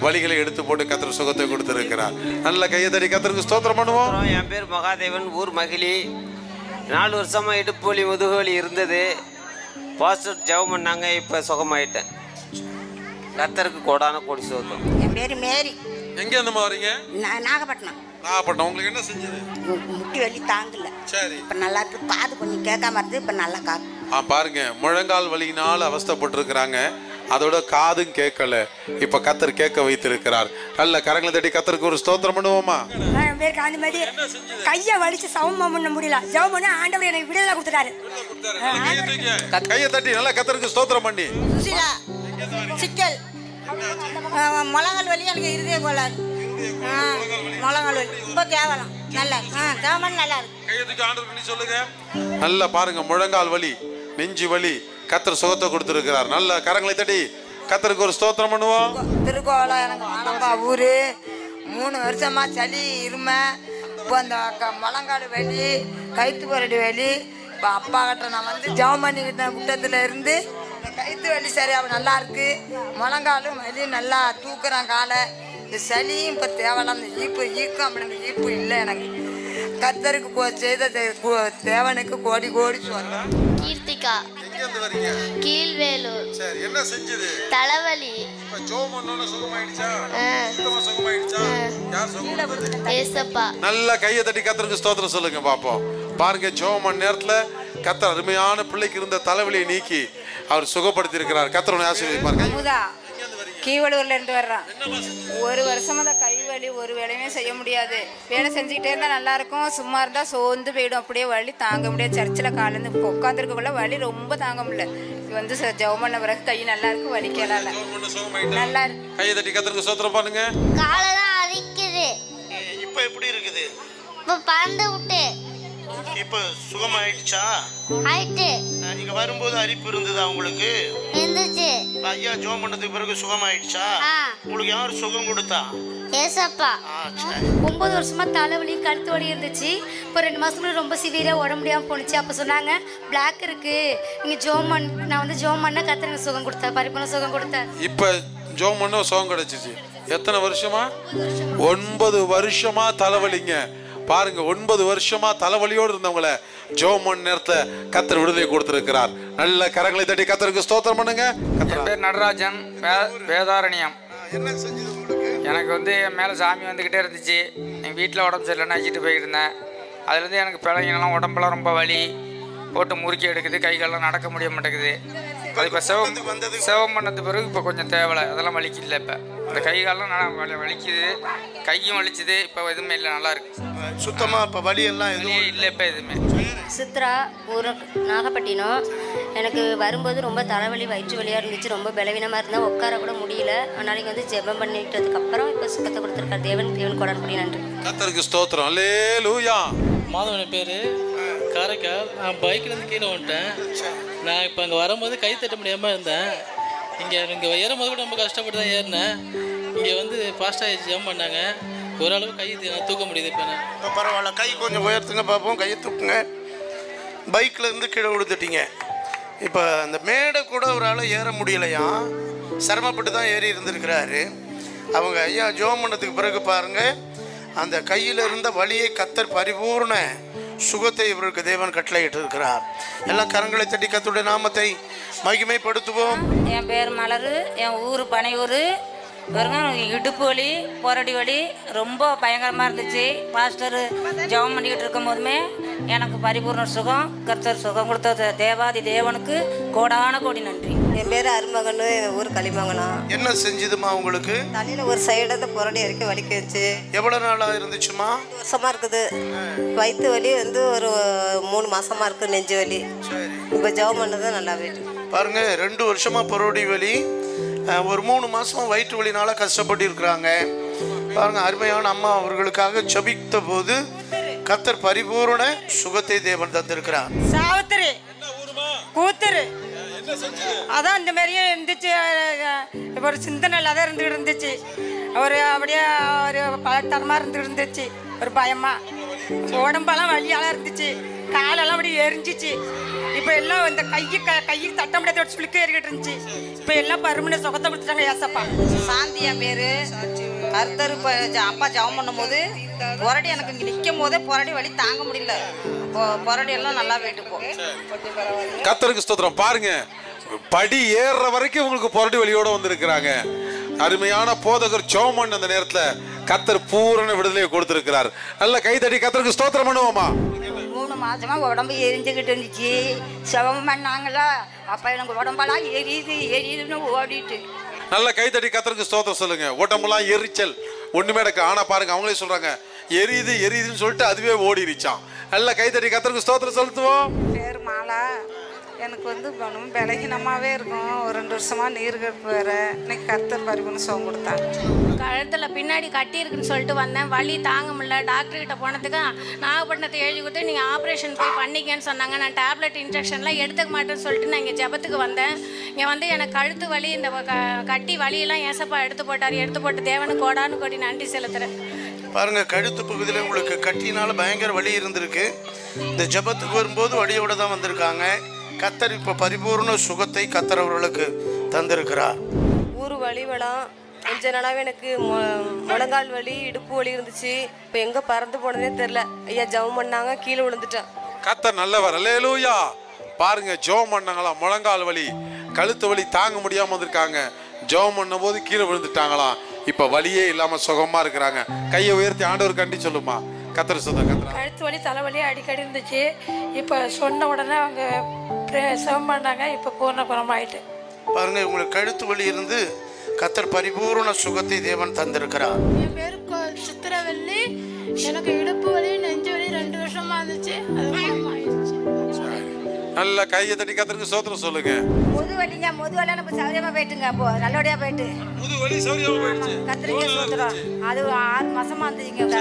வலிகளை எடுத்து போட்டு கர்த்தர் சுகத்தை கொடுத்துருக்கிறார். நல்ல கையை தட்டி கர்த்தருக்கு ஸ்தோத்திரம் பண்ணுவோம். என் பேர் மகாதேவன். ஊர் மகிழி. 4 வருஷமா இடுப்பு வலி முதுகு வலி இருந்தது. பாஸ்டர் ஜெபம் பண்ணாங்க. இப்போ சுகமாயிட்டேன். கர்த்தருக்கு கோடான கோடி சோதம். என் பேர் மேரி. எங்க இருந்து வரீங்க? நாகப்பட்டினம். நாகப்பட்டினம். உங்களுக்கு என்ன செஞ்சது? முட்டி வலி தாங்கல. சரி. இப்போ நல்லா இருக்கு. காது கொஞ்சம் கேட்காம இருந்து இப்போ நல்லா காது. பாருங்க, முழங்கால் வலியினால் அவஸ்தைப்பட்டிருக்கிறாங்க. அதோட காதும் கேட்கல. இப்ப கர்த்தர் கேட்க வைத்திருக்கிறார். நல்ல கரங்களை தட்டி கர்த்தருக்கு ஒரு ஸ்தோத்திரம் பண்ணுவோமா? என் பேர் காந்திமதி. கையை வலிச்சு சமமா பண்ண முடியல. ஜெபம் பண்ண ஆண்டவர் எனக்கு விடுதலை கொடுத்துட்டாரு. கையை தட்டி நல்லா கர்த்தருக்கு ஸ்தோத்திரம் பண்ணி. சுசிலா சிக்கல் முழங்கால் வலி எனக்கு இருதய கோளாறு. முழங்கால் வலி ரொம்ப கேவலம். நல்லா ஜெபம் நல்லா இருக்கு. நல்லா பாருங்க, முழங்கால் வலி, நெஞ்சு வலி, கர்த்தர் சுகத்தை கொடுத்திருக்கிறார். நல்ல கரங்களை தட்டி கர்த்தருக்கு ஒரு ஸ்தோத்திரம் பண்ணுவோம். திருக்கோலம் எனக்கு ஆனப்பா ஊரு. 3 வருஷமா சளி இருமை. இப்போ அந்த முழங்கால் வலி, கைத்து பரடி வலி. இப்போ அப்பா கிட்ட நான் வந்து ஜெபம் பண்ணிக்கிட்டேன். குட்டத்தில் இருந்து கைத்து வலி சரியாக நல்லா இருக்கு. முழங்காலும் வலி நல்லா தூக்குறான் காலை. இந்த சளியும் இப்போ தேவையில்லாம். இந்த ஈப்பு ஈக்கும் அப்படிங்க ஈப்பு இல்லை எனக்கு. கர்த்தருக்கு செய்த தேவனுக்கு கோடி கோடி சொல்லலாம். கீர்த்திகா. கீழ்வேலூர். சரி, என்ன செஞ்சது? தலைவலி. இப்ப ஜெபம் பண்ணோன சுகமாயிடுச்சா? சுத்தமா சுகமாயிடுச்சா? யார் சுகம்? ஏசப்பா. நல்ல கையை தட்டி கர்த்தருக்கு ஸ்தோத்திரம் சொல்லுங்க பாப்போம். பாருங்க, ஜெபம் பண்ண நேரத்துல கர்த்தர் அருமையான பிள்ளைக்கு இருந்த தலைவலியை நீக்கி அவர் சுகப்படுத்தி இருக்கிறார். கர்த்தருடைய ஆசீர்வதிப்பாருங்க. கீவளூர்ல இருந்து வர்றான். 1 வருஷமா தான் கை வலி, ஒரு வேலையுமே செய்ய முடியாது. வேலை செஞ்சுக்கிட்டே இருந்தா நல்லா இருக்கும். சும்மா இருந்தா சோர்ந்து போயிடும். அப்படியே வலி தாங்க முடியாது. சர்ச்சில் காலேருந்து உட்காந்துருக்கக்குள்ள வலி ரொம்ப தாங்க முடியல. வந்து ஜெபம் பண்ண பிறகு கை நல்லா இருக்கு, வலிக்கலாம் நல்லா இருக்கு. கையை தட்டி கத்தருக்கு ஸ்தோத்திரம் பண்ணுங்க. காலெல்லாம் அரிக்குது. இப்போ எப்படி இருக்குது? இப்போ பறந்து விட்டு. இப்போ சுகமாயிடுச்சா? ஆயிட்டு. நீங்க வரும்போது அரிப்பு இருந்ததா உங்களுக்கு? இருந்துச்சு. ஐயா ஜெபம் பண்ணதுக்கு பிறகு சுகமாயிடுச்சா? உங்களுக்கு யார் சுகம் கொடுத்தா? ஏசப்பா. 9 வருஷமா தலைவலி கழுத்து வலி இருந்துச்சு. இப்போ 2 மாசத்துக்கு ரொம்ப சிவியராக உடம்பு முடியாமல் போணுச்சு. அப்போ சொன்னாங்க பிளாக் இருக்கு, நீங்கள் ஜோமன். நான் வந்து ஜோமன்னா கத்திர சுகம் கொடுத்தேன், பரிபூர்ண சுகம் கொடுத்தேன். இப்போ ஜோமன்னா சுகம் கிடைச்சிச்சு. எத்தனை வருஷமா? 9 வருஷமா தலைவலிங்க. பாருங்க, 9 வருஷமா தலைவலியோடு இருந்தவங்கள ஜோமன் நேரத்துல கத்தர் விடுதலை கொடுத்திருக்கிறார். நல்ல கரங்களை தட்டி கத்தருக்கு ஸ்தோத்திரம் பண்ணுங்க. என் பேர் நடராஜன், வேதாரண்யம். என்ன செஞ்சது உங்களுக்கு? எனக்கு வந்து என் மேலே சாமி வந்துக்கிட்டே இருந்துச்சு. எங்கள் வீட்டில் உடம்பு சரியில்லைன்னு அழைச்சிட்டு போயிட்டு இருந்தேன். அதுலேருந்து எனக்கு பிள்ளைங்கெல்லாம் உடம்பெல்லாம் ரொம்ப வலி போட்டு முறுக்கி எடுக்குது, கைகள்லாம் நடக்க முடிய மாட்டேங்குது. அது இப்போ செவம் பண்ணது பிறகு இப்போ கொஞ்சம் தேவலை, அதெல்லாம் வலிக்கல. இப்போ அந்த கைகாலெலாம் வலிக்குது, கையும் வலிச்சுது. இப்போ எதுவுமே இல்லை, நல்லா இருக்கு சுத்தமாக. இப்போ வலி எல்லாம் எதுவும் இல்லை இப்போ எதுவுமே. சித்ரா ஊர் நாகப்பட்டினம். எனக்கு வரும்போது ரொம்ப தலைவலி வயிற்று வலியாக இருந்துச்சு, ரொம்ப பலவீனமாக இருந்தேன், உட்கார கூட முடியல. நாளைக்கு வந்து ஜெபம் பண்ணிட்டதுக்கப்புறம் இப்போ சுத்தத்தை கொடுத்துருக்காரு தேவன் கொடான்படி. நன்றி கர்த்தருக்கு ஸ்தோத்திரம். அல்லேலூயா. மாதவன் பேர், காரைக்கால். நான் பைக்லேருந்து கீழே வந்துட்டேன். நான் இப்போ அங்கே வரும்போது கை தட்ட முடியாமல் இருந்தேன். இங்கே ஏறும்போது கூட ரொம்ப கஷ்டப்பட்டு தான் ஏறினேன். இங்கே வந்து ஃபாஸ்ட்டாக ஜம்ப் பண்ணாங்க, ஓரளவு கை தூக்க முடியுது. இப்போ பரவாயில்ல, கை கொஞ்சம் உயர்த்துங்க பார்ப்போம். கையை தூக்குங்க. பைக்கில் இருந்து கீழே விழுந்துட்டீங்க. இப்போ அந்த மேடை கூட ஒரு ஆள் ஏற முடியலையா, சிரமப்பட்டு தான் ஏறி இருந்திருக்கிறாரு. அவங்க ஐயா ஜெபம் பண்ணதுக்கு பிறகு பாருங்கள், அந்த கையில் இருந்த வலியை கத்தர் பரிபூர்ண சுகத்தை இவருக்கு தேவன் கட்டளையிட்டு இருக்கிறார். எல்லாம் கரங்களை தட்டி கர்த்தருடைய நாமத்தை மகிமைப்படுத்துவோம். என் பேர் மலர், என் ஊர் பனையூர். பாருங்க, இடுப்பு வலி, போரடி வலி ரொம்ப பயங்கரமாக இருந்துச்சு. பாஸ்டர் ஜெபம் பண்ணிக்கிட்டு இருக்கும் போதுமே எனக்கு பரிபூர்ண சுகம், கர்த்தர் சுகம் கொடுத்த தேவாதி தேவனுக்கு கோடான கோடி நன்றி. என் பேர் அருமகனு, என் ஊர் களிமங்கனா. என்ன செஞ்சதுமா உங்களுக்கு? தலையில் ஒரு சைடு புரடி வரைக்கும் வலிக்கிச்சு. எவ்வளோ நாளாக இருந்துச்சுமா? 2 வருஷமா இருக்குது. வயிற்று வலி வந்து ஒரு 3 மாசமா இருக்கு. நெஞ்சு வலி இப்போ ஜெபம் பண்ணது நல்லா போயிட்டு. பாருங்க, 2 வருஷமா புரடி வலி, ஒரு 3 மாசமா வயிற்று வலினால கஷ்டப்பட்டு இருக்கிறாங்க. பாருங்க, அருமையான அம்மா அவர்களுக்காக ஜெபித்த போது கர்த்தர் பரிபூரண சுகத்தை தேவன் தந்திருக்கிறார். சாவித்திரி கூத்துரு அதான் இந்த மாதிரியே இருந்துச்சு. ஒரு சிந்தனை இல்லாத இருந்துச்சு. ஒரு அப்படியே ஒரு பழத்தரமாக இருந்துச்சு, ஒரு பயமாக. உடம்பெல்லாம் வலியாலாம் இருந்துச்சு, காலெல்லாம் அப்படியே எரிஞ்சிச்சு. இப்போ எல்லாம் இந்த கையை தட்ட முடியாத சுளுக்கு ஏறிக்கிட்டு இருந்துச்சு. இப்போ எல்லாம் பருமனை சுகத்தை கொடுத்துட்டாங்க ஏசப்பா. சாந்தியா பேரு. கர்த்தர் இப்போ அப்பா ஜெபம் பண்ணும்போது புரடி எனக்கு இங்கே நிற்கும் போதே புரடி வலி தாங்க முடியல. புரடி எல்லாம் நல்லா போயிட்டு போ. கர்த்தருக்கு ஸ்தோத்திரம். பாருங்க, படி ஏறுற வரைக்கும் உங்களுக்கு புரடி வலியோட வந்திருக்கிறாங்க. அருமையான போதகர் ஜெபம் அந்த நேரத்துல கர்த்தர் பூரண விடுதலையை கொடுத்திருக்கிறார். நல்ல கை தட்டி கர்த்தருக்கு ஸ்தோத்திரம் பண்ணுவோமா. 3 மாசமா உடம்பு எரிஞ்சுக்கிட்டு இருந்துச்சு. செவம் பண்ணாங்களா, அப்ப எனக்கு உடம்பெல்லாம் எரியுதுன்னு ஓடிட்டு. நல்ல கை தட்டி கர்த்தருக்கு ஸ்தோத்திரம் சொல்லுங்க. உடம்பெல்லாம் எரிச்சல் ஒண்ணுமே நடக்க. ஆனா பாருங்க, அவங்களே சொல்றாங்க எரியுதுன்னு சொல்லிட்டு அதுவே ஓடிருச்சான். நல்ல கை தட்டி கர்த்தருக்கு ஸ்தோத்திரம் செலுத்துவோம். பேர் மாலா. எனக்கு வந்து ரொம்ப பலகீனமாகவே இருக்கும். ஒரு 2 வருஷமாக நீர்கடுப்பு வேறு. இன்னைக்கு கர்த்தர் பரிபூர்ண சுகம் கொடுத்தாங்க. கழுத்தில் பின்னாடி கட்டி இருக்குன்னு சொல்லிட்டு வந்தேன், வலி தாங்க முடியல. டாக்டர்கிட்ட போனதுக்கு நாகப்பட்டினத்தை எழுதி கொடுத்து நீங்கள் ஆப்ரேஷன் போய் பண்ணிக்கன்னு சொன்னாங்க. நான் டேப்லெட் இன்ஜெக்ஷன்லாம் எடுத்துக்க மாட்டேன்னு சொல்லிட்டு நான் இங்கே ஜெபத்துக்கு வந்தேன். இங்கே வந்து எனக்கு கழுத்து வலி, இந்த கட்டி வலியெல்லாம் ஏசப்பா எடுத்து போட்டார். எடுத்து போட்டு தேவனுக்கு கோடானு கோடி நன்றி செலுத்துகிறேன். பாருங்க, கழுத்து பகுதியில் உங்களுக்கு கட்டினால பயங்கர வலி இருந்திருக்கு. இந்த ஜெபத்துக்கு வரும்போது வலியோட தான் வந்திருக்காங்க. கத்தர் இப்போ பரிபூர்ண சுகத்தை கத்தர் அவர்களுக்கு தந்திருக்கிறார். ஊர் வலிவலம் கொஞ்ச நாளாவே எனக்கு முழங்கால் வலி, இடுப்பு வலி இருந்துச்சு. இப்போ எங்கே பறந்து போனதே தெரில. ஐயா ஜெபம் பண்ணாங்க, கீழே விழுந்துட்டேன். கர்த்தர் நல்லவர். அல்லேலூயா. பாருங்க, ஜெபம் பண்ணாங்களாம், முழங்கால் வலி, கழுத்து வலி தாங்க முடியாம வந்திருக்காங்க. ஜெபம் பண்ணும் போது கீழே விழுந்துட்டாங்களாம். இப்ப வலியே இல்லாம சுகமா இருக்கிறாங்க. கையை உயர்த்தி ஆண்டவர் கண்டி சொல்லுமா. கர்த்தர் சொல்லுங்க. கழுத்து வலி, தலைவலி அடிக்கடி இருந்துச்சு. இப்போ சொன்ன உடனே அவங்க செவம் பண்ணாங்க. இப்போ பூர்ண குணமாயிட்டு. பாருங்க, உங்களுக்கு கழுத்து வலி இருந்து கர்த்தர் பரிபூர்ண சுகத்தை தேவன் தந்திருக்கிறார். என் பேர் சித்திரவல்லி. எனக்கு இடுப்பு வலி, நெஞ்சு வலி 2 வருஷமா இருந்துச்சு. அது குணமாயிடுச்சு. நல்ல கையை தட்டி கர்த்தருக்கு ஸ்தோத்திரம் சொல்லுங்க. முதுவெல்லாம் நம்ம சௌரியமா போயிட்டுங்க. அப்போ நல்லபடியா போயிட்டு முதுவலி சௌரியமா போயிடுச்சு. கத்திரிக்காய் சோத்துறோம். அது 6 மாசமா இருந்துச்சுங்க.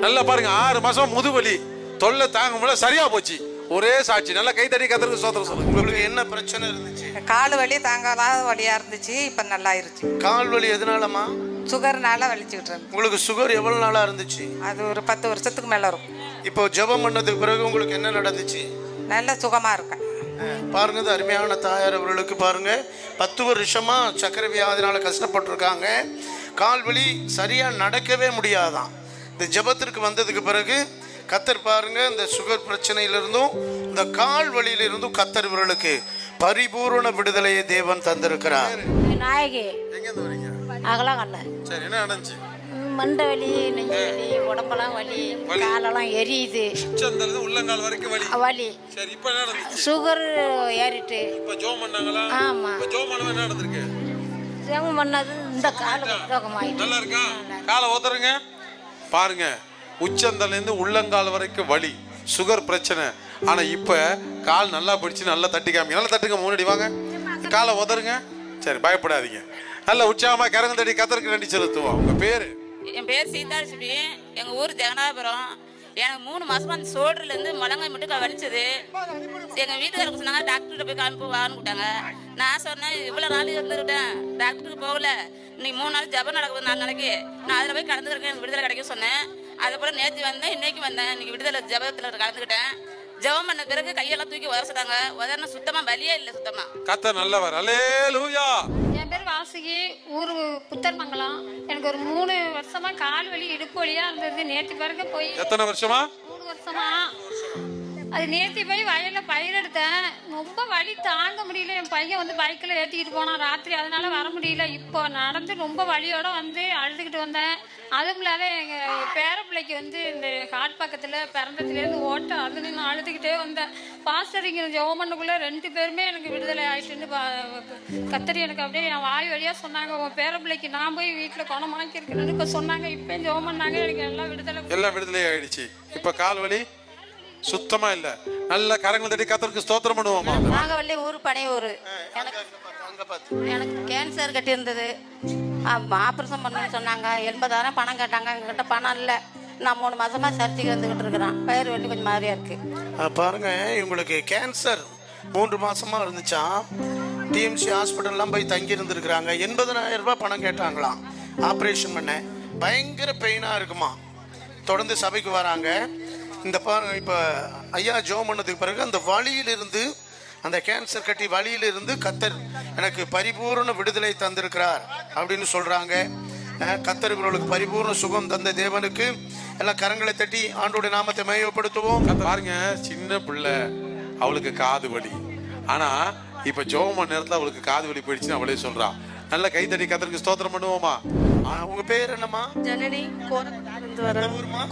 நல்லா பாருங்க, 6 மாசம் முதுவலி தொல்லை தாங்க முடியல, சரியா போச்சு. ஒரே சாட்சி. நல்லா கை தட்டி கத்திரிக்கு சோத்திரம் சொல்லுங்க. உங்களுக்கு என்ன பிரச்சனை இருந்துச்சு? கால் வலி தாங்காத வலியா இருந்துச்சு. இப்ப நல்லா ஆயிருச்சு. கால் வலி எதனாலமா? சுகர்னால வலிச்சுக்கிட்டு இருந்தேன். உங்களுக்கு சுகர் எவ்வளவு நாளா இருந்துச்சு? அது ஒரு 10 வருஷத்துக்கு மேல இருக்கும். இப்போ ஜெபம் பண்ணதுக்கு பிறகு உங்களுக்கு என்ன நடந்துச்சு? நல்ல சுகமா இருக்கேன். பாருங்க, இது அருமையான தாயார் அவர்களுக்கு பாருங்க 10 வருஷமா சக்கரை வியாதினால கஷ்டப்பட்டிருக்காங்க. கால் வலி சரியா நடக்கவே முடியாதான். இந்த ஜெபத்திற்கு வந்ததுக்கு பிறகு கத்தர் பாருங்க இந்த சுகர் பிரச்சனையிலிருந்தும் இந்த கால் வலியிலிருந்தும் கத்தர் இவர்களுக்கு பரிபூர்ண விடுதலையை தேவன் தந்திருக்கிறார். நாயகி எங்க இருந்து வரீங்க? அகலாம் கண்ணு. சரி, என்ன நடந்துச்சு? மண்டை வலி, நெஞ்சு வலி, உடம்பெல்லாம் வலி, காலெல்லாம் எரியுது. உச்சந்தல உள்ளங்கால் வரைக்கும் வலி. வலி. சரி, இப்போ என்ன நடந்துச்சு? சுகர் ஏறிட்டு. இப்போ ஜெபம் பண்ணாங்களா? ஆமா. இப்போ ஜெபம் பண்ணா என்ன நடந்துருக்கு? ஜெபம் பண்ணது இந்த கால் ரோகமாயிட்டு. நல்லா இருக்கா? காலை ஓத்துறங்க. பாருங்க, உச்சந்தலேருந்து உள்ளங்கால் வரைக்கும் வலி, சுகர் பிரச்சனை. ஆனா இப்ப கால் நல்லா பிடிச்சு நல்லா தட்டி காமிங்க. நல்லா தட்டுங்க, முன்னாடி வாங்க. காலை உதருங்க. சரி, பயப்படாதீங்க. நல்ல உற்சாகமா கரங்க தட்டி கத்தருக்கு நன்றி செலுத்துவோம். உங்க பேரு? என் பேர் சீதாலட்சுமி. எங்கள் ஊர் ஜெகநாதபுரம். எனக்கு 3 மாசமா அந்த சோல்டர்லேருந்து முழங்கை மட்டும் வலிச்சது. எங்கள் வீட்டுக்காரருக்கு சொன்னாங்க டாக்டர்கிட்ட போய் காமிப்பு வான்னு விட்டாங்க. நான் சொன்னேன் இவ்வளோ நாள் இருந்துக்கிட்டேன், டாக்டருக்கு போகல. இன்னைக்கு 3 நாள் ஜபம் நடக்குது, 4 நாளைக்கு நான் அதில் போய் கலந்துருக்கேன், எனக்கு விடுதலை கிடைக்கும் சொன்னேன். அதுக்கப்புறம் நேற்று வந்தேன், இன்னைக்கு வந்தேன். இன்னைக்கு விடுதலை ஜபத்தில் கலந்துக்கிட்டேன். ஜெபம் பண்ண பிறகு கையெல்லாம் தூக்கி உதச்சிட்டாங்க. உதறின சுத்தமா வலியே இல்லை. சுத்தமா கர்த்தர் நல்லவர். அல்லேலூயா. என் பேர் வாசுகி, ஊர் புத்தர்மங்கலம். எனக்கு ஒரு 3 வருஷமா கால் வலி, இடுப்பு வலியா இருந்தது. நேற்று பிறகு போய் எத்தனை வருஷமா? 3 வருஷமா. அது நேற்று போய் வயலில் பயிர் எடுத்தேன். ரொம்ப வலி தாங்க முடியல. என் பையன் வந்து பைக்கில் ஏற்றிக்கிட்டு போனான் ராத்திரி, அதனால வர முடியல. இப்போ நடந்து ரொம்ப வலியோட வந்து அழுதுகிட்டு வந்தேன். அதுவும் இல்லாத எங்கள் பேர பிள்ளைக்கு வந்து இந்த ஹார்ட் பக்கத்தில் பிறந்ததுலேருந்து ஓட்ட, அது நான் அழுதுகிட்டே வந்தேன். பாஸ்டர் இங்கே ஜெபம் பண்ணக்குள்ளே 2 பேருமே எனக்கு விடுதலை ஆயிட்டுன்னு கத்தரி எனக்கு அப்படியே என் வாய் வழியாக சொன்னாங்க. உன் பேர பிள்ளைக்கு நான் போய் வீட்டில் குணமாக்கி இருக்கணும்னு இப்போ சொன்னாங்க. இப்போ ஜெபம் பண்ணாங்க, எனக்கு எல்லாம் விடுதலை ஆயிடுச்சு. இப்போ கால் வலி சுத்தமா இல்ல. நல்ல கரங்கள் தட்டி கத்தருக்கு ஸ்தோத்திரம் பண்ணுவோமா? நாகவல்லி ஊர் பனையூர். எனக்கு கேன்சர் கட்டி இருந்தது. ஆப்ரேஷன் பண்ணணும்னு சொன்னாங்க. 80,000 பணம் கேட்டாங்க. எங்ககிட்ட பணம் இல்லை. நான் 3 மாசமா சர்ச்சைக்கு வந்துகிட்டு இருக்கிறேன். பயிர் வெட்டி கொஞ்சம் மாதிரியா இருக்கு. பாருங்க, இவங்களுக்கு கேன்சர் 3 மாசமா இருந்துச்சா. டிஎம்சி ஹாஸ்பிட்டல்லாம் போய் தங்கி இருந்திருக்கிறாங்க. 80,000 ரூபாய் பணம் கேட்டாங்களாம் ஆப்ரேஷன் பண்ண. பயங்கர பெயினா இருக்குமா. தொடர்ந்து சபைக்கு வராங்க. இந்த பாருங்க, இப்போ ஐயா ஜெபம் பண்ணதுக்கு பிறகு அந்த வலியிலிருந்து, அந்த கேன்சர் கட்டி வலியிலிருந்து கத்தர் எனக்கு பரிபூர்ண விடுதலை தந்திருக்கிறார் அப்படின்னு சொல்றாங்க. கத்தர் இவர்களுக்கு பரிபூர்ண சுகம் தந்த தேவனுக்கு எல்லாம் கரங்களை தட்டி ஆண்டோட நாமத்தை மகிமைப்படுத்துவோம். பாருங்க, சின்ன பிள்ளை, அவளுக்கு காது வலி. ஆனா இப்ப ஜெபம் பண்ண நேரத்துல அவளுக்கு காது வலி போயிடுச்சுன்னு அவளே சொல்றா. நல்ல கை தட்டி கத்தருக்கு ஸ்தோத்திரம் பண்ணுவோமா? உங்க பேர் என்னம்மா? ஜனனி,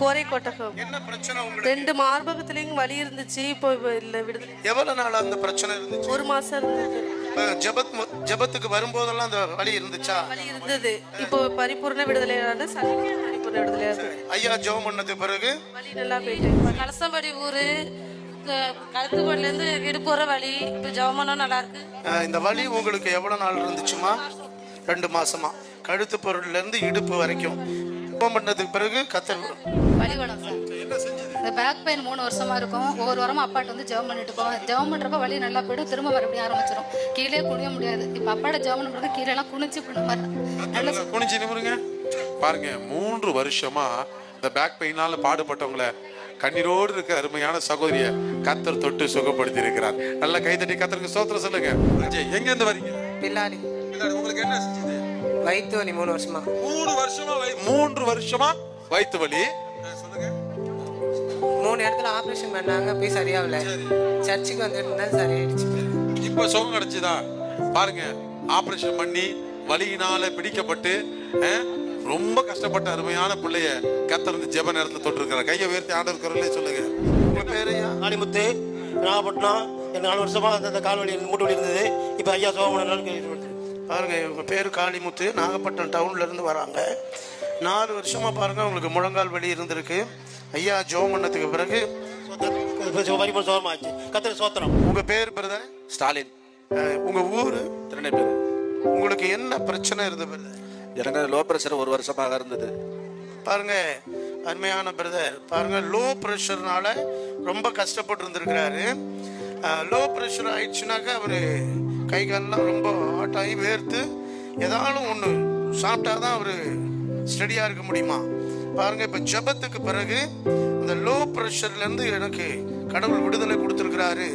கோரைக்கோட்டகம். என்ன பிரச்சனை உங்களுக்கு? 2 மார்பகத்திலையும் வலி இருந்துச்சு. இப்போ இல்ல விடுதலை. எவ்வளவு நாள் அந்த பிரச்சனை இருந்துச்சு? 1 மாசம் இருந்தது. ஜெபத்துக்கு வரும்போதெல்லாம் அந்த வலி இருந்துச்சா? வலி இருந்தது. இப்போ பரிபூர்ண விடுதலையான பரிபூர்ண விடுதலையாக. ஐயா ஜெபம் பண்ணதுக்கு பிறகு வலி நல்லா போயிட்டு. கலசம்படி ஊரு, கழுத்துப்படிலேருந்து இடுப்பு வர வலி. இப்போ ஜெபம் பண்ணா நல்லா இருக்கு. இந்த வலி உங்களுக்கு எவ்வளவு நாள் இருந்துச்சுமா? 2 மாசமா. கழுத்து பொருள்ல இருந்து இடுப்பு வரைக்கும் ஜெபம் பண்ணதுக்கு பிறகு கத்தர் வலிகுணம் சார். இந்த பேக் பெயின் 3 வருஷமா இருக்கும். ஒவ்வொரு வாரமும் அப்பாட்ட வந்து ஜெபம் பண்ணிட்டு போவேன். ஜெபம் பண்றப்ப வலி நல்லா போயிடும். திரும்ப மறுபடியும் ஆரம்பிச்சிடும். கீழே குனிய முடியாது. இப்ப அப்பாட்ட ஜெபம் பண்ணுறது கீழே எல்லாம் குனிச்சு குனிச்சு நிமிருங்க. பாருங்க, 3 வருஷமா இந்த பேக் பெயினால பாடுபட்டவங்களை கண்ணீரோடு இருக்க அருமையான சகோதரிய கத்தர் தொட்டு சுகப்படுத்தி இருக்கிறார். நல்ல கைதட்டி கத்தருக்கு ஸ்தோத்திரம் சொல்லுங்க. எங்க இருந்து வரீங்க? பில்லாடி. உங்களுக்கு என்ன செஞ்சது? வயிற்று வலி 3 வருஷமா. 3 வருஷமா வயிற்று வலி. சொல்லுங்க. 3 இடத்துல ஆபரேஷன் பண்ணாங்க, போய் சரியாகல. சர்ச்சுக்கு வந்துட்டு சரியாயிடுச்சு. இப்ப சுகம் கிடைச்சுதா? பாருங்க, ஆபரேஷன் பண்ணி வலியினால பிடிக்கப்பட்டு ரொம்ப கஷ்டப்பட்ட அருமையான பிள்ளைய கத்தர் வந்து ஜெப நேரத்துல தொட்டிருக்கிறார். கையை உயர்த்தி ஆண்டவர் குரல்ல சொல்லுங்க. உங்க பேரு? காளிமுத்து, நாகப்பட்டினம். எனக்கு 4 வருஷமா அந்த கால் வலி, மூட்டு வலி இருந்தது. இப்ப ஐயா சோமன். பாருங்க, இவங்க பேரு காளிமுத்து, நாகப்பட்டினம் டவுன்ல இருந்து வராங்க. 4 வருஷமா பாருங்க உங்களுக்கு முழங்கால் வலி இருந்திருக்கு. ஐயா ஜெபம் பண்ணதுக்கு பிறகு சோத்திரம். உங்க பேர் பிரதர்? ஸ்டாலின். உங்க ஊரு திருநெல்வேலி. உங்களுக்கு என்ன பிரச்சனை இருந்தது? எனக்கு லோ ப்ரெஷர் 1 வருஷமாக இருந்தது. பாருங்க அருமையான பிரதர், பாருங்க லோ ப்ரெஷர்னால ரொம்ப கஷ்டப்பட்டு இருந்திருக்கிறாரு. லோ ப்ரெஷர் ஆயிடுச்சுனாக்கா அவர் கை காலெலாம் ரொம்ப ஹாட் ஆகி வேர்த்து ஏதாலும் ஒன்று சாப்பிட்டா தான் அவர் ஸ்டடியாக இருக்க முடியுமா? பாருங்க இப்போ ஜெபத்துக்கு பிறகு அந்த லோ ப்ரெஷர்லேருந்து எனக்கு கடவுள் விடுதலை கொடுத்துருக்கிறாரு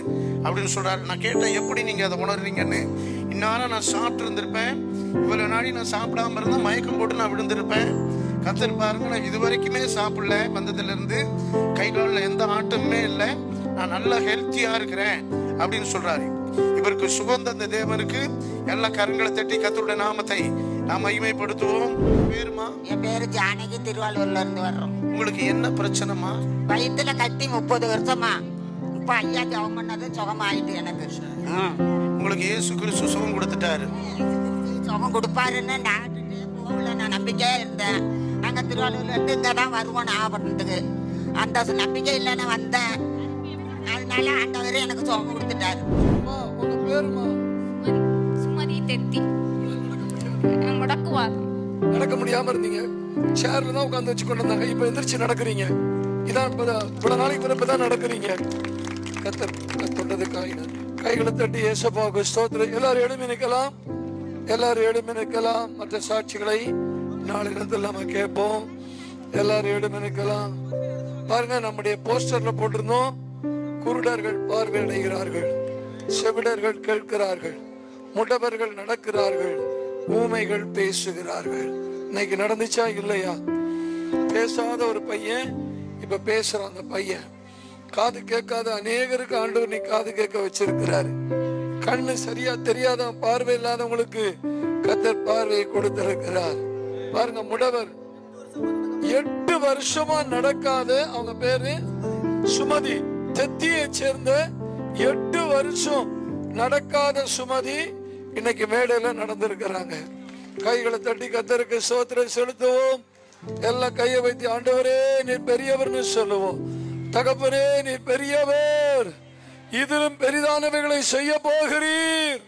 அப்படின்னு சொல்கிறாரு. நான் கேட்டேன், எப்படி நீங்கள் அதை உணர்றீங்கன்னு. இந்நேரம் நான் சாப்பிட்டு இருந்திருப்பேன், இவ்வளோ நாடி நான் சாப்பிடாம இருந்தால் மயக்கம் போட்டு நான் விழுந்திருப்பேன். கத்தர் பாருங்க, நான் இது வரைக்குமே சாப்பிடல, வந்ததுலேருந்து கை காலில் எந்த ஆட்டமுமே இல்லை, நான் நல்லா ஹெல்த்தியாக இருக்கிறேன் அப்படின்னு சொல்கிறாரு. இவருக்கு சுகந்த அந்த தேவனுக்கு எல்லா கரங்களை தட்டி கத்தருடைய நாமத்தை நாம் மகிமைப்படுத்துவோம். பேருமா? என் பேரு ஜானகி, திருவாரூர்ல இருந்து வர்றோம். உங்களுக்கு என்ன பிரச்சனைமா? வயிற்றுல கட்டி 30 வருஷமா. இப்போ ஐயா ஜெபம் பண்ணது சுகமாயிட்டு எனக்கு. உங்களுக்கு இயேசு கிறிஸ்து சுகம் கொடுத்துட்டாரு. சுகம் கொடுப்பாருன்னு டாக்டர்கிட்டே போகல, நான் நம்பிக்கையா இருந்தேன். நாங்கள் திருவாரூர்ல இருந்து இங்கே தான் வருவோம் நாகப்பட்டினத்துக்கு. அந்த நம்பிக்கை இல்லைன்னு வந்தேன். அதனால ஆண்டவர் எனக்கு சுகம் கொடுத்துட்டாரு. உங்க பேருமா? சுமதி தெத்தி. முடக்குவாதம். நடக்க முடியாம இருந்தீங்க, சேர்ல தான் உட்காந்து வச்சு கொண்டு வந்தாங்க. இப்ப எந்திரிச்சு நடக்கிறீங்க. இதான் இவ்வளவு நாளைக்கு பிறப்புதான் நடக்கிறீங்க. கத்தர் தொண்டதுக்காக கைகளை தட்டி ஏசப்பாவுக்கு ஸ்தோத்திரம். எல்லாரும் எழுமி நிற்கலாம், எல்லாரும் எழுமி நிற்கலாம். மற்ற சாட்சிகளை நாளை இடத்துல நம்ம கேட்போம். எல்லாரும் எழுமி நிற்கலாம். பாருங்க, நம்முடைய போஸ்டர்ல போட்டிருந்தோம், குருடர்கள் பார்வையடைகிறார்கள், செவிடர்கள் கேட்கிறார்கள், முடவர்கள் நடக்கிறார்கள், ஊமைகள் பேசுகிறார்கள். இன்னைக்கு நடந்துச்சா இல்லையா? பேசாத ஒரு பையன் இப்ப பேசுறான். அந்த பையன் காது கேட்காத அநேகருக்கு ஆண்டவர் நீ காது கேட்க வச்சிருக்கிறாரு. கண்ணு சரியா தெரியாத பார்வை இல்லாதவங்களுக்கு கத்தர் பார்வையை கொடுத்திருக்கிறார். பாருங்க, முடவர் 8 வருஷமா நடக்காத, அவங்க பேரு சுமதி, தெத்தியை சேர்ந்த 8 வருஷம் நடக்காத சுமதி இன்னைக்கு மேடையில நடந்திருக்கிறாங்க. கைகளை தட்டி கத்தருக்கு ஸ்தோத்திரம் செலுத்துவோம். எல்லாம் கையை வைத்து ஆண்டவரே நீர் பெரியவர்னு சொல்லுவோம். தகப்பனே நீர் பெரியவர், இதிலும் பெரிதானவைகளை செய்ய போகிறீர்.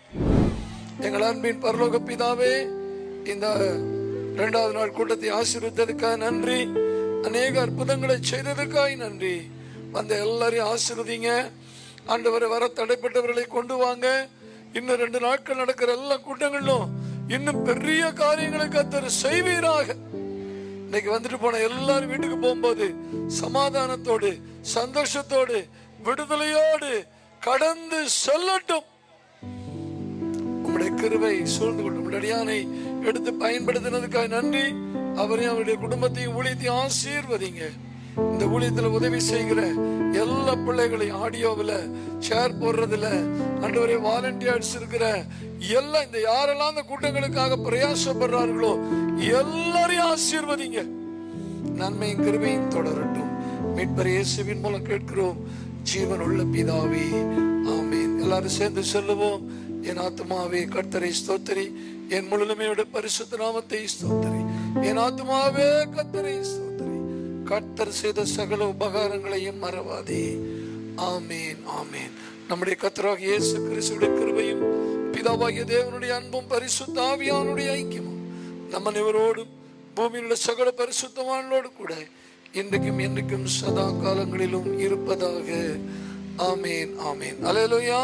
எங்கள் அன்பின் பரலோக பிதாவே, இந்த 2வது நாள் கூட்டத்தை ஆசீர்வதித்ததுக்காக நன்றி. அநேக அற்புதங்களை செய்ததுக்காக நன்றி. வந்த எல்லாரையும் ஆசீர்வதிங்க ஆண்டவரை. வர தடைப்பட்டவர்களை கொண்டு வாங்க. இன்னும் 2 நாட்கள் நடக்கிற எல்லா கூட்டங்களிலும் இன்னும் பெரிய காரியங்களை கத்தர் செய்வீராக. இன்னைக்கு வந்துட்டு போன எல்லாரும் வீட்டுக்கு போகும்போது சமாதானத்தோடு, சந்தோஷத்தோடு, விடுதலையோடு கடந்து செல்லட்டும். உங்களுடைய கிருபை சூழ்ந்து கொள்ளும். அடியானை எடுத்து பயன்படுத்தினதுக்காக நன்றி. அவரையும் அவருடைய குடும்பத்தையும் ஊழியத்தையும் ஆசீர்வதிங்க. இந்த ஊழியத்துல உதவி செய்கிற எல்லா பிள்ளைகளையும் ஆடியோவில் ஷேர் போடுறதுல ஆண்டவரே வாலண்டியர்ஸ் இருக்கிற எல்லாம், இந்த யாரெல்லாம் அந்த கூட்டங்களுக்காக பிரயாசப்படுறார்களோ எல்லாரையும் ஆசீர்வதிங்க. நன்மையும் கிருபையும் தொடரட்டும். மீட்பர் இயேசுவின் மூலம் கேட்கிறோம் ஜீவன் உள்ள பிதாவே, ஆமீன். எல்லாரும் சேர்ந்து சொல்லுவோம். என் ஆத்மாவே கர்த்தரை ஸ்தோத்திரி, என் முழுமையோட பரிசுத்த நாமத்தை ஸ்தோத்திரி. என் ஆத்மாவே கர்த்தரை ஸ்தோத்திரி, கர்த்தர் செய்த சகல உபகாரங்களையும் மறவாதே. ஆமீன், ஆமீன். நம்முடைய கர்த்தராகிய இயேசு கிறிஸ்துவின் கிருபையும் பிதாவாகிய தேவனுடைய அன்பும் பரிசுத்த ஆவியானுடைய ஐக்கியமும் நம்ம அனைவரோடும் பூமியில் உள்ள சகல பரிசுத்தவான்களோடு கூட இன்றைக்கும் என்றைக்கும் சதா காலங்களிலும் இருப்பதாக. ஆமீன், ஆமீன். அல்லேலூயா.